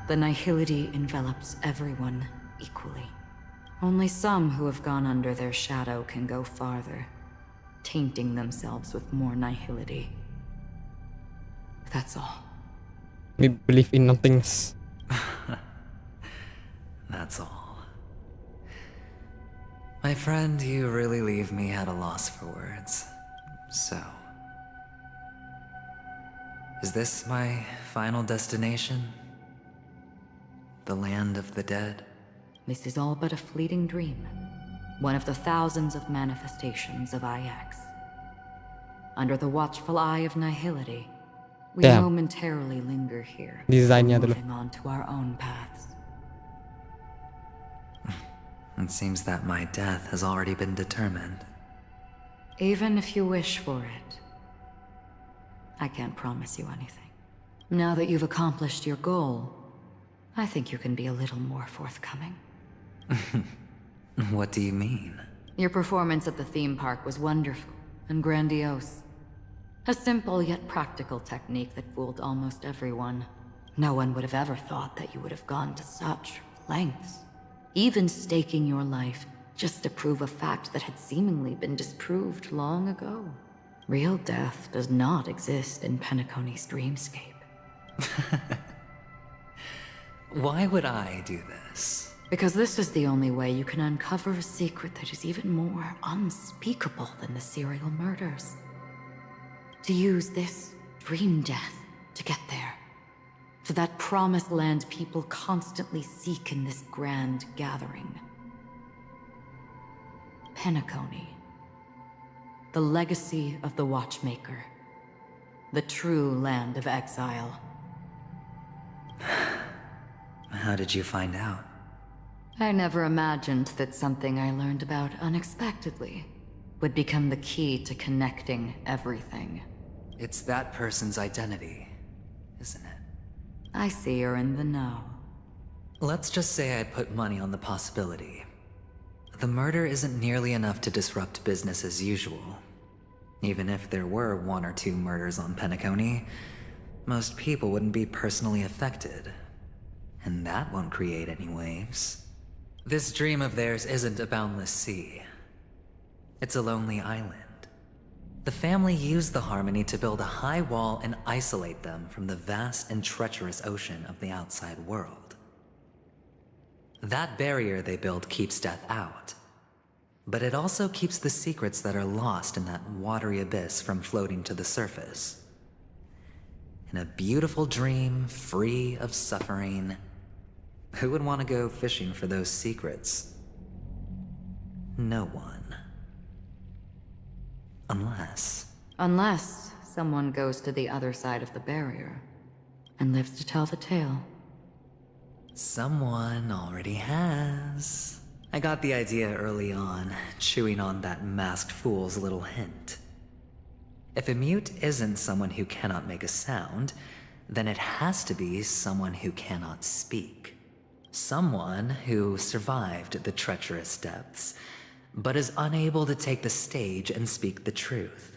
The nihility envelops everyone equally. Only some who have gone under their shadow can go farther, tainting themselves with more nihility. That's all. We believe in nothingness. That's all. My friend, you really leave me at a loss for words. So, is this my final destination? The land of the dead? This is all but a fleeting dream. One of the thousands of manifestations of IX. Under the watchful eye of nihility, we momentarily linger here, moving on to our own paths. It seems that my death has already been determined. Even if you wish for it, I can't promise you anything. Now that you've accomplished your goal, I think you can be a little more forthcoming. What do you mean? Your performance at the theme park was wonderful and grandiose. A simple yet practical technique that fooled almost everyone. No one would have ever thought that you would have gone to such lengths. Even staking your life just to prove a fact that had seemingly been disproved long ago. Real death does not exist in Penacony's dreamscape. Why would I do this? Because this is the only way you can uncover a secret that is even more unspeakable than the serial murders. To use this dream death to get there. To that promised land people constantly seek in this grand gathering. Penacony. The legacy of the Watchmaker. The true land of exile. How did you find out? I never imagined that something I learned about unexpectedly would become the key to connecting everything. It's that person's identity, isn't it? I see you're in the know. Let's just say I put money on the possibility The murder isn't nearly enough to disrupt business as usual. Even if there were 1 or 2 murders on Penacony, most people wouldn't be personally affected. And that won't create any waves. This dream of theirs isn't a boundless sea. It's a lonely island. The family used the Harmony to build a high wall and isolate them from the vast and treacherous ocean of the outside world. That barrier they built keeps death out, but it also keeps the secrets that are lost in that watery abyss from floating to the surface. In a beautiful dream, free of suffering, who would want to go fishing for those secrets? No one. Unless someone goes to the other side of the barrier and lives to tell the tale. Someone already has. I got the idea early on, chewing on that masked fool's little hint. If a mute isn't someone who cannot make a sound, then it has to be someone who cannot speak. Someone who survived the treacherous depths, but is unable to take the stage and speak the truth.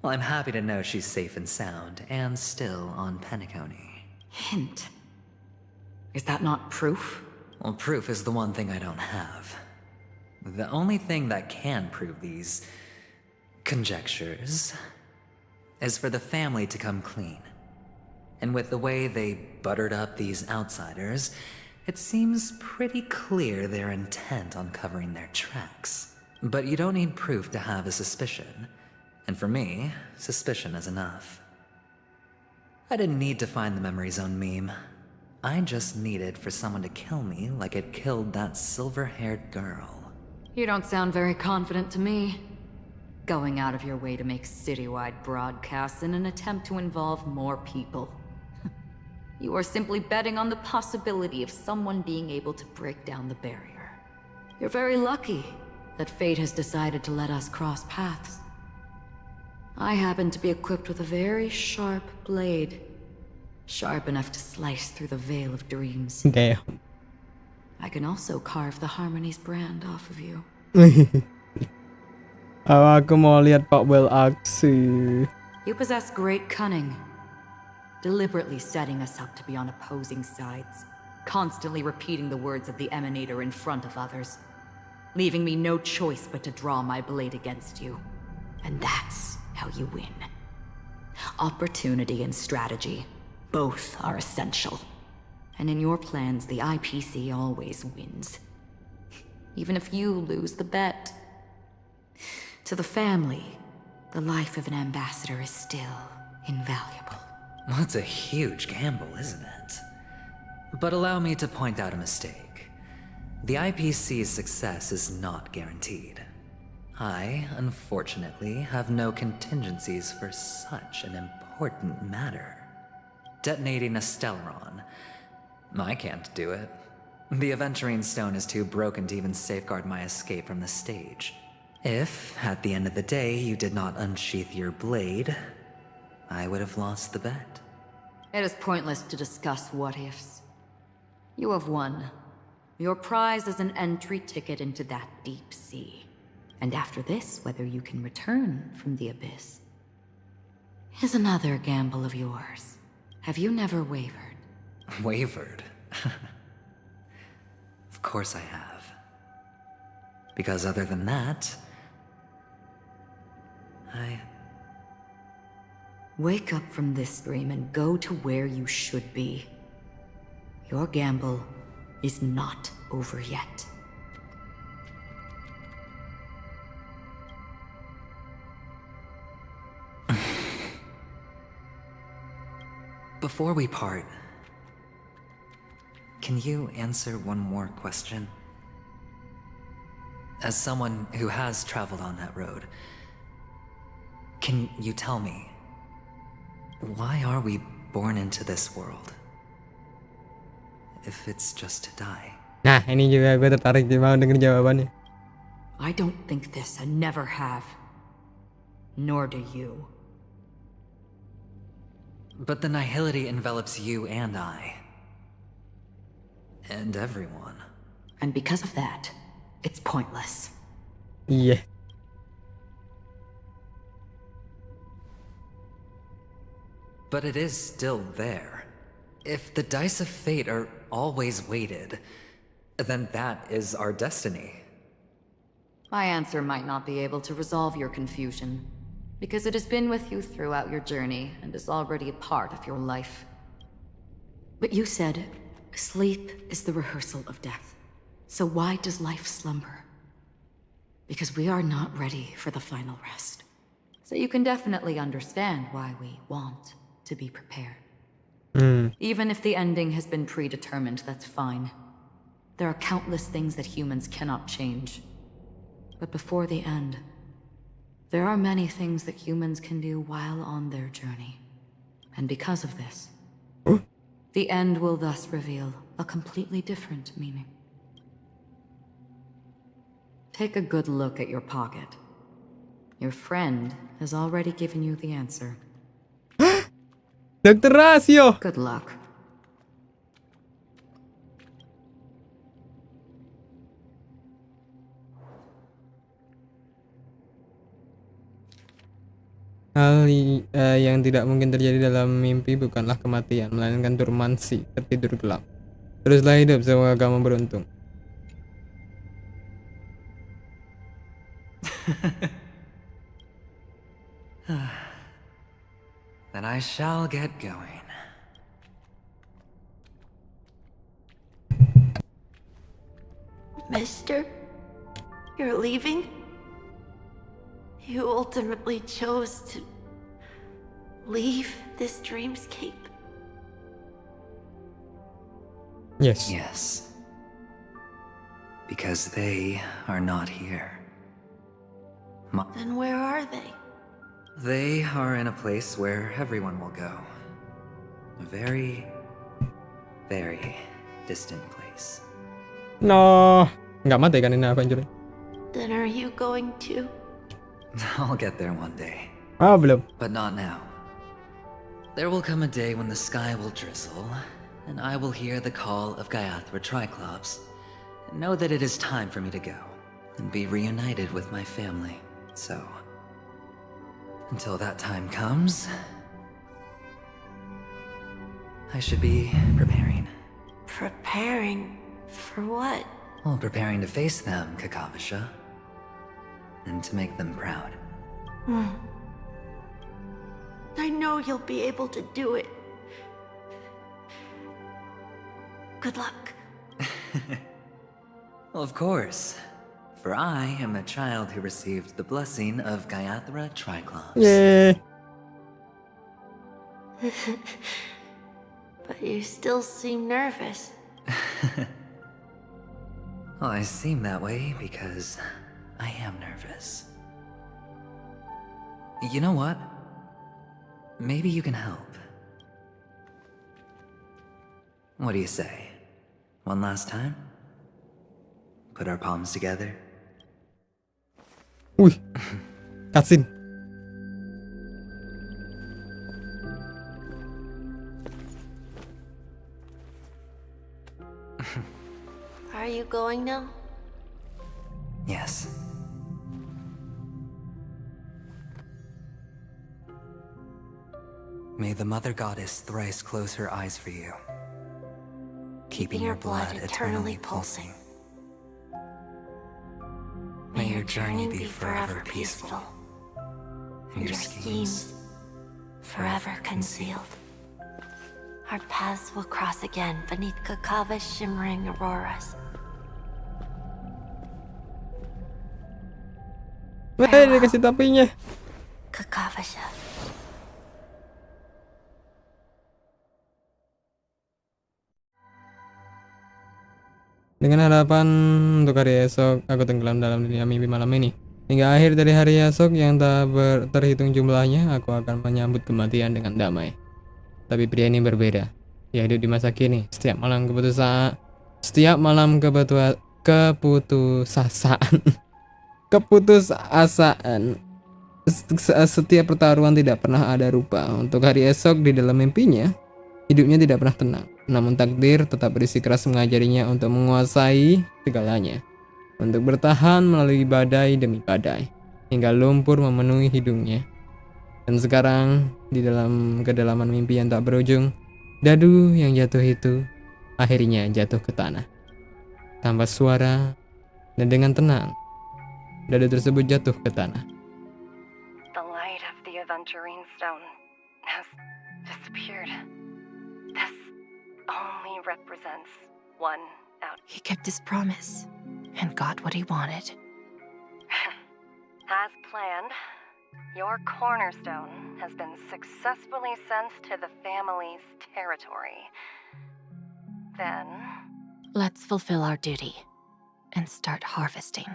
Well, I'm happy to know she's safe and sound, and still on Penacony. Hint? Is that not proof? Well, proof is the one thing I don't have. The only thing that can prove these conjectures is for the family to come clean. And with the way they buttered up these outsiders, it seems pretty clear they're intent on covering their tracks. But you don't need proof to have a suspicion. And for me, suspicion is enough. I didn't need to find the memory zone meme. I just needed for someone to kill me like it killed that silver-haired girl. You don't sound very confident to me. Going out of your way to make citywide broadcasts in an attempt to involve more people. You are simply betting on the possibility of someone being able to break down the barrier. You're very lucky that fate has decided to let us cross paths. I happen to be equipped with a very sharp blade. Sharp enough to slice through the veil of dreams. Damn. I can also carve the Harmony's brand off of you. Aku mau lihat Pak Bel aksi. You possess great cunning. Deliberately setting us up to be on opposing sides. Constantly repeating the words of the Emanator in front of others. Leaving me no choice but to draw my blade against you. And that's how you win. Opportunity and strategy. Both are essential. And in your plans, the IPC always wins. Even if you lose the bet. To the family, the life of an ambassador is still invaluable. That's a huge gamble, isn't it? But allow me to point out a mistake. The IPC's success is not guaranteed. I, unfortunately, have no contingencies for such an important matter. Detonating a Stellaron. I can't do it. The Aventurine Stone is too broken to even safeguard my escape from the stage. If, at the end of the day, you did not unsheath your blade, I would have lost the bet. It is pointless to discuss what-ifs. You have won. Your prize is an entry ticket into that deep sea. And after this, whether you can return from the abyss is another gamble of yours. Have you never wavered? Wavered? Of course I have. Because other than that, Wake up from this dream and go to where you should be. Your gamble is not over yet. Before we part, can you answer one more question? As someone who has traveled on that road, can you tell me, why are we born into this world? If it's just to die. Nah, ini juga gue tertarik mau denger jawabannya. I don't think this and never have. Nor do you. But the nihility envelops you and I. And everyone. And because of that, it's pointless. Iya. But it is still there. If the dice of fate are always weighted, then that is our destiny. My answer might not be able to resolve your confusion, because it has been with you throughout your journey and is already a part of your life. But you said, sleep is the rehearsal of death. So why does life slumber? Because we are not ready for the final rest. So you can definitely understand why we want to be prepared. Even if the ending has been predetermined, that's fine. There are countless things that humans cannot change. But before the end, there are many things that humans can do while on their journey. And because of this, the end will thus reveal a completely different meaning. Take a good look at your pocket. Your friend has already given you the answer. Dr. Rasio. Good luck. Hal yang tidak mungkin terjadi dalam mimpi bukanlah kematian, melainkan dormansi, tertidur gelap. Teruslah hidup, semoga kamu beruntung. Then I shall get going. Mister, you're leaving? You ultimately chose to leave this dreamscape. Yes. Yes. Because they are not here. Then where are they? They are in a place where everyone will go. A very, very distant place. No, nggak mati kan ini apa anjir? Then are you going too? I'll get there one day. Ah, belum. But not now. There will come a day when the sky will drizzle, and I will hear the call of Gaiathra Triclops, and know that it is time for me to go, and be reunited with my family. So, until that time comes, I should be preparing. Preparing for what? Well, preparing to face them, Kakavasha, and to make them proud. I know you'll be able to do it. Good luck. Well, of course. For I am a child who received the blessing of Gaiathra Triclops. Yay. But you still seem nervous. Well, I seem that way because I am nervous. You know what? Maybe you can help. What do you say? One last time? Put our palms together? Wih, cutscene. Are you going now? Yes. May the Mother Goddess thrice close her eyes for you, keeping your blood eternally pulsing. May your journey be forever peaceful, and your schemes forever concealed. Our paths will cross again beneath Kakava's shimmering auroras. Weh, dikasih topinya. Kakavasha. Dengan harapan untuk hari esok, aku tenggelam dalam dunia mimpi malam ini. Hingga akhir dari hari esok yang tak terhitung jumlahnya, aku akan menyambut kematian dengan damai. Tapi pria ini berbeda. Dia hidup di masa kini. Setiap malam keputusasaan. Setiap pertaruhan tidak pernah ada rupa. Untuk hari esok di dalam mimpinya, hidupnya tidak pernah tenang. Namun takdir tetap bersikeras mengajarinya untuk menguasai segalanya. Untuk bertahan melalui badai demi badai, hingga lumpur memenuhi hidungnya. Dan sekarang, di dalam kedalaman mimpi yang tak berujung, dadu yang jatuh itu akhirnya jatuh ke tanah. Tanpa suara dan dengan tenang, dadu tersebut jatuh ke tanah. The light of the aventurine stone has disappeared. This only represents one out. He kept his promise and got what he wanted. As planned, your cornerstone has been successfully sent to the family's territory. Then, let's fulfill our duty and start harvesting.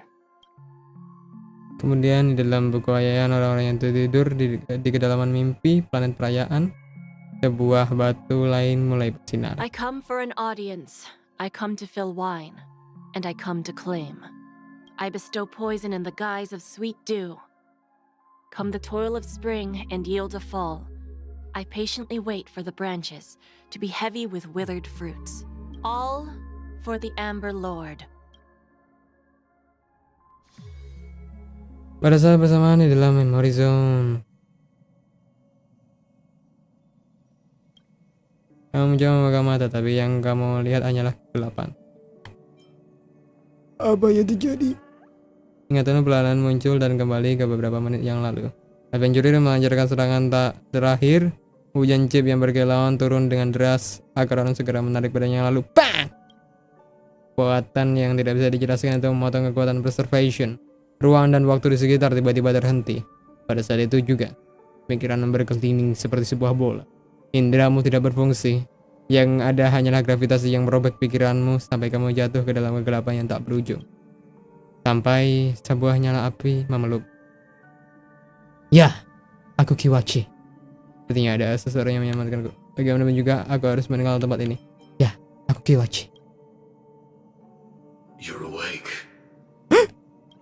Kemudian di dalam buku ayahan orang-orang yang tidur di kedalaman mimpi planet perayaan, sebuah batu lain mulai bersinar. I come for an audience. I come to fill wine, and I come to claim. I bestow poison in the guise of sweet dew. Come the toil of spring and yield a fall. I patiently wait for the branches to be heavy with withered fruits. All for the Amber Lord. Pada saat bersamaan di dalam memory zone, kamu mencoba membuka mata, tapi yang kamu lihat hanyalah kegelapan. Apa yang terjadi? Ingatanmu perlahan muncul dan kembali ke beberapa menit yang lalu. Adventurer melancarkan serangan tak terakhir. Hujan chip yang berkilauan turun dengan deras. Agar orang segera menarik badannya yang lalu. Bang! Kekuatan yang tidak bisa dijelaskan itu memotong kekuatan preservation. Ruang dan waktu di sekitar tiba-tiba terhenti. Pada saat itu juga, pikiran berkeliling seperti sebuah bola. Indramu tidak berfungsi. Yang ada hanyalah gravitasi yang merobek pikiranmu sampai kamu jatuh ke dalam kegelapan yang tak berujung. Sampai sebuah nyala api memeluk. Ya, aku Kiwachi. Sepertinya ada seseorang yang menyelamatkanku. Bagaimanapun juga, aku harus meninggal tempat ini. Ya, aku Kiwachi. You're awake.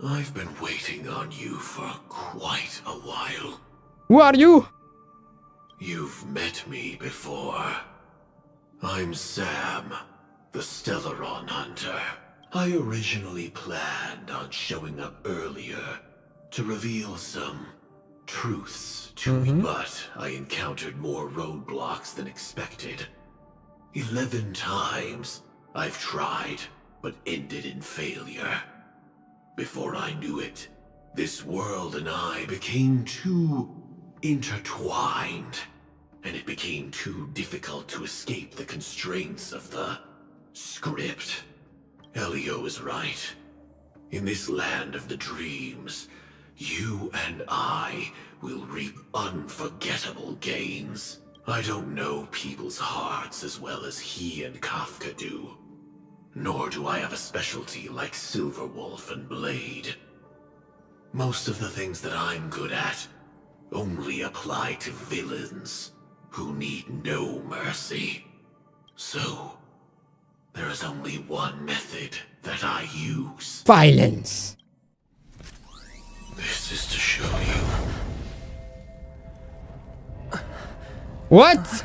I've been waiting on you for quite a while. Who are you? You've met me before. I'm Sam, the Stellaron Hunter. I originally planned on showing up earlier to reveal some truths to me, but I encountered more roadblocks than expected. 11 times I've tried, but ended in failure. Before I knew it, this world and I became too intertwined, and it became too difficult to escape the constraints of the script. Elio is right. In this land of the dreams, you and I will reap unforgettable gains. I don't know people's hearts as well as he and Kafka do. Nor do I have a specialty like Silverwolf and Blade. Most of the things that I'm good at only apply to villains who need no mercy. So, there is only one method that I use. Violence. This is to show you. What?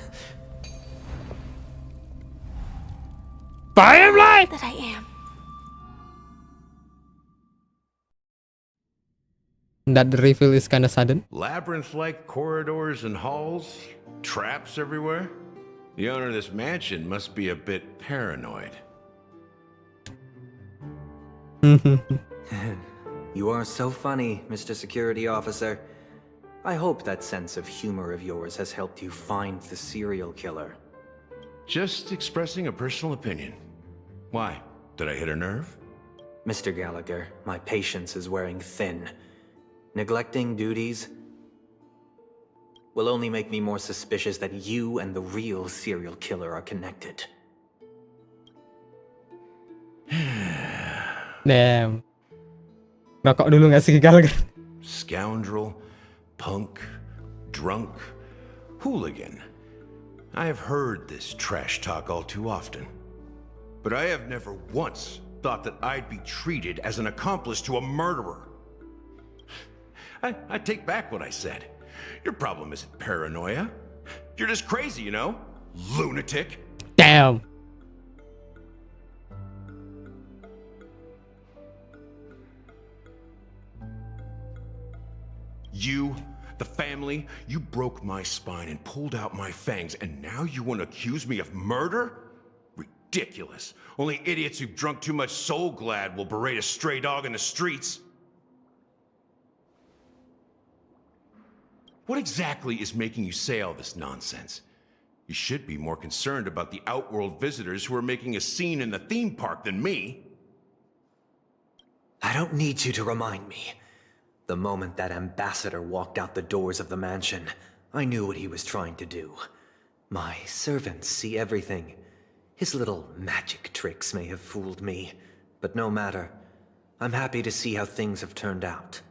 Firefly? That I am. That the reveal is kinda sudden. Labyrinth-like corridors and halls, traps everywhere. The owner of this mansion must be a bit paranoid. You are so funny, Mr. Security Officer. I hope that sense of humor of yours has helped you find the serial killer. Just expressing a personal opinion. Why? Did I hit a nerve? Mr. Gallagher, my patience is wearing thin. Neglecting duties will only make me more suspicious that you and the real serial killer are connected. Damn. Rokok dulu gak sih Gallagher? Scoundrel, punk, drunk, hooligan. I have heard this trash talk all too often. But I have never once thought that I'd be treated as an accomplice to a murderer. I take back what I said. Your problem isn't paranoia. You're just crazy, you know? Lunatic. Damn. You, the family, you broke my spine and pulled out my fangs, and now you want to accuse me of murder? Ridiculous. Only idiots who've drunk too much Soul Glad will berate a stray dog in the streets. What exactly is making you say all this nonsense? You should be more concerned about the Outworld visitors who are making a scene in the theme park than me. I don't need you to remind me. The moment that ambassador walked out the doors of the mansion, I knew what he was trying to do. My servants see everything. His little magic tricks may have fooled me, but no matter. I'm happy to see how things have turned out.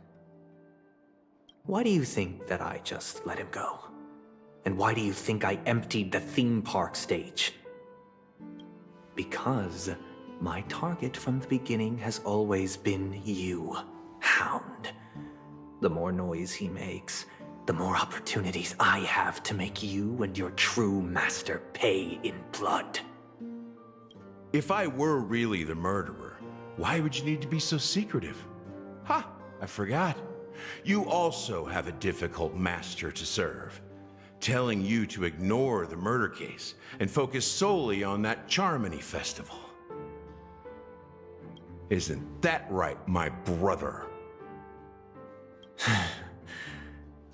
Why do you think that I just let him go? And why do you think I emptied the theme park stage? Because my target from the beginning has always been you, Hound. The more noise he makes, the more opportunities I have to make you and your true master pay in blood. If I were really the murderer, why would you need to be so secretive? Ha! I forgot. You also have a difficult master to serve, telling you to ignore the murder case and focus solely on that Charmony festival. Isn't that right, my brother?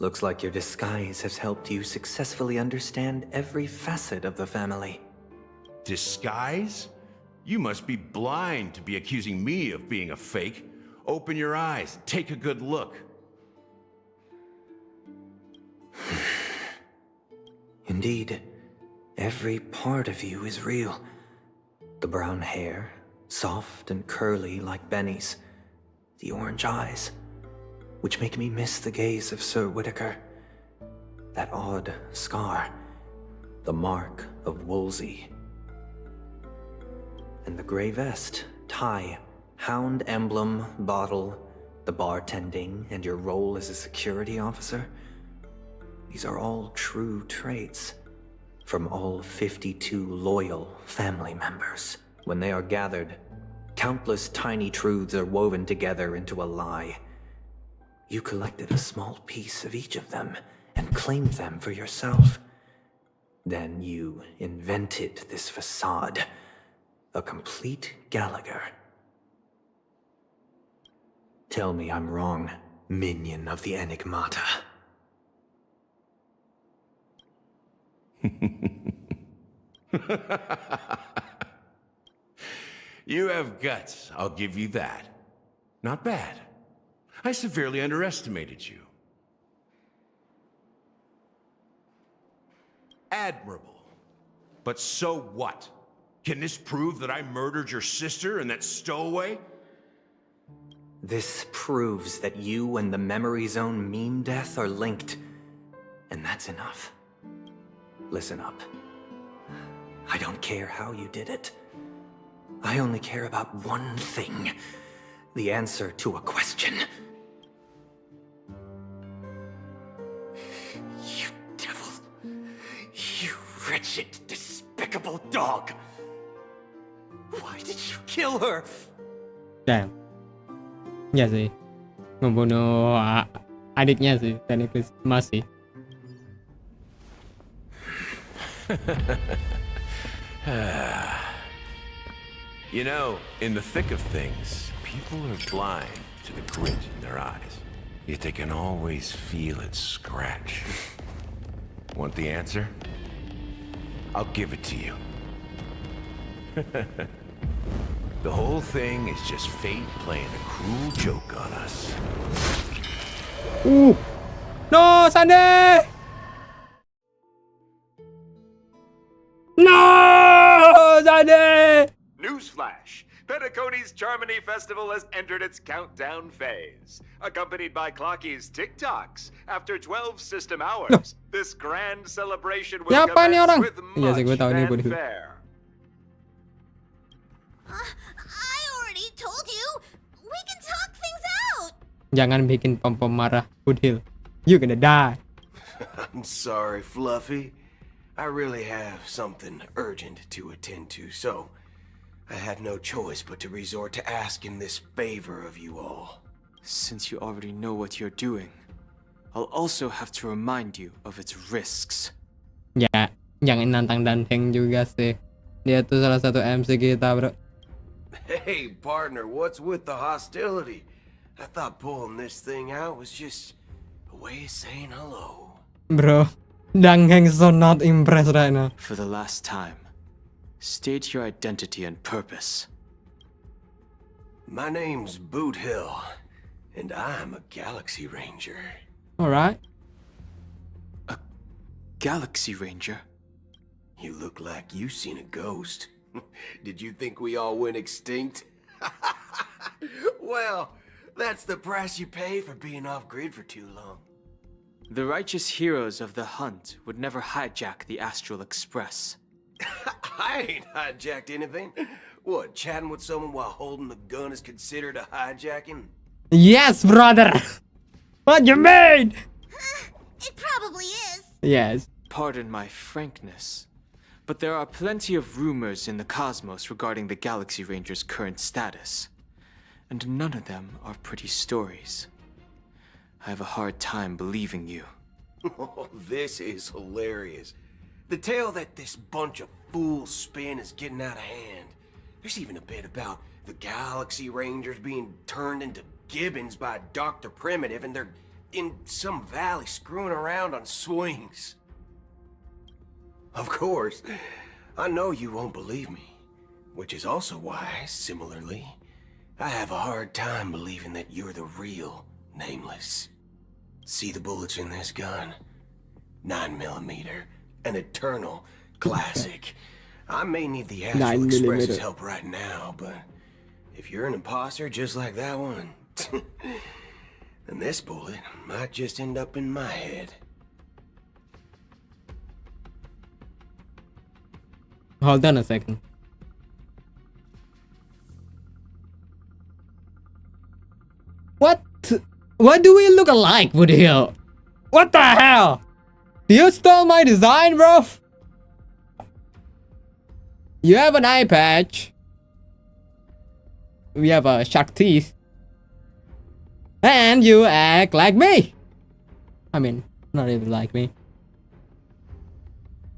Looks like your disguise has helped you successfully understand every facet of the family. Disguise? You must be blind to be accusing me of being a fake. Open your eyes, take a good look. Indeed, every part of you is real. The brown hair, soft and curly like Benny's. The orange eyes, which make me miss the gaze of Sir Whitaker. That odd scar, the mark of Wolsey. And the gray vest, tie, hound emblem, bottle, the bartending, and your role as a security officer. These are all true traits from all 52 loyal family members. When they are gathered, countless tiny truths are woven together into a lie. You collected a small piece of each of them and claimed them for yourself. Then you invented this facade, a complete Gallagher. Tell me I'm wrong, minion of the Enigmata. You have guts, I'll give you that. Not bad. I severely underestimated you. Admirable. But so what? Can this prove that I murdered your sister and that stowaway? This proves that you and the Memory Zone meme death are linked. And that's enough. Listen up. I don't care how you did it. I only care about one thing. The answer to a question. You devil. You wretched, despicable dog. Why did you kill her? Damn. Ya sih. Membunuh adiknya sih. Tekniknya masih. You know, in the thick of things, people are blind to the grit in their eyes. Yet they can always feel it scratch. Want the answer? I'll give it to you. The whole thing is just fate playing a cruel joke on us. No, Sunday! No, Sunday! Newsflash! Penacony's Charmony Festival has entered its countdown phase. Accompanied by Clocky's TikToks, after 12 system hours, this grand celebration will Siapa nih orang? commence with Iya sih, gue tahu nih much gue. fanfare. I already told you. We can talk things out. Jangan bikin pom-pom marah, Woodhill. You gonna die. I'm sorry, Fluffy. I really have something urgent to attend to, so I had no choice but to resort to asking this favor of you all. Since you already know what you're doing, I'll also have to remind you of its risks. Ya, jangan nantang Danteng juga sih. Dia tuh salah satu MC kita, bro. Hey, partner, what's with the hostility? I thought pulling this thing out was just a way of saying hello. Bro, Danteng so not impressed right now. For the last time, state your identity and purpose. My name's Boot Hill, and I'm a Galaxy Ranger. Alright. A Galaxy Ranger? You look like you seen a ghost. Did you think we all went extinct? Well, that's the price you pay for being off-grid for too long. The righteous heroes of the hunt would never hijack the Astral Express. I ain't hijacked anything. What, chatting with someone while holding the gun is considered a hijacking? Yes, brother! What you mean? It probably is. Yes. Pardon my frankness, but there are plenty of rumors in the cosmos regarding the Galaxy Ranger's current status, and none of them are pretty stories. I have a hard time believing you. Oh, this is hilarious. The tale that this bunch of fools spin is getting out of hand. There's even a bit about the Galaxy Rangers being turned into gibbons by Dr. Primitive, and they're in some valley screwing around on swings. Of course, I know you won't believe me, which is also why, similarly, I have a hard time believing that you're the real Nameless. See the bullets in this gun? 9mm, an eternal classic. I may need the Astral Express's help right now, but if you're an imposter just like that one, then this bullet might just end up in my head. Hold on a second. What do we look alike, Woody Hill? What the hell? You stole my design, bro? You have an eye patch. We have a shark teeth. And you act like me. I mean, not even like me.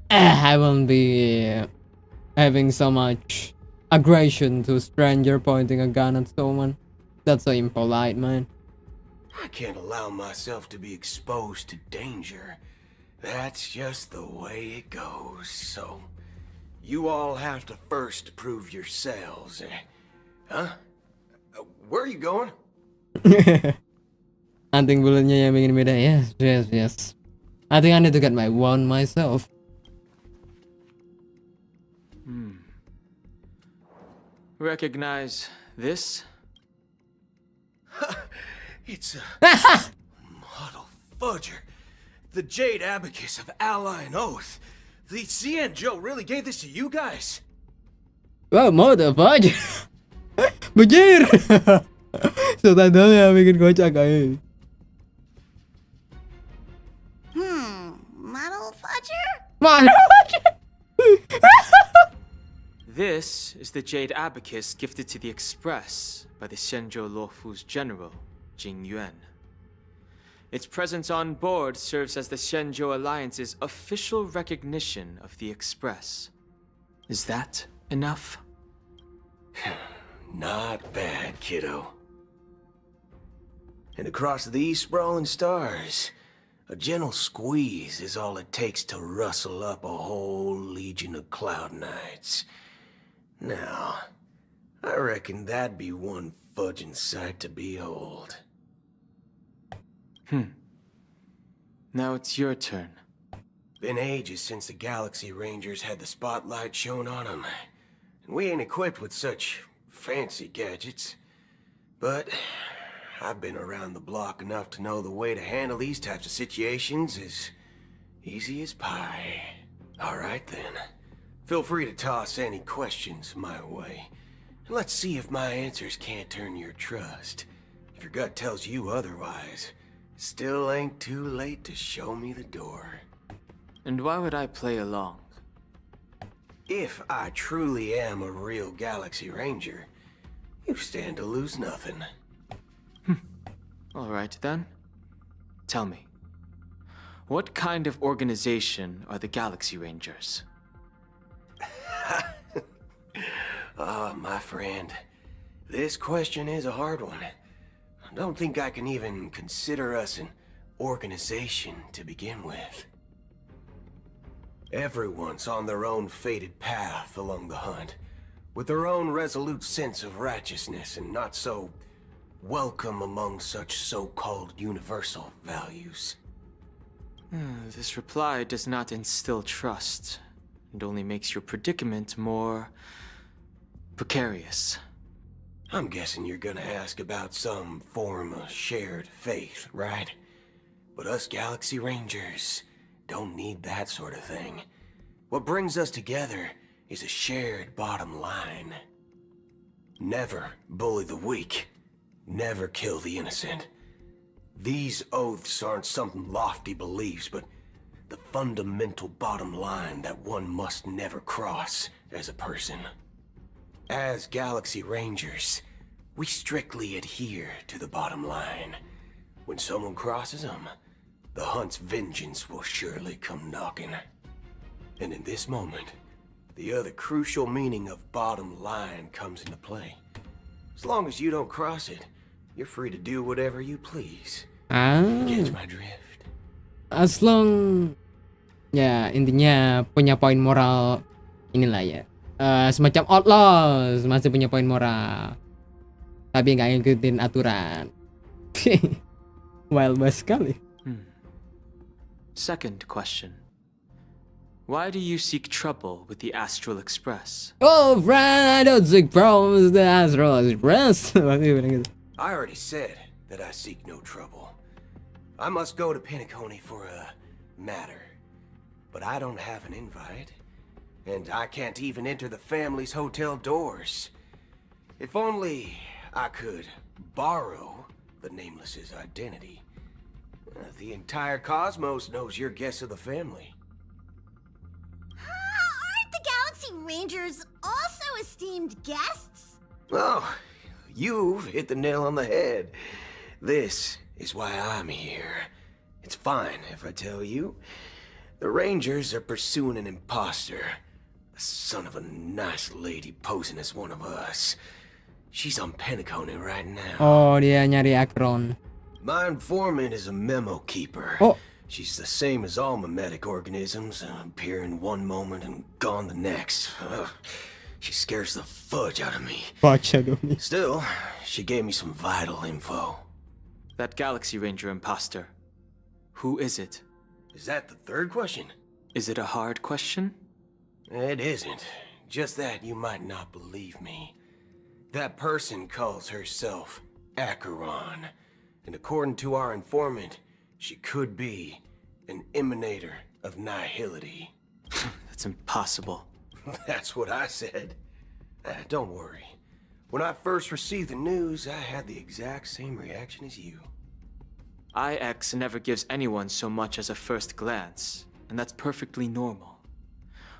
I won't be having so much aggression to a stranger pointing a gun at someone. That's so impolite, man. I can't allow myself to be exposed to danger. That's just the way it goes, so... You all have to first prove yourselves. Huh? Where are you going? Anting bulatnya yang bikin beda. Yes. I think I need to get my wand myself. Recognize this? It's a model fudger. The Jade Abacus of Ally and Oath. The CN Joe really gave this to you guys? Wow, motherfucker. Bajir. Subtitlenya bikin kocak guys. Model fudger? Model fudger. This is the Jade Abacus gifted to the Express by the Shenzhou Luofu's general, Jing Yuan. Its presence on board serves as the Shenzhou Alliance's official recognition of the Express. Is that enough? Not bad, kiddo. And across these sprawling stars, a gentle squeeze is all it takes to rustle up a whole legion of Cloud Knights. Now, I reckon that'd be one fudging sight to behold. Now it's your turn. Been ages since the Galaxy Rangers had the spotlight shown on them. And we ain't equipped with such fancy gadgets. But I've been around the block enough to know the way to handle these types of situations is easy as pie. Alright then. Feel free to toss any questions my way. Let's see if my answers can't turn your trust. If your gut tells you otherwise, still ain't too late to show me the door. And why would I play along? If I truly am a real Galaxy Ranger, you stand to lose nothing. All right then. Tell me, what kind of organization are the Galaxy Rangers? My friend, this question is a hard one. I don't think I can even consider us an organization to begin with. Everyone's on their own fated path along the hunt, with their own resolute sense of righteousness and not so welcome among such so-called universal values. This reply does not instill trust, and only makes your predicament more precarious. I'm guessing you're gonna ask about some form of shared faith, right? But us Galaxy Rangers don't need that sort of thing. What brings us together is a shared bottom line. Never bully the weak. Never kill the innocent. These oaths aren't some lofty beliefs, but the fundamental bottom line that one must never cross as a person. As Galaxy Rangers, we strictly adhere to the bottom line. When someone crosses them, the hunt's vengeance will surely come knocking. And in this moment, the other crucial meaning of bottom line comes into play. As long as you don't cross it, you're free to do whatever you please. Catch my drift? As long, ya intinya punya poin moral inilah ya. Semacam outlaws masih punya poin moral, tapi nggak ngikutin aturan. Wild West sekali. Second question. Why do you seek trouble with the Astral Express? Oh, friend, I don't seek problems with the Astral Express. I already said that I seek no trouble. I must go to Penacony for a matter, but I don't have an invite, and I can't even enter the family's hotel doors. If only I could borrow the Nameless's identity. The entire cosmos knows you're guests of the family. Aren't the Galaxy Rangers also esteemed guests? Oh, you've hit the nail on the head. This is why I'm here. It's fine if I tell you. The Rangers are pursuing an imposter. A son of a nice lady posing as one of us. She's on Penacony right now. Oh, dia nyari Akron. My informant is a memo keeper. Oh. She's the same as all mimetic organisms, appearing one moment and gone the next. She scares the fudge out of me. Still, she gave me some vital info. That Galaxy Ranger imposter. Who is it? Is that the third question? Is it a hard question? It isn't. Just that you might not believe me. That person calls herself Acheron. And according to our informant, she could be an emanator of nihility. That's impossible. That's what I said. Don't worry. When I first received the news, I had the exact same reaction as you. IX never gives anyone so much as a first glance, and that's perfectly normal.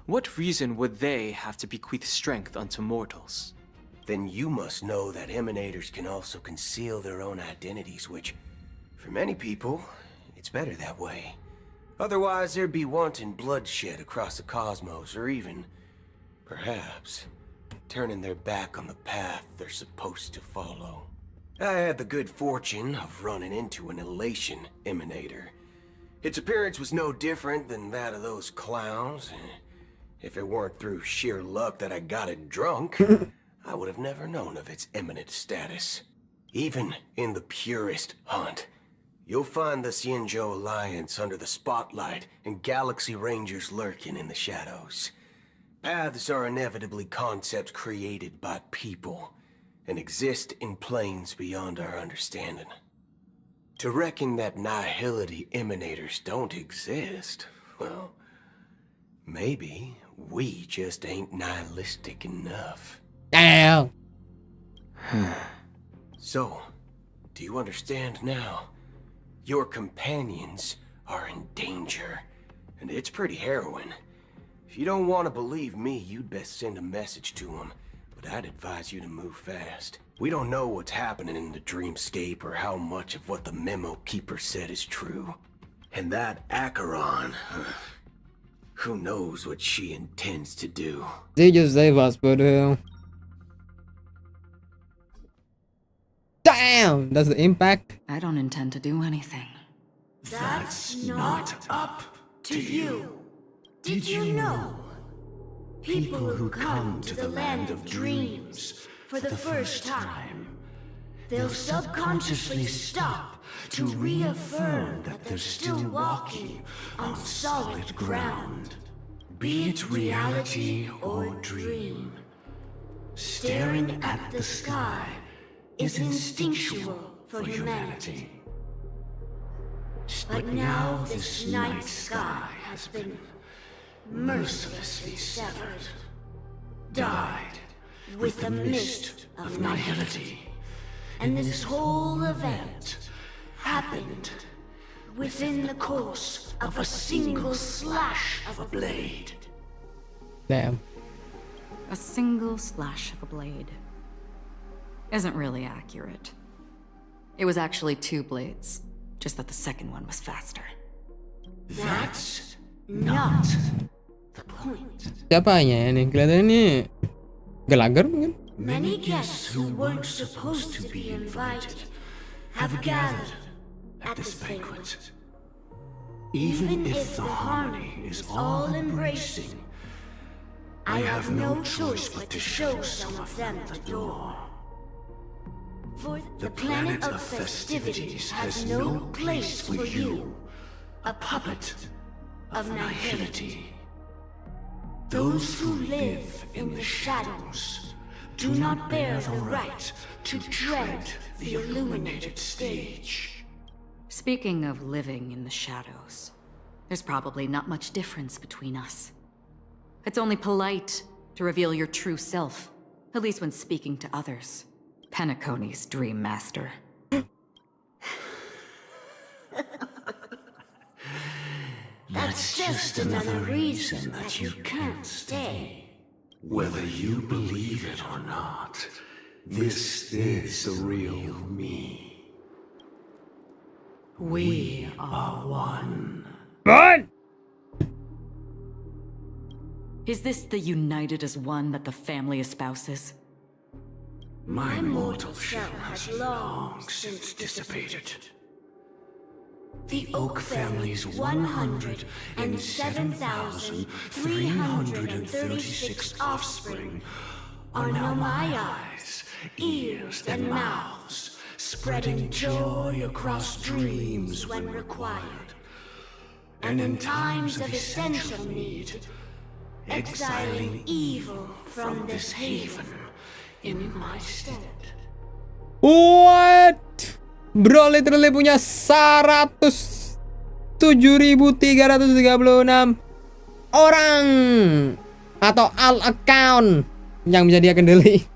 What reason would they have to bequeath strength unto mortals? Then you must know that emanators can also conceal their own identities, which, for many people, it's better that way. Otherwise, there'd be wanton bloodshed across the cosmos, or even, perhaps, turning their back on the path they're supposed to follow. I had the good fortune of running into an elation emanator. Its appearance was no different than that of those clowns. If it weren't through sheer luck that I got it drunk, I would have never known of its eminent status. Even in the purest hunt, you'll find the Xianzhou Alliance under the spotlight and Galaxy Rangers lurking in the shadows. Paths are inevitably concepts created by people and exist in planes beyond our understanding. To reckon that nihility emanators don't exist, well, maybe we just ain't nihilistic enough. Damn. So, do you understand now? Your companions are in danger. and it's pretty harrowing. If you don't want to believe me, you'd best send a message to him, but I'd advise you to move fast. We don't know what's happening in the dreamscape or how much of what the memo keeper said is true. And that Acheron, who knows what she intends to do. They just save us, but damn, that's the impact. I don't intend to do anything. That's not up to you. Did you know? People who come to the land of dreams for the first time, they'll subconsciously stop to reaffirm that they're still walking on solid ground. Be it reality or dream, staring at the sky is instinctual for humanity. But now this night sky has been mercilessly severed, dyed with the mist of nihility. And this whole event happened within the course of a single slash of a blade. Damn. A single slash of a blade isn't really accurate. It was actually 2 blades, just that the second one was faster. That's not the point. Siapanya ini? Kelihatannya gelagar mungkin? Many guests who weren't supposed to be invited have gathered at this banquet. Even if the harmony is all-embracing, I have no choice but to show some of them the door. For the planet of festivities has no place for you, a puppet of nihility. Those who live in the shadows do not bear the right to tread the illuminated stage. Speaking of living in the shadows, there's probably not much difference between us. It's only polite to reveal your true self, at least when speaking to others. Penacony's dream master. That's just another reason that you can't stay. Whether you believe it or not, this is the real me. We are one. What? Is this the united as one that the family espouses? My mortal shell has long since dissipated. The Oak family's 107,336 offspring are now my eyes, ears, and mouths, spreading joy across dreams when required. And in times of essential need, exiling evil from this haven in my stead. What? Bro literally punya 107.336 orang atau alt account yang bisa dia kendali.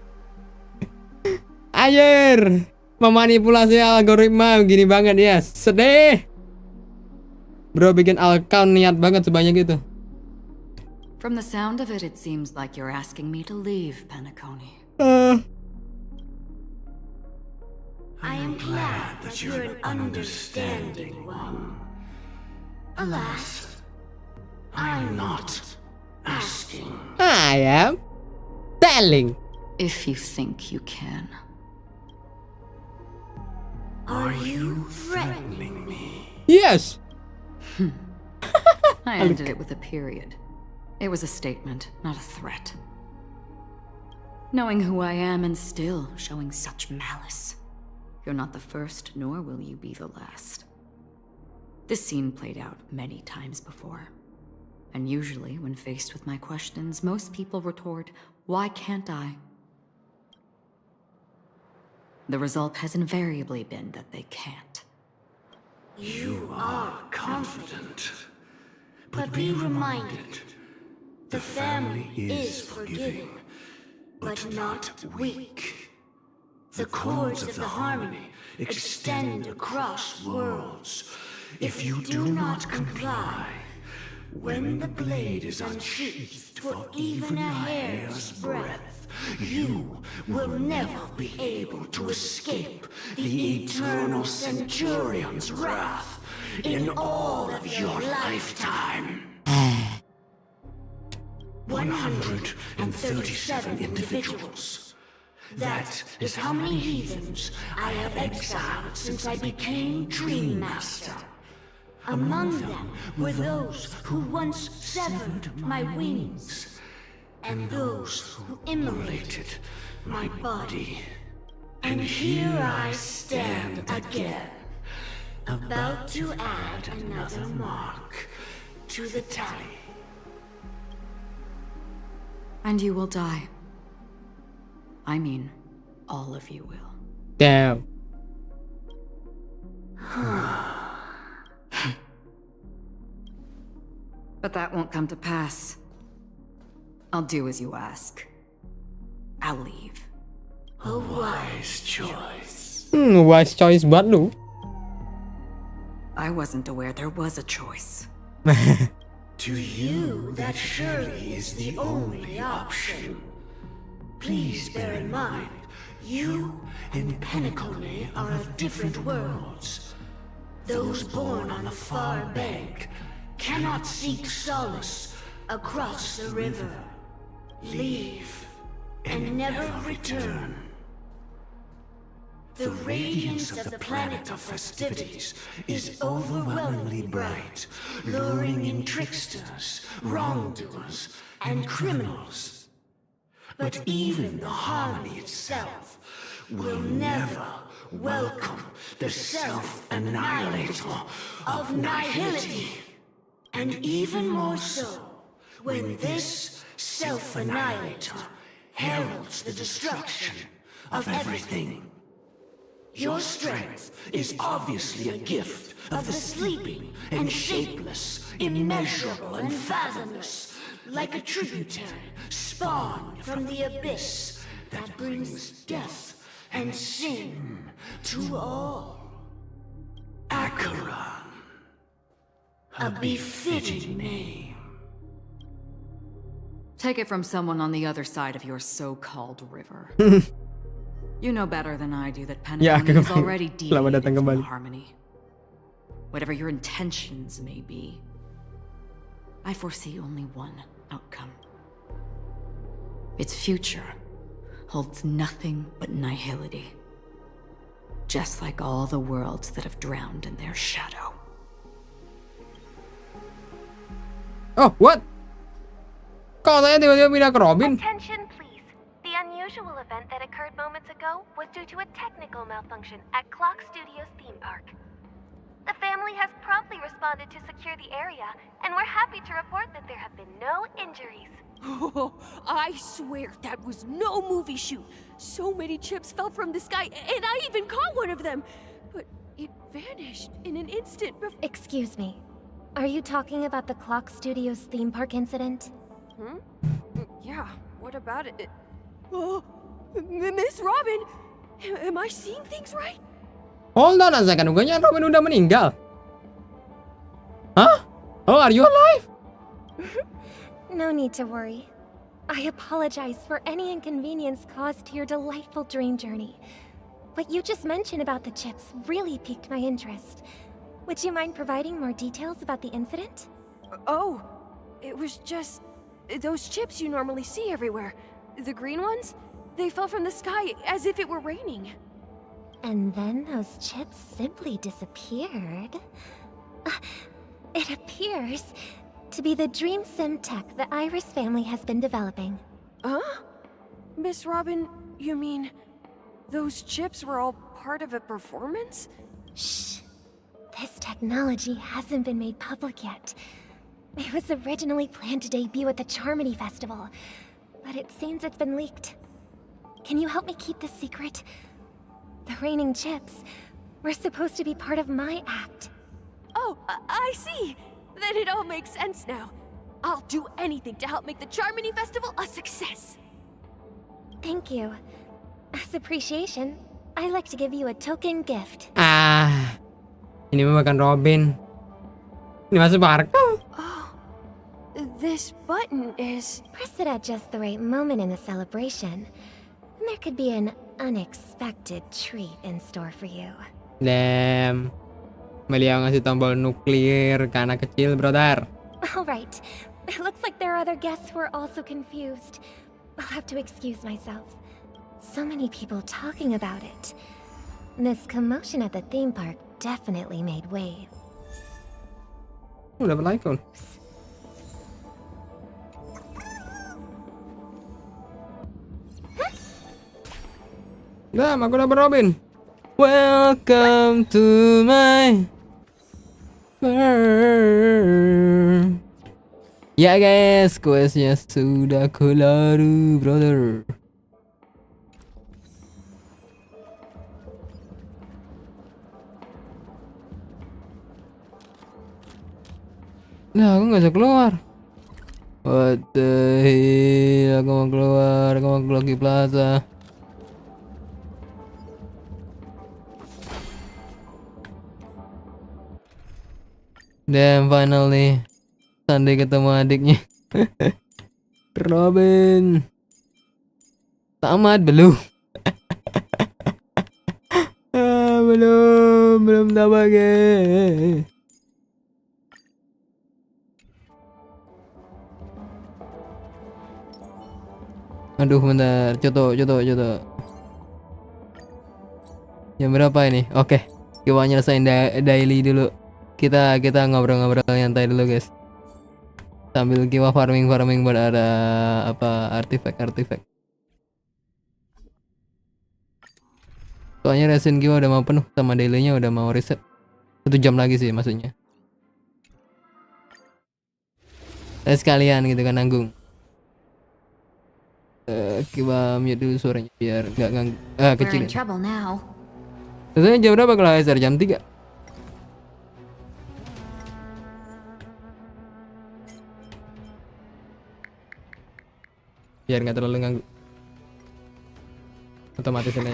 Ayer, memanipulasi algoritma gini banget ya, sedih. Bro bikin alt account niat banget sebanyak itu. From the sound of it, it seems like you're asking me to leave, Penacony. I am glad that you're an understanding one. Alas, I'm not asking. I am telling. If you think you can. Are you threatening me? Yes. I ended it with a period. It was a statement, not a threat. Knowing who I am and still showing such malice. You're not the first, nor will you be the last. This scene played out many times before. And usually, when faced with my questions, most people retort, "Why can't I?" The result has invariably been that they can't. You are confident. But be reminded, the family is forgiving, but not weak. The chords of the harmony extend across worlds. If you do not comply, When the blade is unsheathed for even a hair's breadth, you will never be able to escape the eternal Centurion's wrath in all of your lifetime. 137 individuals. That is how many heathens I have exiled since I became Dream Master. Among them were those who once severed my wings, and those who immolated my body. And here I stand again, about to add another mark to the tally. And you will die. I mean, all of you will. Damn. But that won't come to pass. I'll do as you ask. I'll leave. A wise choice. Wise choice buat lu. I wasn't aware there was a choice. To you, that surely is the only option. Please bear in mind, you and Penacony are of different worlds. Those born on the far bank cannot seek solace across the river. Leave and never return. The radiance of the planet of festivities is overwhelmingly bright, luring in tricksters, wrongdoers, and criminals. But even the harmony itself will never welcome the self-annihilator of nihility. And even more so, when this self-annihilator heralds the destruction of everything. Your strength is obviously a gift of the sleeping and shapeless, immeasurable and fathomless, like a tributary spawned from the abyss that brings death and sin to all. Agar, a befitting name. Take it from someone on the other side of your so-called river. You know better than I do that Penacony is already deviated from harmony. Whatever your intentions may be, I foresee only one outcome. Its future holds nothing but nihility. Just like all the worlds that have drowned in their shadow. Oh, what? Kok saya tiba-tiba pindah ke Robin? Attention, please. The unusual event that occurred moments ago was due to a technical malfunction at Clock Studios theme park. The family has promptly responded to secure the area, and we're happy to report that there have been no injuries. Oh, I swear that was no movie shoot. So many chips fell from the sky, and I even caught one of them. But it vanished in an instant. Excuse me. Are you talking about the Clock Studios theme park incident? Yeah, what about it? Oh, Miss Robin, am I seeing things right? Hold on a second, bukannya Robin udah meninggal? Huh? Oh, are you alive? No need to worry. I apologize for any inconvenience caused to your delightful dream journey. What you just mentioned about the chips really piqued my interest. Would you mind providing more details about the incident? Oh, it was just those chips you normally see everywhere. The green ones? They fell from the sky as if it were raining. And then those chips simply disappeared. It appears to be the dream sim tech the Iris family has been developing. Huh? Miss Robin, you mean those chips were all part of a performance? Shh. This technology hasn't been made public yet. It was originally planned to debut at the Charmony Festival, but it seems it's been leaked. Can you help me keep this secret? The raining chips were supposed to be part of my act. Oh, I see. Then it all makes sense now. I'll do anything to help make the Charmony Festival a success. Thank you. As appreciation, I'd like to give you a token gift. Ini mah bukan Robin. Ini masih Barca. Oh, this button is... Press it at just the right moment in the celebration, and there could be an unexpected treat in store for you. Damn. Beliau ngasih tombol nuklir ke anak kecil, brother. Alright, it looks like there are other guests who are also confused. I'll have to excuse myself. So many people talking about it. This commotion at the theme park definitely made waves. Dapat iPhone. Dah, aku dapat Robin. Welcome to my world. Ya guys, questnya sudah kelar, brother. Nah, aku nggak bisa keluar. What the hell? Aku mau keluar Lucky Plaza. Damn, finally Sunday ketemu adiknya. Robin. Tamat belum? belum tamat guys. Aduh, bentar, coto. Jam berapa ini? Oke, Kiwa nyelesain daily dulu. Kita ngobrol-ngobrol nyantai dulu, guys. Sambil Kiwa farming buat ada apa artifak. Soalnya resin Kiwa udah mau penuh sama dailynya udah mau reset. 1 jam lagi sih maksudnya. Sekalian gitu kan nanggung. Kiwa mute dulu suaranya biar nggak ganggu. Kecilin. Sebenarnya jam berapa kalau Hazard? Jam 3. Biar nggak terlalu ganggu. Otomatis ini.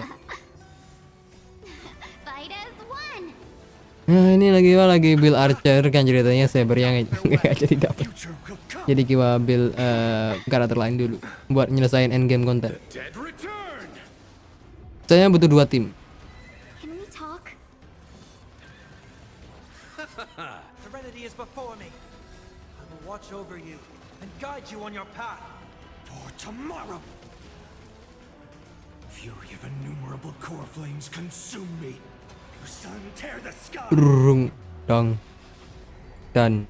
Nah, ini lagi build archer kan ceritanya Saber yang nggak jadi dapet. Jadi Kiwa build karakter lain dulu buat nyelesain endgame konten. Saya butuh 2 tim. Serenity is before me. I will watch over you and guide you on your path for tomorrow. Fury of innumerable core flames consume me. Your sun tear the sky. Dong. Dan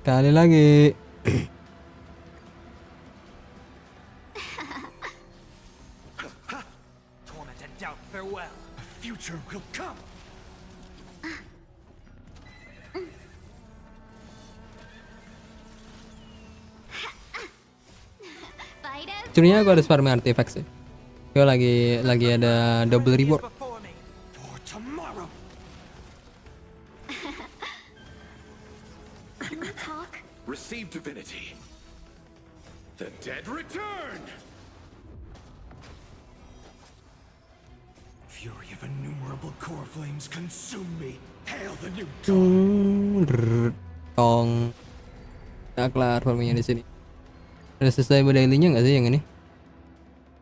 kali lagi. Torment and doubt farewell. A future will come. Sebenarnya aku harus farming artifact sih. Yo lagi ada double reward. Receive divinity. The dead return. Fury of innumerable core flames consume me. Hail the new dawn. Tong. Nah, kelar farmingnya di sini. Udah selesai daily-nya nggak sih yang ini?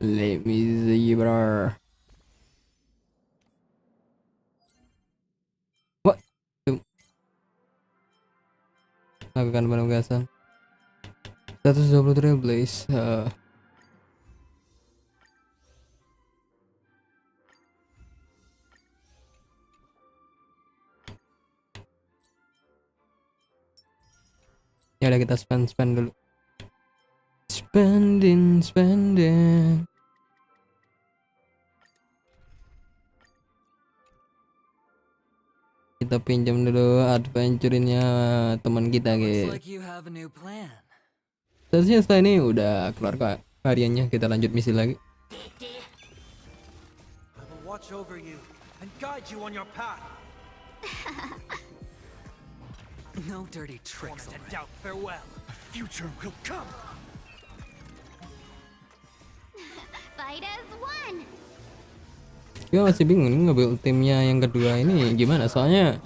Let me see, bro. What? Lakukan penugasan. 120 trailblaze. Ya udah kita spend dulu. Spending. Kita pinjam dulu adventure-nya teman kita, guys. Seharusnya setelah ini udah keluar hariannya, kita lanjut misi lagi. I will watch over you and guide you on your path. No dirty tricks. Torment and doubt farewell. A future will come. Fight as one. Gue masih bingung nih nge-build timnya yang kedua ini gimana, soalnya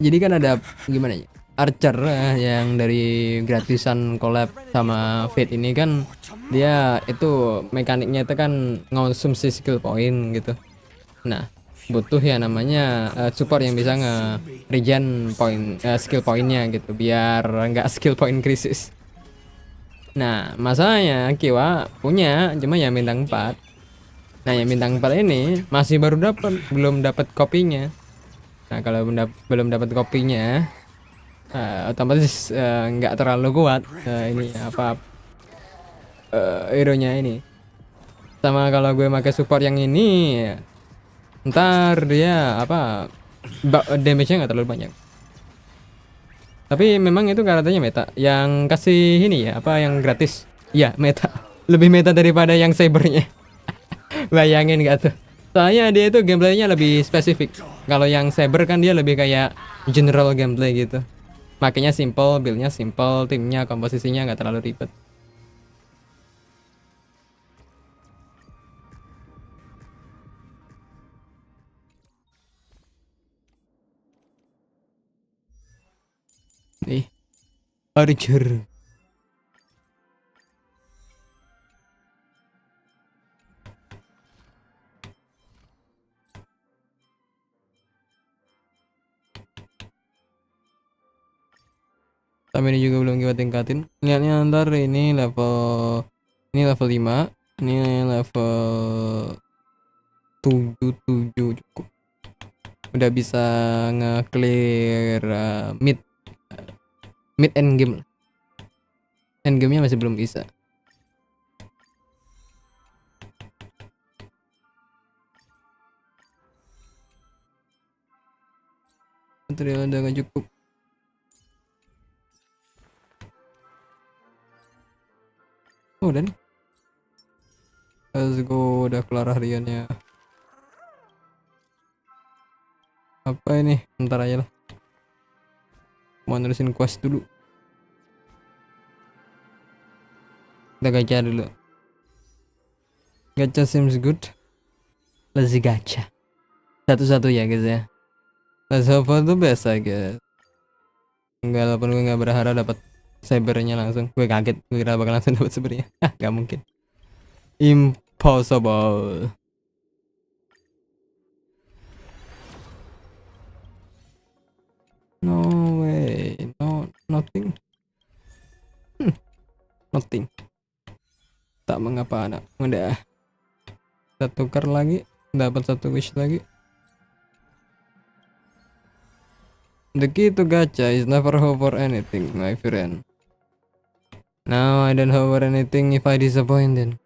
jadi kan ada gimana ya, Archer yang dari gratisan collab sama Fate ini kan dia itu mekaniknya itu kan ngonsumsi skill point gitu. Nah, butuh ya namanya support yang bisa nge-regen point skill pointnya gitu biar nggak skill point krisis. Nah, masalahnya Kiwa punya cuma ya bintang 4. Nah, yang bintang 4 ini masih baru belum dapat kopinya. Nah, kalau belum dapat kopinya otomatis nggak terlalu kuat ini apa hero-nya ini. Sama kalau gue pakai support yang ini ntar dia apa damage-nya nggak terlalu banyak. Tapi memang itu karakternya meta. Yang kasih ini ya apa yang gratis. Ya meta. Lebih meta daripada yang Sabernya. Bayangin gak tuh? Soalnya dia itu gameplaynya lebih spesifik. Kalau yang Saber kan dia lebih kayak general gameplay gitu. Makanya simple, build-nya simple, timnya komposisinya nggak terlalu ribet. Nih, Archer. Tapi ini juga belum kita tingkatin. Lihatnya ntar ini level 5, ini level 7 cukup. Udah bisa nge-clear mid end game. End game-nya masih belum bisa. Material udah gak cukup. Oh, udah nih. Let's go, udah kelar hariannya. Apa ini? Ntar aja lah. Mau nulisin quest dulu. Kita gacha dulu. Gacha seems good. Let's gacha. Satu-satu ya guys ya. Let's hope for the best I guess. Enggak, walaupun gue gak berharap dapat Sabernya langsung. Gue kaget, gue kira bakal langsung dapat Sabernya. Gak mungkin. Impossible. No way. No, nothing. Nothing. Tak mengapa anak. Udah. Kita tukar lagi. Dapat satu wish lagi. The key to gacha is never hope for anything, my friend. Now I don't hope for anything if I disappoint then.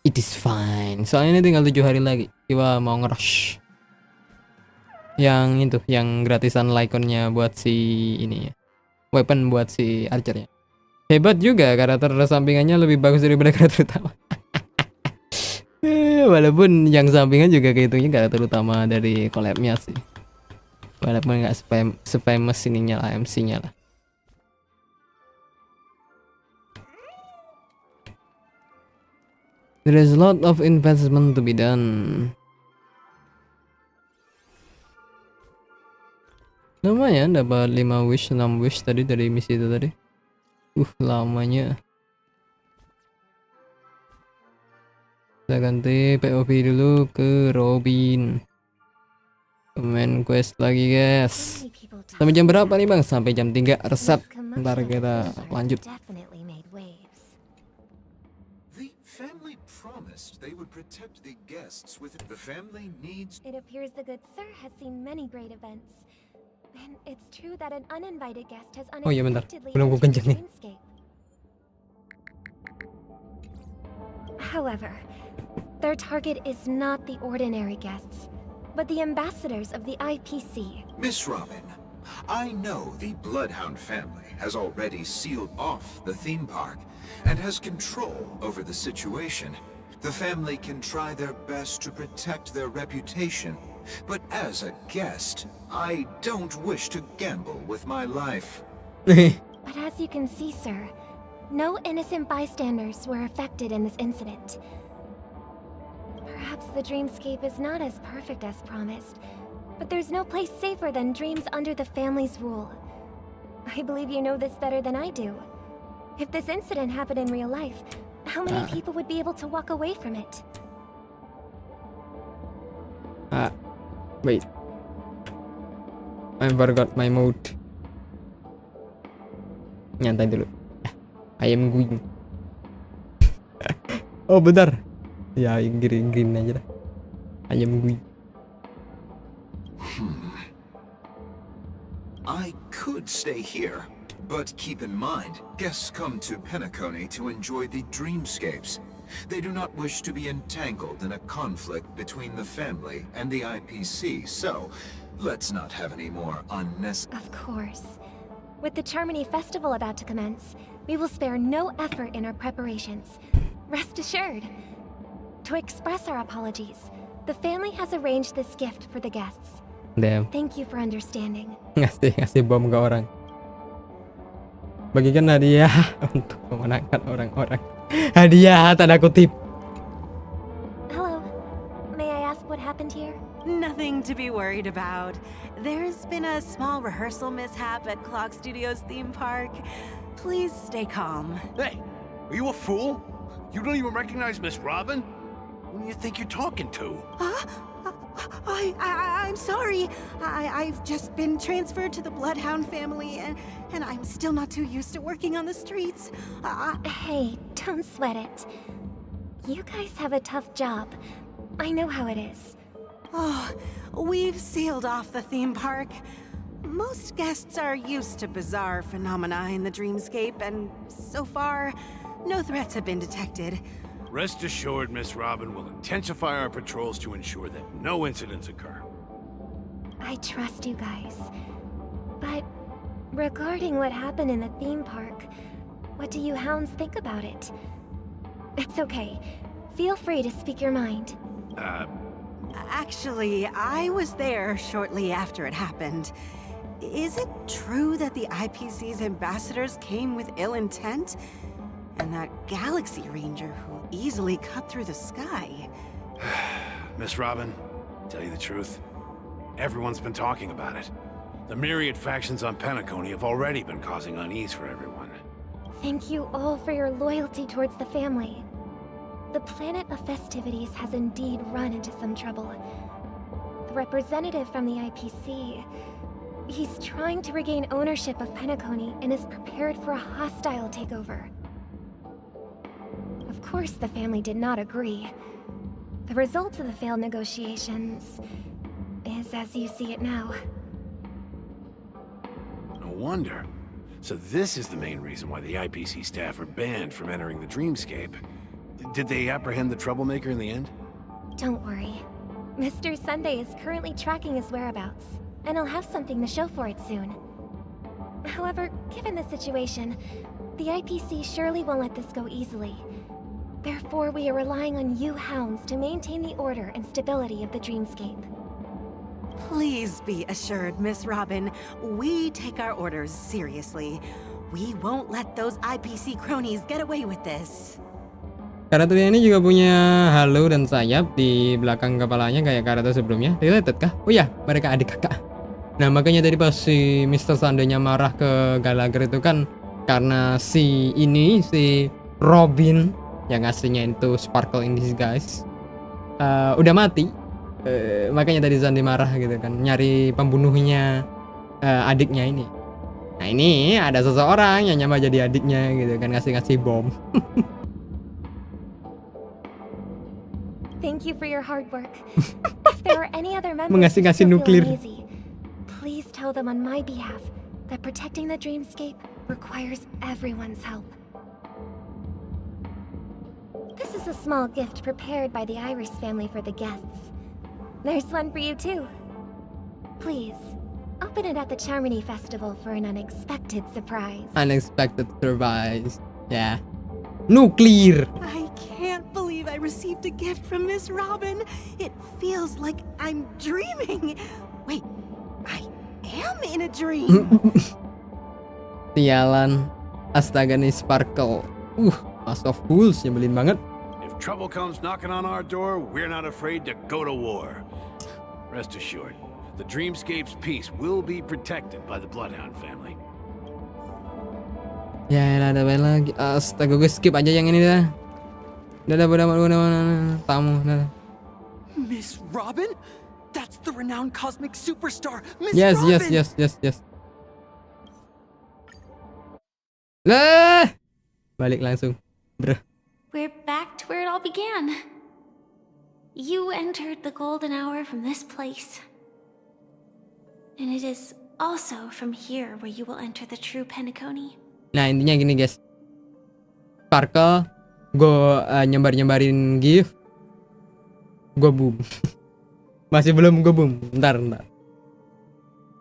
It is fine. Soalnya ini tinggal 7 hari lagi. Kiwa mau ngerush. Yang itu, yang gratisan lyconnya buat si ini ya. Weapon buat si archernya. Hebat juga, karakter sampingannya lebih bagus daripada karakter utama. Walaupun yang sampingan juga kehitungnya karakter utama dari collabnya sih. Walaupun nggak se-famous ininya lah, MC-nya lah. There is a lot of investment to be done. Lumayan dapat 5 wish, 6 wish tadi dari misi itu tadi. Lamanya. Kita ganti POV dulu ke Robin. Main quest lagi guys. Sampai jam berapa nih bang? Sampai jam 3 reset. Ntar kita lanjut. They would protect the guests with the family needs. It appears the good sir has seen many great events. And it's true that an uninvited guest has Oh iya bentar, unexpectedly belum gue entered kenceng the nih. dreamscape. However, their target is not the ordinary guests, but the ambassadors of the IPC. Miss Robin, I know the Bloodhound family has already sealed off the theme park and has control over the situation. The family can try their best to protect their reputation, but as a guest, I don't wish to gamble with my life. But as you can see, sir, no innocent bystanders were affected in this incident. Perhaps the dreamscape is not as perfect as promised, but there's no place safer than dreams under the family's rule. I believe you know this better than I do. If this incident happened in real life, how many people would be able to walk away from it? Wait. I forgot my mode. Nyantai dulu. I am going. Oh bentar. Ya green aja dah. I am going. I could stay here, but keep in mind, guests come to Penacony to enjoy the dreamscapes. They do not wish to be entangled in a conflict between the family and the IPC, so let's not have any more unnecessary... Of course. With the Charmony Festival about to commence, we will spare no effort in our preparations. Rest assured. To express our apologies, the family has arranged this gift for the guests. Damn. Thank you for understanding. Ngasih bom ke orang. Bagikan hadiah untuk memenangkan orang-orang. Hadiah tanda kutip. Hello. May I ask what happened here? Nothing to be worried about. There's been a small rehearsal mishap at Clock Studios theme park. Please stay calm. Hey, are you a fool? You don't even recognize Miss Robin? Who do you think you're talking to? I'm sorry. I've just been transferred to the Bloodhound family, and I'm still not too used to working on the streets. Hey, don't sweat it. You guys have a tough job. I know how it is. Oh, we've sealed off the theme park. Most guests are used to bizarre phenomena in the dreamscape, and so far, no threats have been detected. Rest assured, Miss Robin will intensify our patrols to ensure that no incidents occur. I trust you guys. But regarding what happened in the theme park, what do you hounds think about it? It's okay. Feel free to speak your mind. Actually, I was there shortly after it happened. Is it true that the IPC's ambassadors came with ill intent? And that Galaxy Ranger who easily cut through the sky? Miss Robin, tell you the truth, everyone's been talking about it. The myriad factions on Penacony have already been causing unease for everyone. Thank you all for your loyalty towards the family. The planet of festivities has indeed run into some trouble. The representative from the IPC, he's trying to regain ownership of Penacony and is prepared for a hostile takeover. Of course, the family did not agree. The result of the failed negotiations is as you see it now. No wonder. So this is the main reason why the IPC staff are banned from entering the dreamscape. Did they apprehend the troublemaker in the end? Don't worry. Mr. Sunday is currently tracking his whereabouts, and he'll have something to show for it soon. However, given the situation, the IPC surely won't let this go easily. Therefore, we are relying on you hounds to maintain the order and stability of the dreamscape. Please be assured, Miss Robin, we take our orders seriously. We won't let those IPC cronies get away with this. Karakter ini juga punya halo dan sayap di belakang kepalanya kayak karakter sebelumnya. Related kah? Oh ya, mereka adik kakak. Nah makanya tadi pas si Mr. Sandenya marah ke Gallagher itu kan karena si Robin yang aslinya itu Sparkle in Disguise udah mati. Makanya tadi Sandy marah gitu kan, nyari pembunuhnya adiknya ini. Nah ini ada seseorang yang nyamar jadi adiknya gitu kan, ngasih bom. Thank you for your hard work. If there are any other members Mengasih-ngasih who nuklir. feel uneasy, please tell them on my behalf that protecting the dreamscape requires everyone's help. This is a small gift prepared by the Iris family for the guests. There's one for you too. Please, open it at the Charmony Festival for an unexpected surprise. Unexpected surprise. Yeah. Nuclear. I can't believe I received a gift from Miss Robin. It feels like I'm dreaming. Wait, I am in a dream. Sialan. Astaga nih Sparkle. Master of Fools nyebelin banget. If trouble comes knocking on our door, we're not afraid to go to war. Rest assured, the Dreamscape's peace will be protected by the Bloodhound family. Ya elah, ada main lagi. Astaga, gue skip aja yang ini dah. Udah bodo amat, tamu. Dah. Miss Robin? That's the renowned cosmic superstar, Miss Yes. Robin! Lah, balik langsung, bro. We're back to where it all began. You entered the golden hour from this place. And it is also from here where you will enter the true Penacony. Nah, intinya gini guys. Sparkle, gue nyebarin gift, gue boom. Masih belum gue boom. Bentar.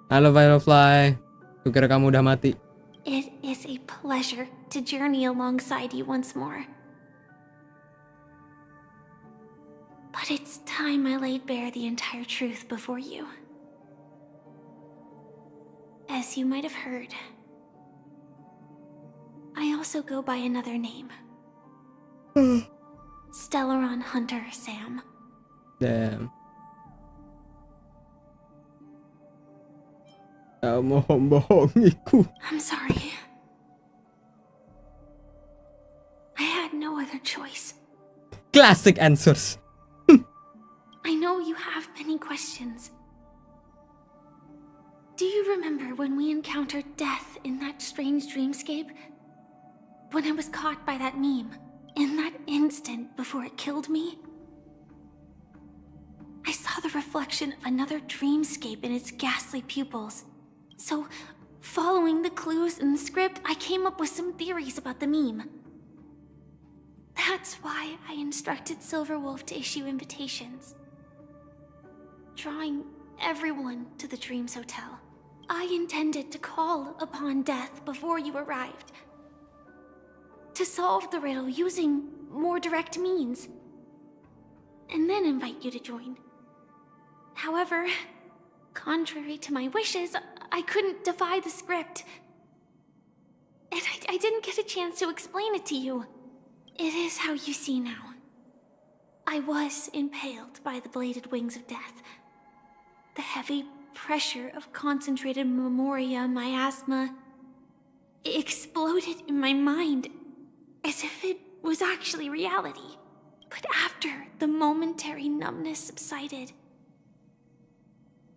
Halo Firefly, kukira kamu udah mati. It is a pleasure to journey alongside you once more. But it's time I laid bare the entire truth before you. As you might have heard, I also go by another name. Stellaron Hunter Sam. Damn. Kamu membohongiku. I'm sorry. I had no other choice. Classic answers. I know you have many questions. Do you remember when we encountered death in that strange dreamscape? When I was caught by that meme, in that instant before it killed me? I saw the reflection of another dreamscape in its ghastly pupils. So, following the clues in the script, I came up with some theories about the meme. That's why I instructed Silverwolf to issue invitations, drawing everyone to the Dreams Hotel. I intended to call upon death before you arrived, to solve the riddle using more direct means, and then invite you to join. However, contrary to my wishes, I couldn't defy the script, and I didn't get a chance to explain it to you. It is how you see now. I was impaled by the bladed wings of death. The heavy pressure of concentrated memoria, miasma, exploded in my mind as if it was actually reality. But after the momentary numbness subsided,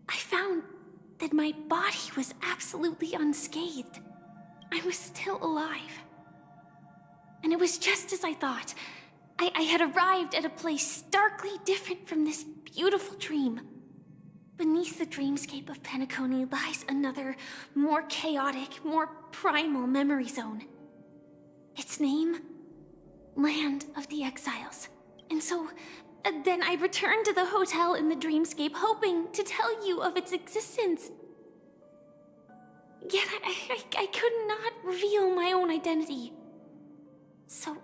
I found that my body was absolutely unscathed. I was still alive. And it was just as I thought. I had arrived at a place starkly different from this beautiful dream. Beneath the dreamscape of Penacony lies another, more chaotic, more primal memory zone. Its name? Land of the Exiles. And so, then I returned to the hotel in the dreamscape, hoping to tell you of its existence. Yet I could not reveal my own identity. So,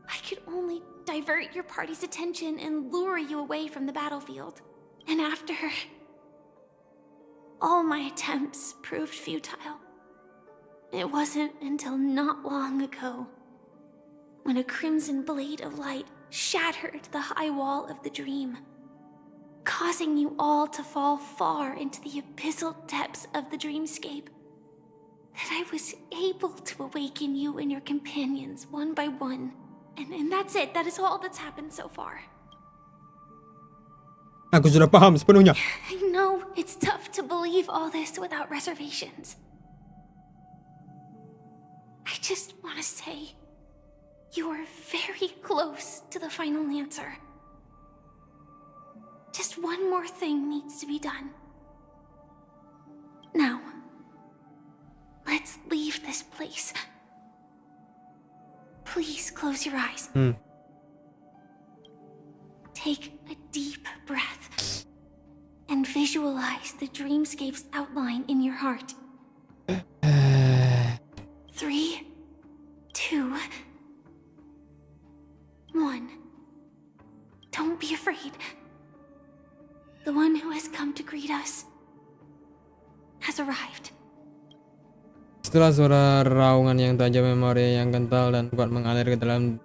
I could only divert your party's attention and lure you away from the battlefield. And after all my attempts proved futile, it wasn't until not long ago when a crimson blade of light shattered the high wall of the dream, causing you all to fall far into the abyssal depths of the dreamscape, that I was able to awaken you and your companions one by one. And that's it. That is all that's happened so far. Aku sudah paham sepenuhnya. I know it's tough to believe all this without reservations. I just want to say, you are very close to the final answer. Just one more thing needs to be done. Now, let's leave this place. Please close your eyes. Take a deep breath and visualize the dreamscape's outline in your heart. 3, 2, 1. Don't be afraid. The one who has come to greet us has arrived. Setelah suara raungan yang tajam, memori yang kental dan kuat mengalir ke dalam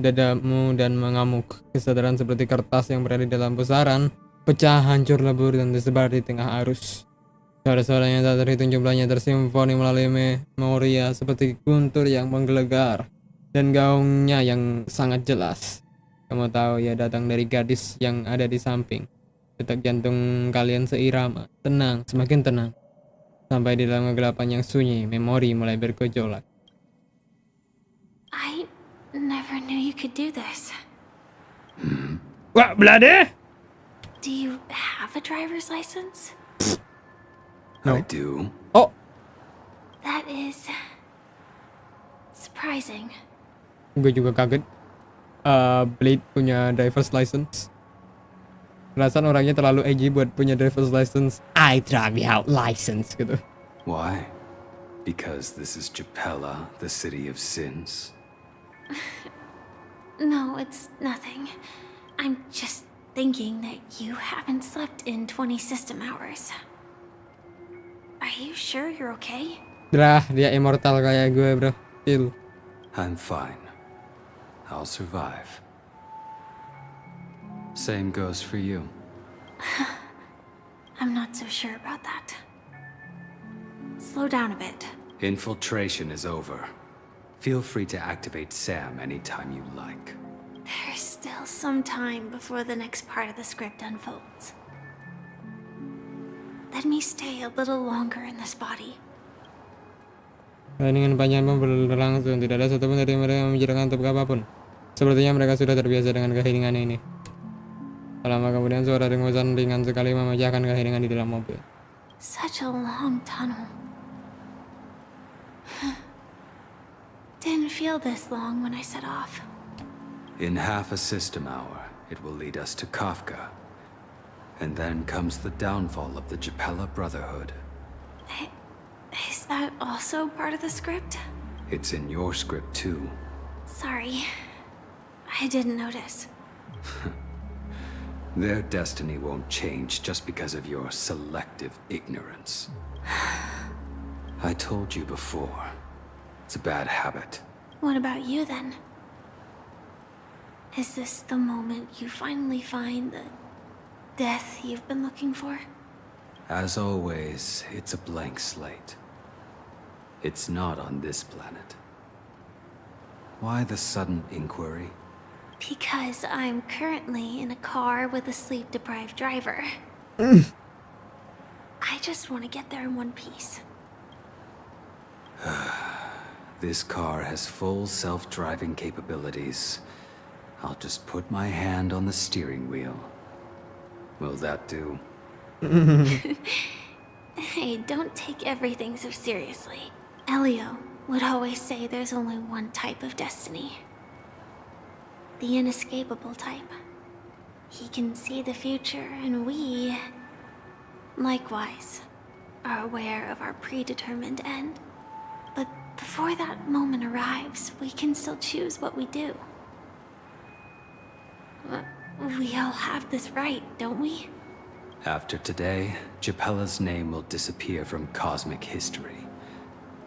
dadamu dan mengamuk. Kesadaran seperti kertas yang berada di dalam pusaran, pecah, hancur, lebur, dan tersebar di tengah arus. Suara-suara yang tak terhitung jumlahnya tersimfoni melalui memoria seperti guntur yang menggelegar dan gaungnya yang sangat jelas. Kamu tahu ia datang dari gadis yang ada di samping. Detak jantung kalian seirama, tenang, semakin tenang. Sampai di dalam kegelapan yang sunyi, memori mulai bergejolak. I never knew you could do this. Wah, belade? Do you have a driver's license? I do. Oh, That is surprising. gue juga kaget. Blade punya driver's license. Perasaan orangnya terlalu edgy buat punya driver's license. I drive without license gitu. Why? Because this is Japella, the city of sins. No, it's nothing. I'm just thinking that you haven't slept in 20 system hours. Are you sure you're okay? Dah, dia immortal kayak gue, bro. Chill. I'm fine. I'll survive. Same goes for you. I'm not so sure about that. Slow down a bit. Infiltration is over. Feel free to activate Sam anytime you like. There's still some time before the next part of the script unfolds. Let me stay a little longer in this body. Pertandingan panjang berlangsung. Tidak ada satupun dari mereka yang membicarakan topik apapun. Sepertinya mereka sudah terbiasa dengan keheningan ini. Lama kemudian suara dengusan ringan sekali memecahkan keheningan di dalam mobil. Such a long tunnel. Didn't feel this long when I set off. In half a system hour, it will lead us to Kafka. And then comes the downfall of the Japella Brotherhood. Is that also part of the script? It's in your script too. Sorry. I didn't notice. Their destiny won't change just because of your selective ignorance. I told you before, it's a bad habit. What about you then? Is this the moment you finally find the death you've been looking for? As always, it's a blank slate. It's not on this planet. Why the sudden inquiry? Because I'm currently in a car with a sleep-deprived driver. I just want to get there in one piece. This car has full self-driving capabilities. I'll just put my hand on the steering wheel. Will that do? Hey, don't take everything so seriously. Elio would always say there's only one type of destiny. The inescapable type. He can see the future, and we, likewise, are aware of our predetermined end. But before that moment arrives, we can still choose what we do. We all have this right, don't we? After today, Japella's name will disappear from cosmic history,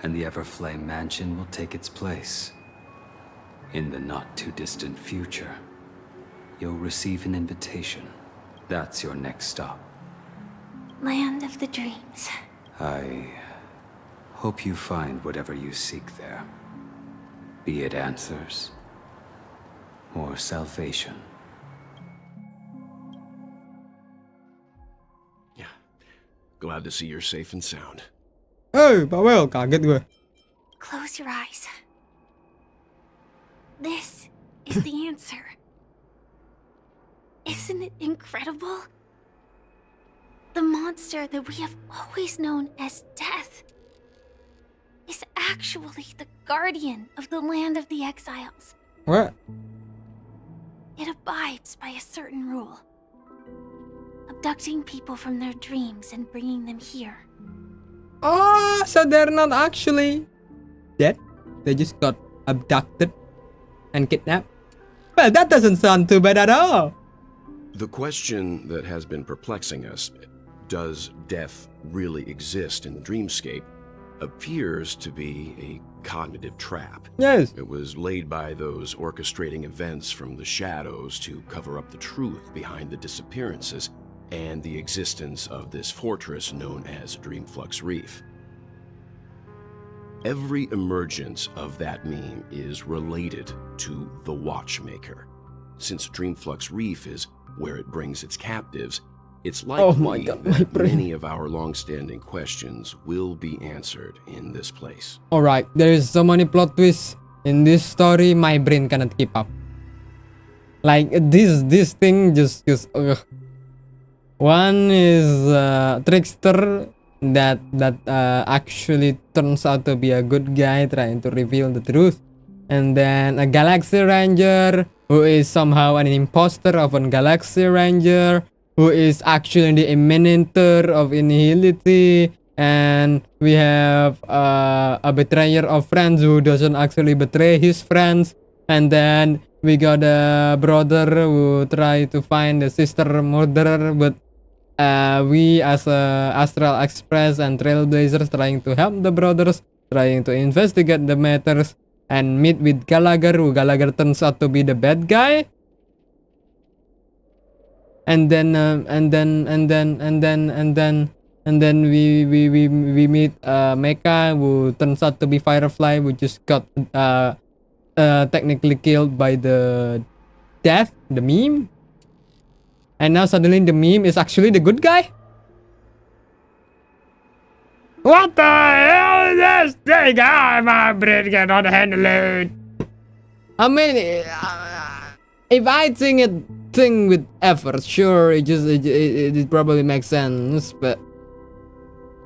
and the Everflame Mansion will take its place. In the not-too-distant future, you'll receive an invitation. That's your next stop. Land of the dreams. I hope you find whatever you seek there. Be it answers or salvation. Glad to see you're safe and sound. Hey, Powell, kaget gue. Close your eyes. This is the answer. Isn't it incredible? The monster that we have always known as Death is actually the guardian of the land of the exiles. What? It abides by a certain rule. Abducting people from their dreams and bringing them here. Oh, so they're not actually dead. They just got abducted and kidnapped. Well, that doesn't sound too bad at all. The question that has been perplexing us, does death really exist in the dreamscape, appears to be a cognitive trap. Yes. It was laid by those orchestrating events from the shadows to cover up the truth behind the disappearances and the existence of this fortress known as Dreamflux Reef. Every emergence of that meme is related to the Watchmaker. Since Dreamflux Reef is where it brings its captives, it's likely that many of our long-standing questions will be answered in this place. Alright, there is so many plot twists in this story, my brain cannot keep up. Like this thing just one is trickster that actually turns out to be a good guy trying to reveal the truth, and then a Galaxy Ranger who is somehow an imposter of a Galaxy Ranger, who is actually the emanator of annihility, and we have a betrayer of friends who doesn't actually betray his friends, and then we got a brother who try to find the sister murderer, but we as a Astral Express and Trailblazers trying to help the brothers, trying to investigate the matters, and meet with Gallagher, who Gallagher turns out to be the bad guy. And then we meet Mecha, who turns out to be Firefly, who just got technically killed by the death, the meme. And now suddenly the meme is actually the good guy. What the hell is this thing? My brain cannot handle it. I mean, if I think with effort, sure, it probably makes sense, but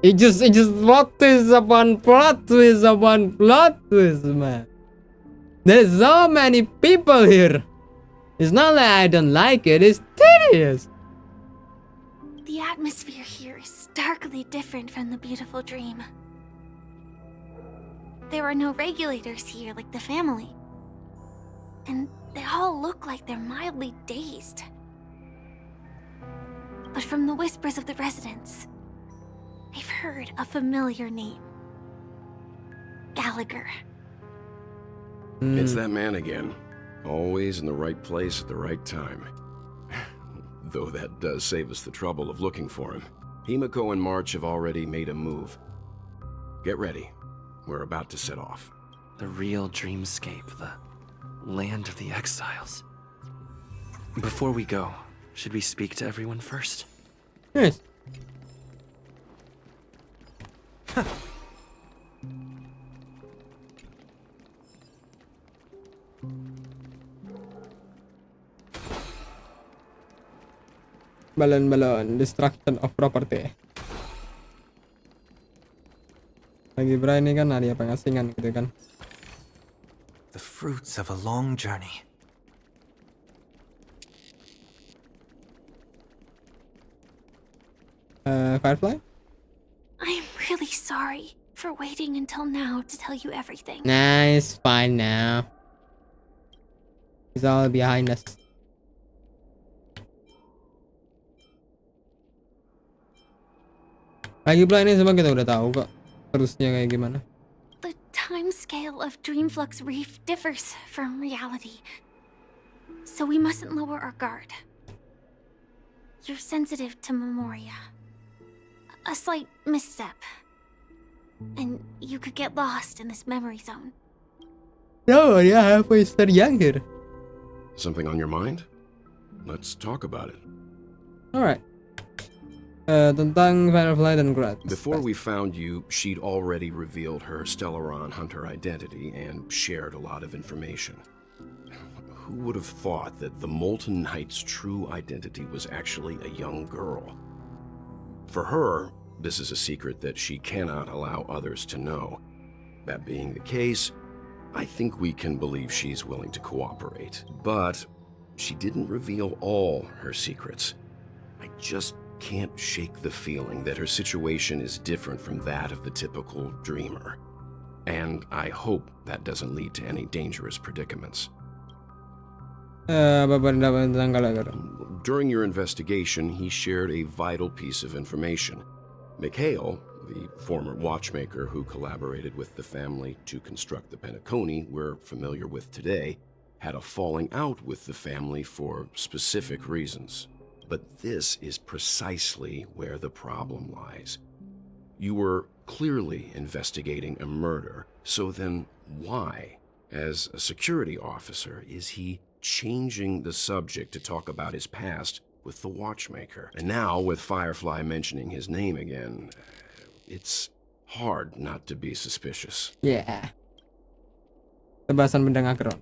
it just plot twist upon plot twist upon plot twist, man. There's so many people here. It's not like I don't like it, it's tedious. The atmosphere here is starkly different from the beautiful dream. There are no regulators here like the family. And they all look like they're mildly dazed. But from the whispers of the residents, I've heard a familiar name. Gallagher. It's that man again. Always in the right place at the right time. Though that does save us the trouble of looking for him. Himiko and March have already made a move. Get ready. We're about to set off. The real dreamscape, the land of the exiles. Before we go, should we speak to everyone first? Yes. Balon-balon, destruction of property. Lagi berani kan, ada pengasingan gitu kan. The fruits of a long journey. Firefly? I'm really sorry for waiting until now to tell you everything. Nah, it's fine now. It's all behind us. Lagi pula ini semua kita udah tahu kok terusnya kayak gimana. The time scale of Dreamflux Reef differs from reality, so we mustn't lower our guard. You're sensitive to Memoria. A slight misstep, and you could get lost in this memory zone. No, yeah, halfway study here. Something on your mind? Let's talk about it. Alright. Tentang Firefly dan Grat. Before we found you, she'd already revealed her Stellaron hunter identity and shared a lot of information. Who would have thought that the Molten Knight's true identity was actually a young girl? For her, this is a secret that she cannot allow others to know. That being the case, I think we can believe she's willing to cooperate. But she didn't reveal all her secrets. I just can't shake the feeling that her situation is different from that of the typical dreamer. And I hope that doesn't lead to any dangerous predicaments. During your investigation, he shared a vital piece of information. Mikhail, the former watchmaker who collaborated with the family to construct the Penacony we're familiar with today, had a falling out with the family for specific reasons. But this is precisely where the problem lies. You were clearly investigating a murder, so then why, as a security officer, is he changing the subject to talk about his past with the watchmaker? And now, with Firefly mentioning his name again, it's hard not to be suspicious. Yeah. Tebasan pedang Acheron.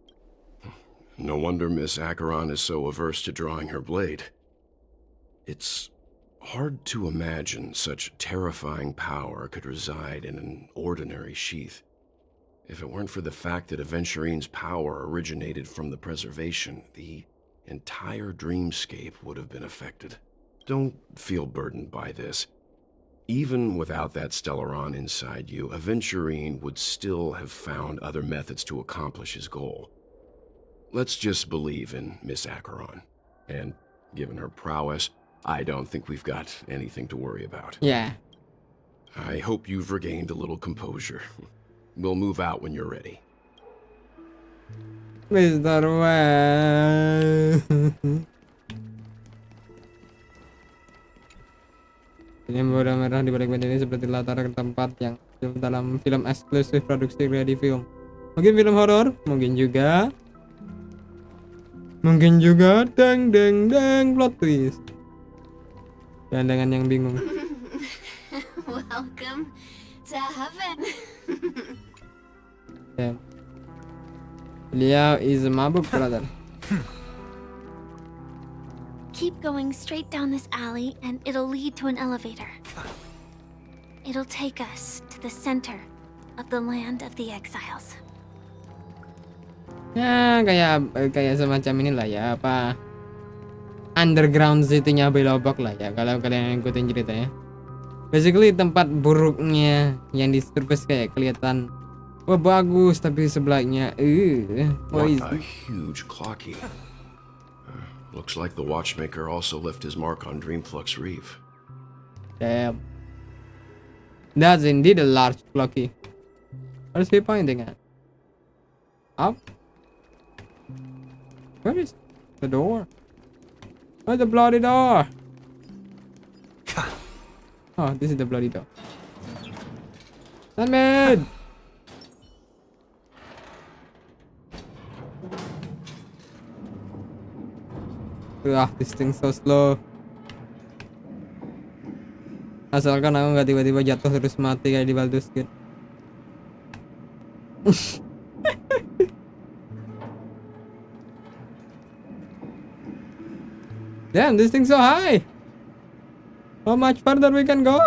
No wonder Miss Acheron is so averse to drawing her blade. It's hard to imagine such terrifying power could reside in an ordinary sheath. If it weren't for the fact that Aventurine's power originated from the preservation, the entire dreamscape would have been affected. Don't feel burdened by this. Even without that Stellaron inside you, Aventurine would still have found other methods to accomplish his goal. Let's just believe in Miss Acheron. And given her prowess, I don't think we've got anything to worry about. Yeah. I hope you've regained a little composure. We'll move out when you're ready. Mr. Wang. Ini berwarna merah di balik meja ini seperti latar tempat yang dalam film eksklusif produksi Ready Film. Mungkin film horor, mungkin juga dang plot twist. Dengan yang bingung. Welcome to heaven. Yeah. Beliau is mabuk, brother. Keep going straight down this alley and it'll lead to an elevator. It'll take us to the center of the land of the exiles. Ya, kayak semacam inilah ya, apa underground city-nya Belobok lah ya, kalau kalian ikutin ceritanya. Basically tempat buruknya yang di surface kayak kelihatan wah bagus, tapi sebelahnya what a huge clocky. Looks like the watchmaker also left his mark on Dreamflux Reef. Damn. That's indeed a large clocky. What is he pointing at? Up? Where is the door? Where's the bloody door? Oh, this is the bloody door. Sandman! This thing so slow. Asalkan aku nggak tiba-tiba jatuh terus mati kayak di Baldur's Gate. Damn, this thing's so high. How much further we can go?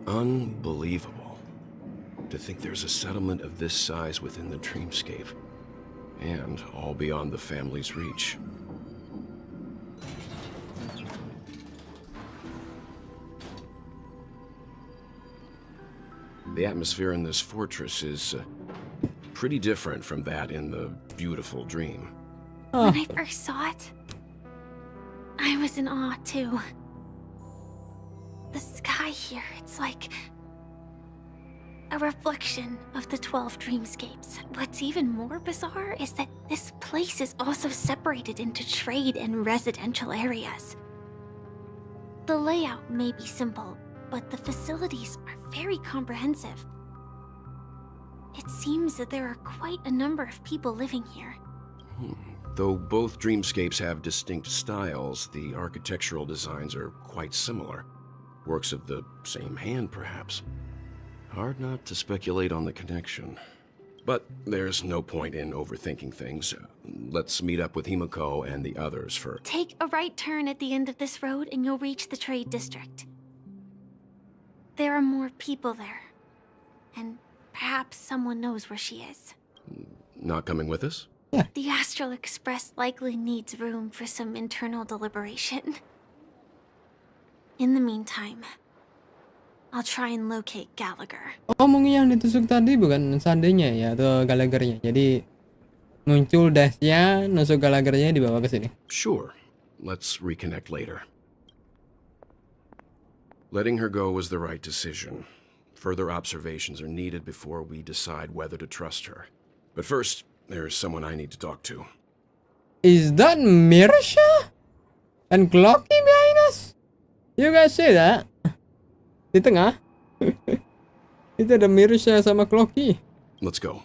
Unbelievable. To think there's a settlement of this size within the dreamscape. And all beyond the family's reach. The atmosphere in this fortress is pretty different from that in the beautiful dream. When I first saw it, I was in awe too. The sky here, it's like a reflection of the 12 dreamscapes. What's even more bizarre is that this place is also separated into trade and residential areas. The layout may be simple, but the facilities are very comprehensive. It seems that there are quite a number of people living here. Though both dreamscapes have distinct styles, the architectural designs are quite similar. Works of the same hand, perhaps. Hard not to speculate on the connection. But there's no point in overthinking things. Let's meet up with Himiko and the others first. Take a right turn at the end of this road and you'll reach the trade district. There are more people there. And perhaps someone knows where she is. Not coming with us? The Astral Express likely needs room for some internal deliberation. In the meantime, I'll try and locate Gallagher. Oh, mungkin yang ditusuk tadi bukan Sandenya ya atau Gallaghernya. Jadi muncul dashnya, nusuk Gallaghernya dibawa ke sini. Sure. Let's reconnect later. Letting her go was the right decision. Further observations are needed before we decide whether to trust her. But first, there's someone I need to talk to. Is that Mirsha and Clocky behind us? You guys see that? Di tengah. Itu ada Mirsha sama Clocky. Let's go.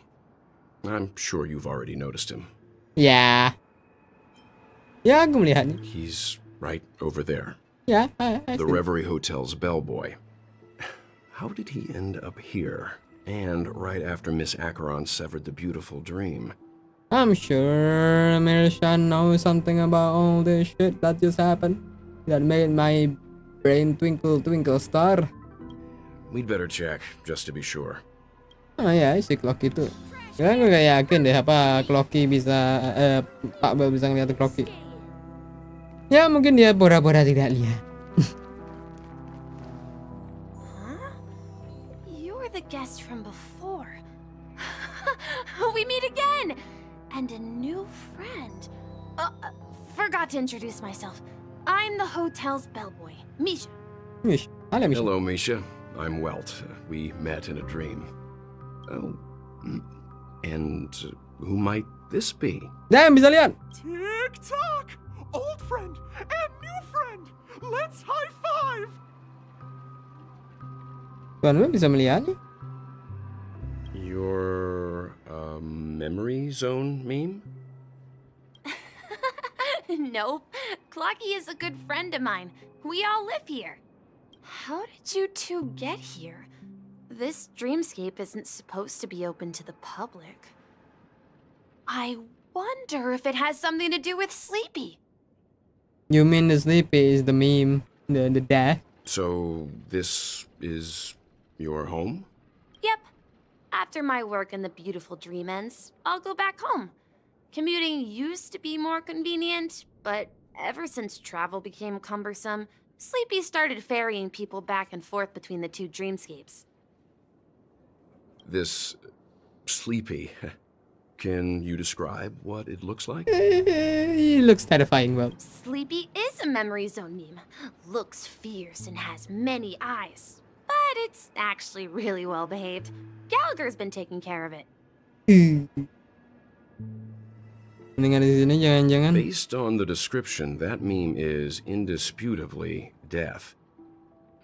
I'm sure you've already noticed him. Ya. Ya, aku melihatnya. He's right over there. Yeah, I the see. Reverie Hotel's bellboy. How did he end up here? And right after Miss Acheron severed the beautiful dream. I'm sure Mirsha knows something about all this shit that just happened. That made my brain twinkle twinkle star. We'd better check, just to be sure. Oh ya, si Clocky itu. Ya, gue gak yakin deh apa Clocky bisa, Pak Bel bisa ngeliat Clocky. Ya, mungkin dia pura-pura tidak lihat. You're the guest from before. We meet again! And a new friend. Forgot to introduce myself. I'm the hotel's bellboy, Misha. Misha. Hello, Misha. Hello, Misha. I'm Welt. We met in a dream. Oh, and who might this be? Damn, bisa lihat. Tick-tock! Old friend and new friend! Let's high-five! Tuan lu bisa melihatnya? Your, memory zone meme? Nope. Clocky is a good friend of mine. We all live here. How did you two get here? This dreamscape isn't supposed to be open to the public. I wonder if it has something to do with Sleepy. You mean the Sleepy is the meme, the death? So, this is your home? Yep. After my work in the beautiful dream ends, I'll go back home. Commuting used to be more convenient, but ever since travel became cumbersome, Sleepy started ferrying people back and forth between the two dreamscapes. This Sleepy. Can you describe what it looks like? He looks terrifying, well. Sleepy is a memory zone meme. Looks fierce and has many eyes. But it's actually really well behaved. Gallagher's been taking care of it. Based on the description, that meme is indisputably death.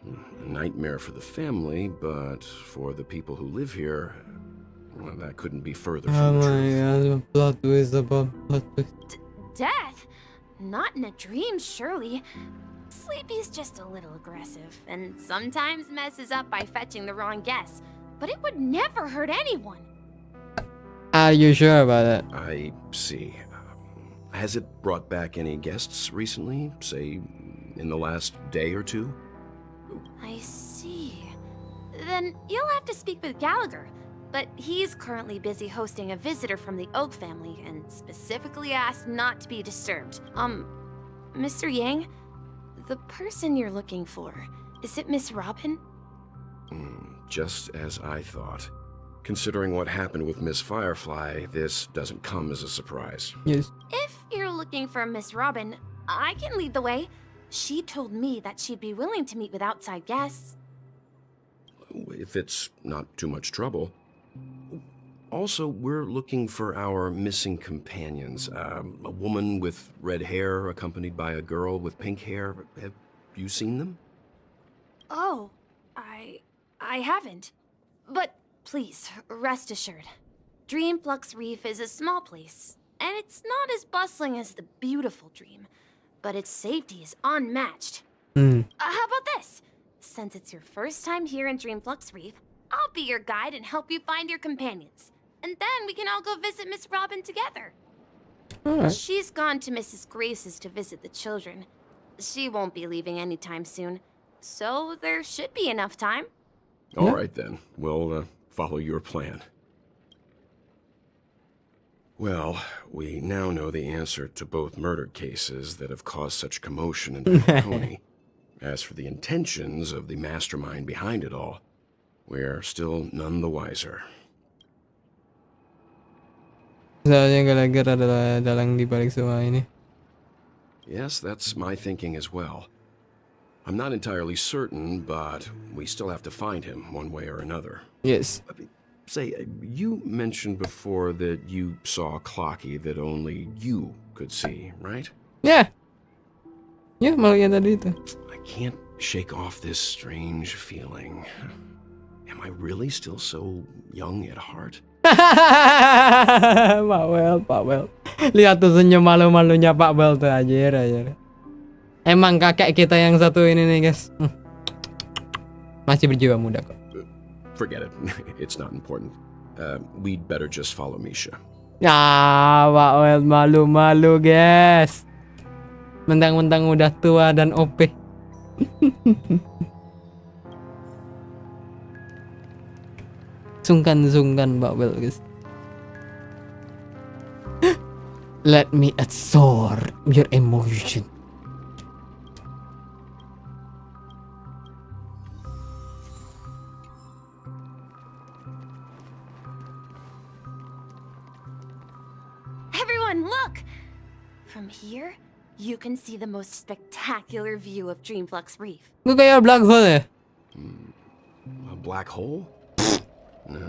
A nightmare for the family, but for the people who live here, well, that couldn't be further from the truth. God, plot twist above plot twist. Death? Not in a dream, surely. Sleepy's just a little aggressive, and sometimes messes up by fetching the wrong guess. But it would never hurt anyone. Are you sure about that? I see. Has it brought back any guests recently? Say, in the last day or two? I see. Then you'll have to speak with Gallagher. But he's currently busy hosting a visitor from the Oak family and specifically asked not to be disturbed. Mr. Yang, the person you're looking for, is it Miss Robin? Just as I thought. Considering what happened with Miss Firefly, this doesn't come as a surprise. Yes. If you're looking for Miss Robin, I can lead the way. She told me that she'd be willing to meet with outside guests. If it's not too much trouble. Also, we're looking for our missing companions. A woman with red hair accompanied by a girl with pink hair. Have you seen them? Oh, I haven't. But please, rest assured. Dreamflux Reef is a small place, and it's not as bustling as the beautiful Dream, but its safety is unmatched. How about this? Since it's your first time here in Dreamflux Reef, I'll be your guide and help you find your companions. And then we can all go visit Miss Robin together. Alright. She's gone to Mrs. Grace's to visit the children. She won't be leaving anytime soon, so there should be enough time. All right, then. We'll follow your plan. Well, we now know the answer to both murder cases that have caused such commotion in Tony. As for the intentions of the mastermind behind it all, we're still none the wiser. Soalnya Gallagher adalah dalang di balik semua ini. Yes, that's my thinking as well. I'm not entirely certain, but we still have to find him one way or another. Yes. Say, you mentioned before that you saw Clocky that only you could see, right? Ya. Ya, malah yang tadi itu. I can't shake off this strange feeling. Am I really still so young at heart? Pak Well. Lihat tuh senyum malu-malunya Pak Well tuh, aja. Emang kakek kita yang satu ini nih, guys. Masih berjiwa muda kok. Forget it. It's not important. We'd better just follow Misha. Ya, Pak Well malu-malu, guys. Mentang-mentang udah tua dan OP. Sungkan Pak Well, guys. Let me absorb your emotion. Everyone, look! From here, you can see the most spectacular view of Dreamflux Reef. Gue kayak black hole ya? A black hole? No.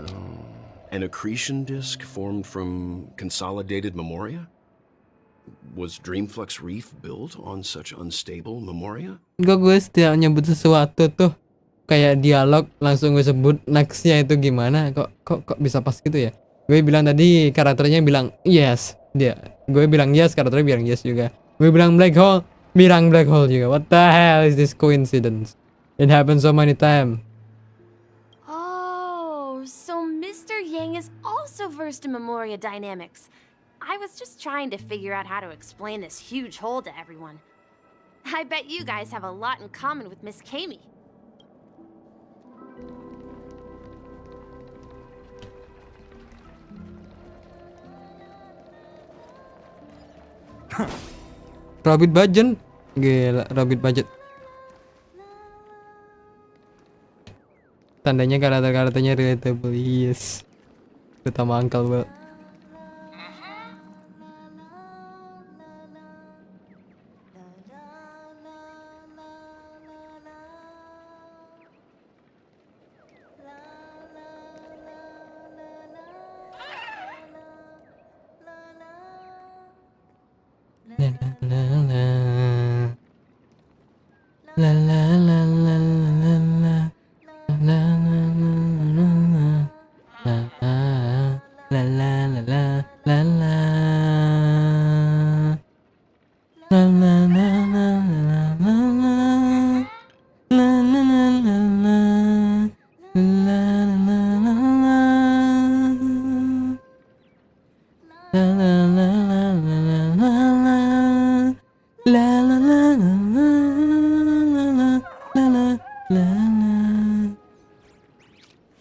An accretion disk formed from consolidated memoria? Was Dreamflux Reef built on such unstable memoria? Gue setiap nyebut sesuatu tuh kayak dialog langsung gue sebut nextnya itu gimana, kok bisa pas gitu ya. Gue bilang tadi karakternya bilang yes, gue bilang yes, karakternya bilang yes juga. Gue bilang black hole, bilang black hole juga. What the hell is this coincidence? It happens so many times. Oh, so Mr. Yang is also versed in memoria dynamics. I was just trying to figure out how to explain this huge hole to everyone. I bet you guys have a lot in common with Miss Kami. Rabbit budget, gila, rabbit budget. Tandanya karakternya relatable, yes. Terutama Uncle Will.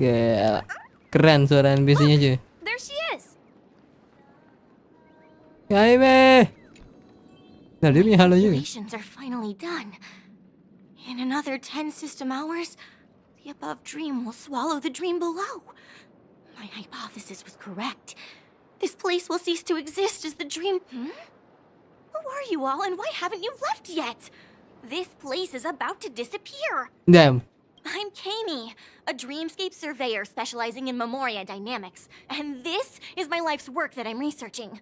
Gila, keren suara NPC-nya cuy. There she is. Hai be. Nah, dia punya halo juga. Calculations are finally done. In another 10 system hours, the above dream will swallow the dream below. My hypothesis was correct. This place will cease to exist as the dream... Who are you all and why haven't you left yet? This place is about to disappear. Damn. I'm Kami, a dreamscape surveyor specializing in memoria dynamics, and this is my life's work that I'm researching.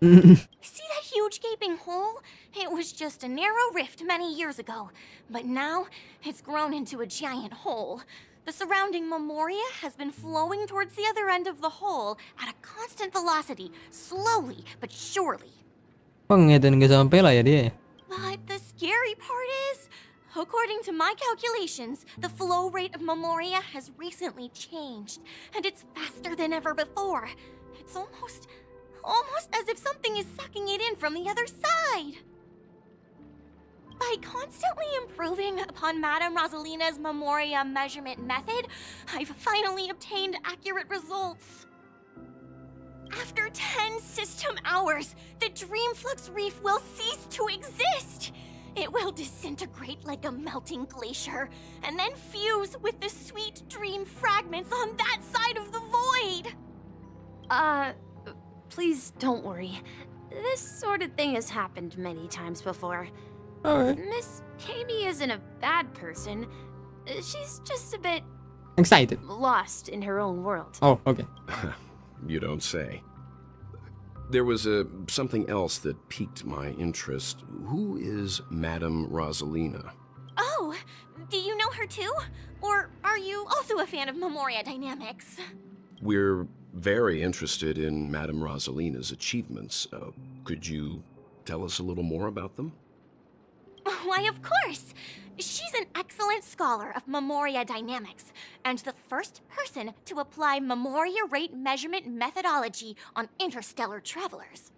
See that huge gaping hole? It was just a narrow rift many years ago, but now it's grown into a giant hole. The surrounding memoria has been flowing towards the other end of the hole at a constant velocity, slowly but surely. Pengen gak sampai lah ya dia. But the scary part is, according to my calculations, the flow rate of memoria has recently changed, and it's faster than ever before. It's almost as if something is sucking it in from the other side. By constantly improving upon Madame Rosalina's memoria measurement method, I've finally obtained accurate results. After 10 system hours, the Dreamflux Reef will cease to exist. It will disintegrate like a melting glacier, and then fuse with the sweet dream fragments on that side of the void. Please don't worry. This sort of thing has happened many times before. Alright. Miss Kami isn't a bad person. She's just a bit... excited. lost in her own world. Oh, okay. You don't say. There was something else that piqued my interest. Who is Madame Rosalina? Oh, do you know her too? Or are you also a fan of Memoria Dynamics? We're very interested in Madame Rosalina's achievements. Could you tell us a little more about them? Why, of course! She's an excellent scholar of Memoria Dynamics, and the first person to apply Memoria rate measurement methodology on interstellar travelers.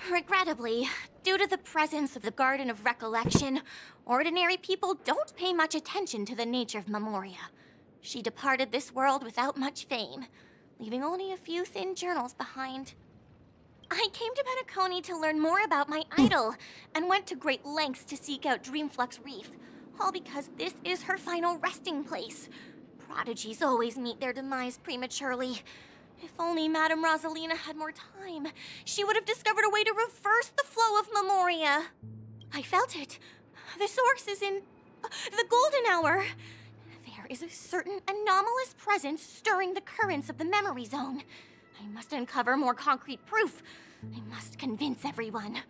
Regrettably, due to the presence of the Garden of Recollection, ordinary people don't pay much attention to the nature of Memoria. She departed this world without much fame, leaving only a few thin journals behind. I came to Penacony to learn more about my idol, and went to great lengths to seek out Dreamflux Reef, all because this is her final resting place. Prodigies always meet their demise prematurely. If only Madame Rosalina had more time, she would have discovered a way to reverse the flow of Memoria. I felt it. The source is in the golden hour. There is a certain anomalous presence stirring the currents of the memory zone. I must uncover more concrete proof. I must convince everyone.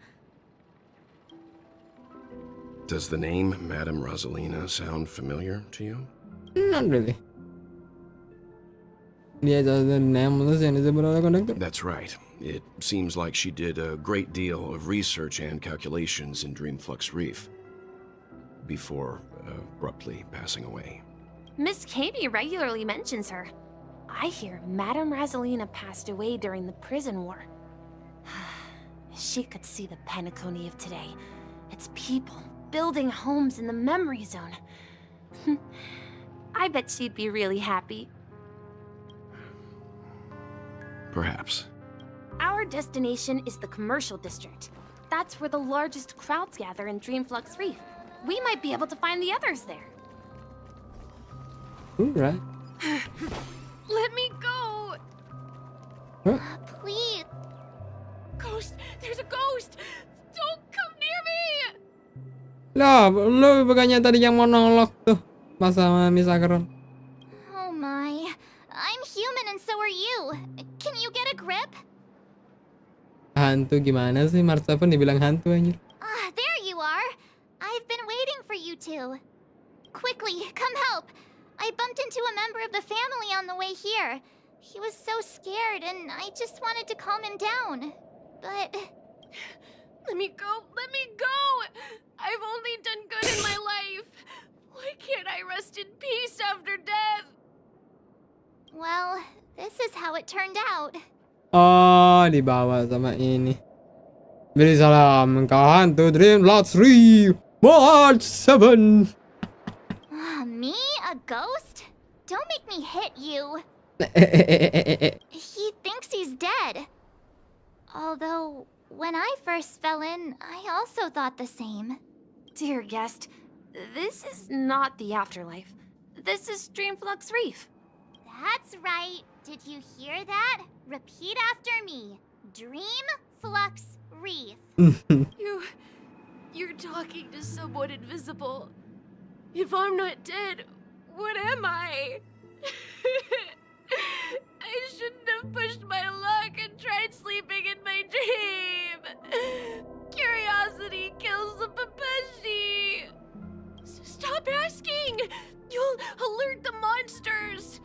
Does the name Madame Rosalina sound familiar to you? Not really. That's right. It seems like she did a great deal of research and calculations in Dreamflux Reef before abruptly passing away. Miss Katie regularly mentions her. I hear Madame Rosalina passed away during the prison war. She could see the Penacony of today. Its people building homes in the memory zone. I bet she'd be really happy. Perhaps. Our destination is the commercial district. That's where the largest crowds gather in Dreamflux Reef. We might be able to find the others there. Right. Let me go! Huh? Please. Ghost! There's a ghost! Don't come near me! Lah, lu bukannya tadi yang monolog tuh pas sama Miss Agar. Oh my. I'm human and so are you. Can you get a grip? Hantu gimana sih? Marsha pun dibilang hantu anjir. Ah, there you are. I've been waiting for you two. Quickly, come help. I bumped into a member of the family on the way here. He was so scared and I just wanted to calm him down. But... Let me go! Let me go! I've only done good in my life. Why can't I rest in peace after death? Well, this is how it turned out. Oh, dibawa sama ini. Beri salam ke hantu Dreamflux Reef Part 7. Me? A ghost? Don't make me hit you. He thinks he's dead. Although, when I first fell in, I also thought the same. Dear guest, this is not the afterlife. This is Dreamflux Reef. That's right. Did you hear that? Repeat after me. Dreamflux Reef. You're talking to someone invisible. If I'm not dead, what am I? I shouldn't have pushed my luck and tried sleeping in my dream. Curiosity kills the Papeshi. Stop asking! You'll alert the monsters.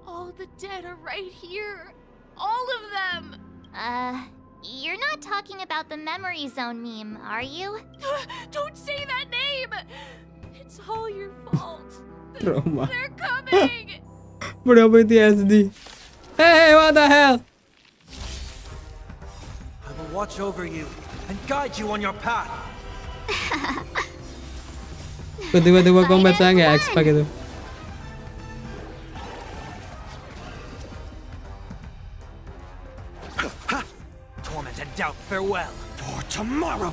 All the dead are right here. All of them. You're not talking about the memory zone meme, are you? Don't say that name! It's all your fault. Trauma. They're coming! Bro PTSD. Hey, what the hell? I will watch over you and guide you on your path. Tiba-tiba combat saya nggak expect itu. Torment and doubt farewell for tomorrow.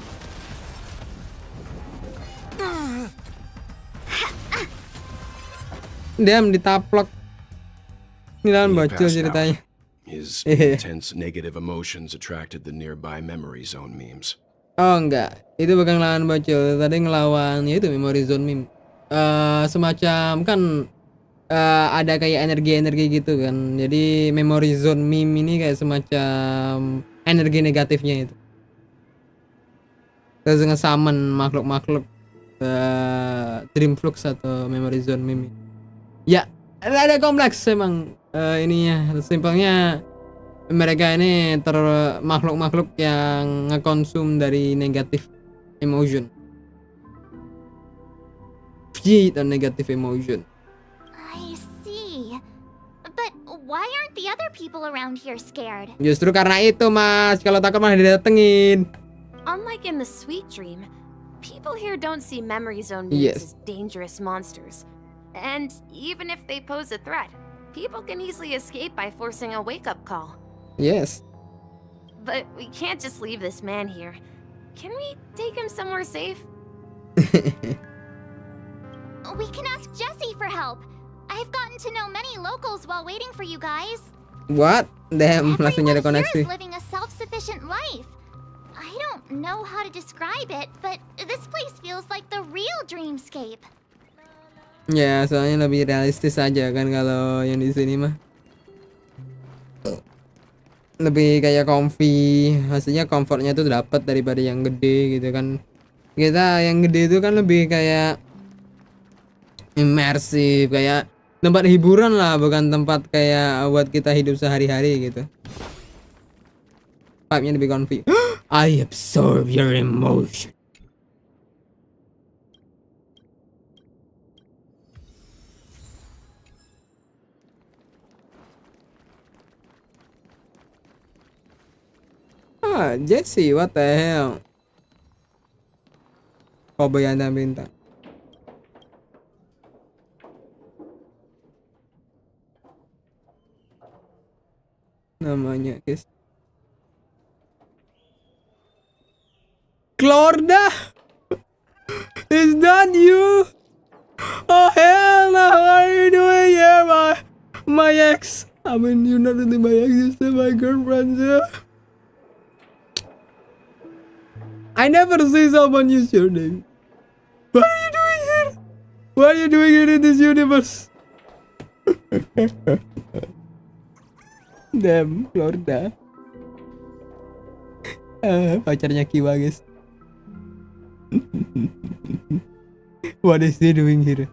Diam ditaplok. Ini lawan He bocil passed ceritanya. out. His intense negative emotions attracted the nearby memory zone memes. Oh enggak, itu bukan lawan bocil. Tadi ngelawan ya itu memory zone meme. Semacam kan ada kayak energi-energi gitu kan. Jadi memory zone meme ini kayak semacam energi negatifnya itu. Terus nge-summon makhluk-makhluk dream flux atau memory zone meme. Ya, ada kompleks emang ininya. Simpelnya mereka ini makhluk-makhluk yang ngekonsum dari negatif emotion. Feed on negative emotion. I see. But why aren't the other people around here scared? Justru karena itu, Mas. Kalau takut malah didatengin. Unlike in the sweet dream, people here don't see memory zone Yes. as dangerous monsters. And even if they pose a threat, people can easily escape by forcing a wake-up call. Yes. But we can't just leave this man here. Can we take him somewhere safe? We can ask Jessie for help. I've gotten to know many locals while waiting for you guys. What? Damn, langsung nyari Here koneksi. is living a self-sufficient life. I don't know how to describe it, but this place feels like the real dreamscape. Ya, soalnya lebih realistis aja kan kalau yang di sini mah. Lebih kayak comfy, maksudnya comfortnya tuh dapat daripada yang gede gitu kan. Kita yang gede itu kan lebih kayak imersif, kayak tempat hiburan lah, bukan tempat kayak buat kita hidup sehari-hari gitu. Vibe-nya lebih comfy. I absorb your emotion. Jessie, what the hell? Cowboy Anda bintang. Namanya guys. Clorda, is that you? Oh hell no! What are you doing here, my ex? I mean, you're not really my ex, you're still my girlfriend. Yeah. I never see someone use your name. What are you doing here? What are you doing here in this universe? Damn, Florida. Pacarnya Kiwa, guys. What is he doing here?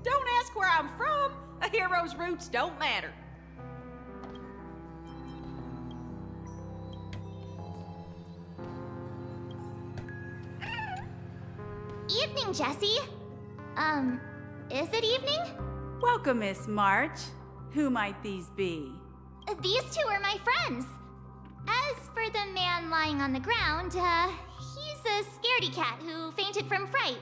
Don't ask where I'm from. A hero's roots don't matter. Evening, Jessie. Is it evening? Welcome, Miss March. Who might these be? These two are my friends. As for the man lying on the ground, he's a scaredy cat who fainted from fright.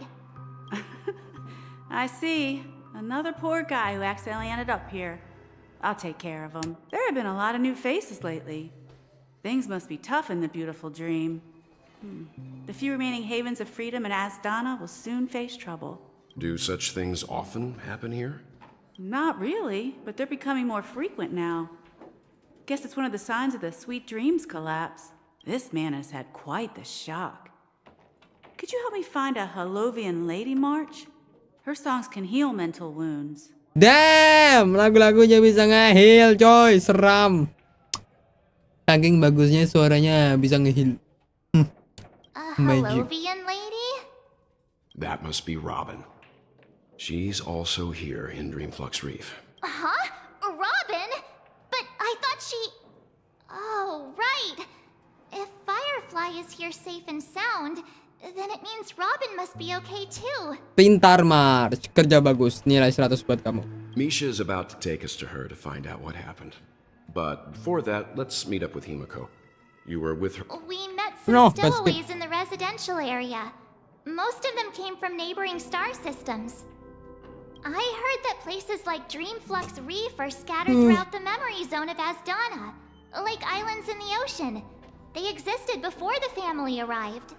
I see. Another poor guy who accidentally ended up here. I'll take care of him. There have been a lot of new faces lately. Things must be tough in the beautiful dream. The few remaining havens of freedom in Asdana will soon face trouble. Do such things often happen here? Not really, but they're becoming more frequent now. Guess it's one of the signs of the Sweet Dreams collapse. This man has had quite the shock. Could you help me find a Hallovian lady, March? Her songs can heal mental wounds. Damn, lagu-lagunya bisa nge-heal, coy. Seram. Saking bagusnya suaranya bisa nge-heal. Hallovian lady? That must be Robin. She's also here in Dreamflux Reef. Huh? Robin? But I thought she... Oh, right. If Firefly is here safe and sound, then it means Robin must be okay too. Pintar, March. Kerja bagus. Nilai 100 buat kamu. Misha is about to take us to her to find out what happened. But before that, let's meet up with Himiko. You were with her. We met some stowaways in the residential area. Most of them came from neighboring star systems. I heard that places like Dreamflux Reef are scattered throughout the memory zone of Asdana, like islands in the ocean. They existed before the family arrived.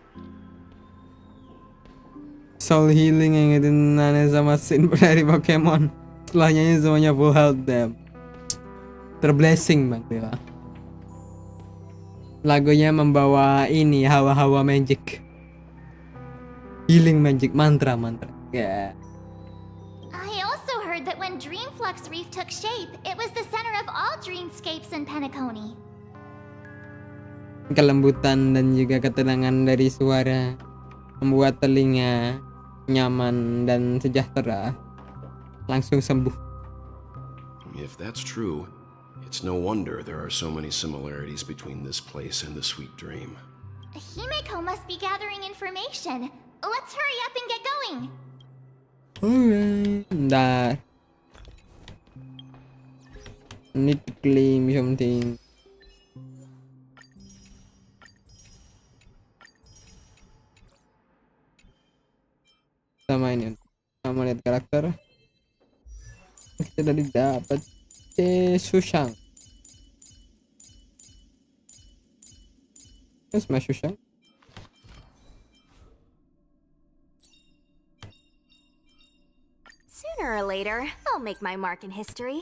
Soul healing yang ngedenannya sama Sin dari Pokemon. Setelahnya semuanya full health, damn. Terblessing, Bang Dewa. Lagunya membawa ini hawa-hawa magic. Healing magic, mantra. Yeah. I also heard that when Dreamflux Reef took shape, it was the center of all dreamscapes in Penacony. Kelembutan dan juga ketenangan dari suara membuat telinga nyaman dan sejahtera. Langsung sembuh. If that's true, it's no wonder there are so many similarities between this place and the Sweet Dream. Himeko must be gathering information. Let's hurry up and get going. Alright. Bentar. Need to claim something. Sama ini. Sama lihat karakter. Kita tadi dapat Susang. Where's my Susang? Sooner or later, I'll make my mark in history.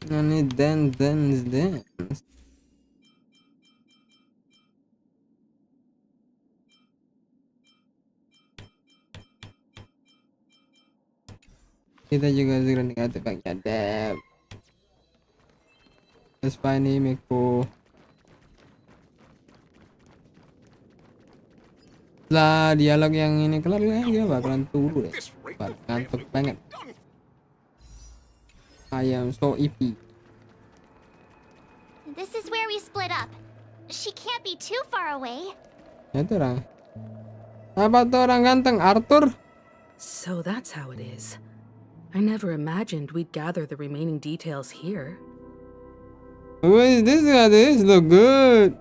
I need dance. Kita juga segera negatif pakai adab. Terus ini Miko. Setelah dialog yang ini kelar dia bakalan turu deh. Ngantuk banget. I am so EP. This is where we split up. She can't be too far away. Ya itu orang. Apa tuh orang ganteng Arthur? So that's how it is. I never imagined we'd gather the remaining details here. Who is this guy? This look good.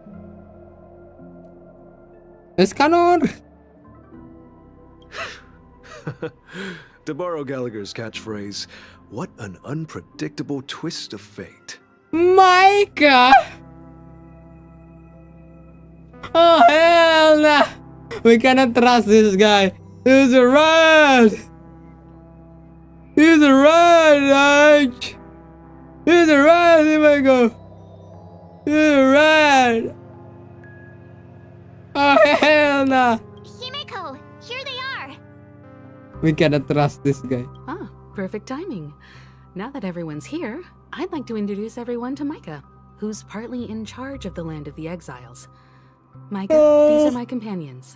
Escanor. To borrow Gallagher's catchphrase, what an unpredictable twist of fate. Micah! Oh hell nah! We cannot trust this guy. He's a rat! He's a rat! He's a rat! Oh my god! He's a rat! Oh hell nah! Himeko, here they are. We cannot trust this guy. Ah, perfect timing. Now that everyone's here, I'd like to introduce everyone to Micah, who's partly in charge of the land of the exiles. Micah, these are my companions.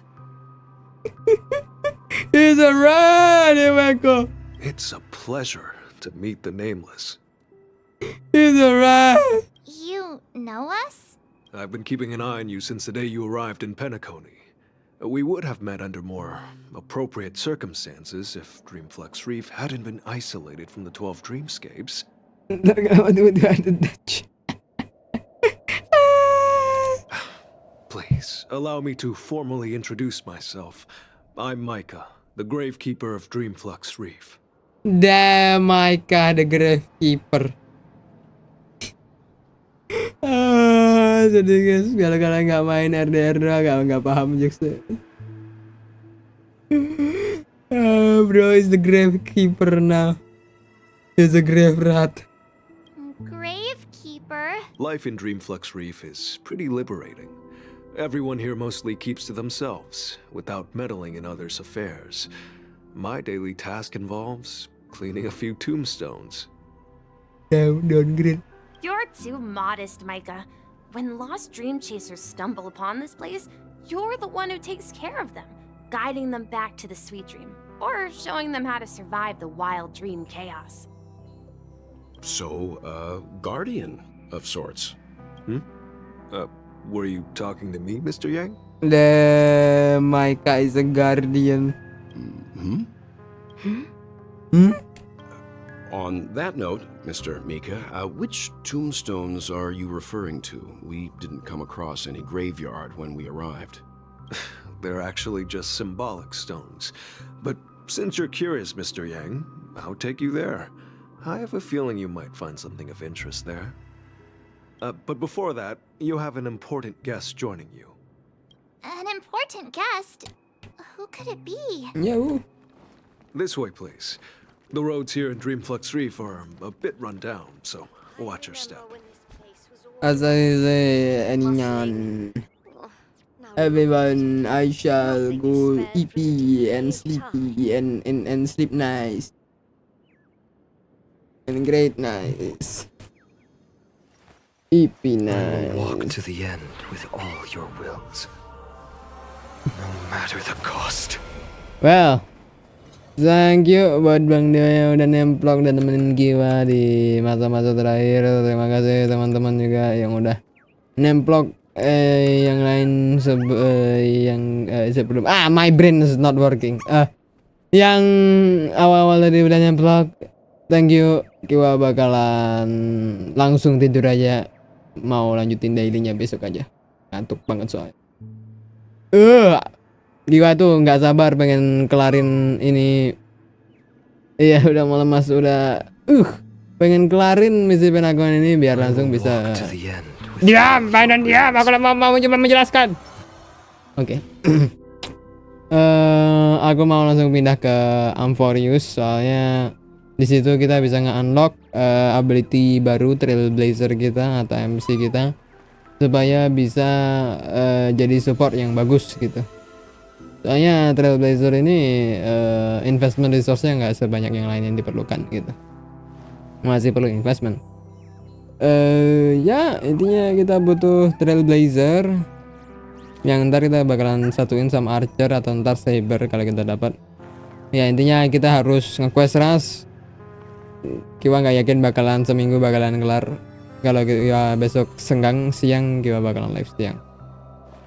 He's a rat! Oh my god! It's a pleasure to meet the Nameless. He's a rat! You know us? I've been keeping an eye on you since the day you arrived in Penacony. We would have met under more appropriate circumstances if Dreamflux Reef hadn't been isolated from the 12 dreamscapes. Please, allow me to formally introduce myself. I'm Micah, the Gravekeeper of Dreamflux Reef. Damn, Micah, the Gravekeeper. Jadi guys, gara-gara nggak main RDR nggak paham juga. Bro is the Gravekeeper now. He's a grave rat. Gravekeeper? Life in Dreamflux Reef is pretty liberating. Everyone here mostly keeps to themselves, without meddling in others' affairs. My daily task involves cleaning a few tombstones. Don't grin. You're too modest, Micah. When lost dream chasers stumble upon this place, you're the one who takes care of them, guiding them back to the sweet dream, or showing them how to survive the wild dream chaos. So, guardian of sorts. Were you talking to me, Mr. Yang? The Micah is a guardian. On that note, Mr. Mika, which tombstones are you referring to? We didn't come across any graveyard when we arrived. They're actually just symbolic stones. But since you're curious, Mr. Yang, I'll take you there. I have a feeling you might find something of interest there. But before that, you have an important guest joining you. An important guest? Who could it be? Yeah. This way, please. The roads here in Dreamflux Reef are a bit run down, so watch your step. As I say, anyone, everyone, I shall go EP and sleepy and sleep nice and great nice. EP nice. Walk to the end with all your wills, no matter the cost. Well, thank you buat Bang Dio yang udah nemplok dan temenin Kiwa di masa-masa terakhir. Terima kasih teman-teman juga yang udah nemplok yang lain sebelum my brain is not working. Yang awal-awal tadi udah nemplok. Thank you. Kiwa bakalan langsung tidur aja. Mau lanjutin dailynya besok aja. Ngantuk banget soalnya. Kiwa tuh nggak sabar pengen kelarin ini. Iya udah mau lemas udah. Pengen kelarin misi pengakuan ini biar langsung bisa. Diam, dan diam. Aku mau coba menjelaskan. Oke. Aku mau langsung pindah ke Amphorius soalnya di situ kita bisa nge-unlock ability baru Trailblazer kita atau MC kita supaya bisa jadi support yang bagus gitu. Soalnya Trailblazer ini investment resource-nya nggak sebanyak yang lain yang diperlukan gitu. Masih perlu investment. Ya intinya kita butuh Trailblazer yang ntar kita bakalan satuin sama Archer atau ntar Saber kalau kita dapat. Ya intinya kita harus nge-quest rush. Kiwa nggak yakin bakalan seminggu bakalan kelar. Kalau Kiwa besok senggang siang, Kiwa bakalan live siang.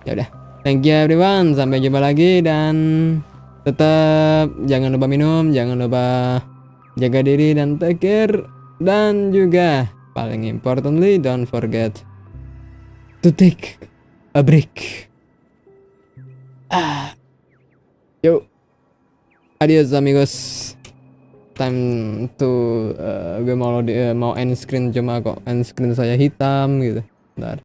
Ya udah. Thank you everyone, sampai jumpa lagi dan tetap jangan lupa minum, jangan lupa jaga diri dan take care, dan juga paling importantly don't forget to take a break. Yo, adios amigos. Time to gue mau end screen cuma kok end screen saya hitam gitu. Bentar.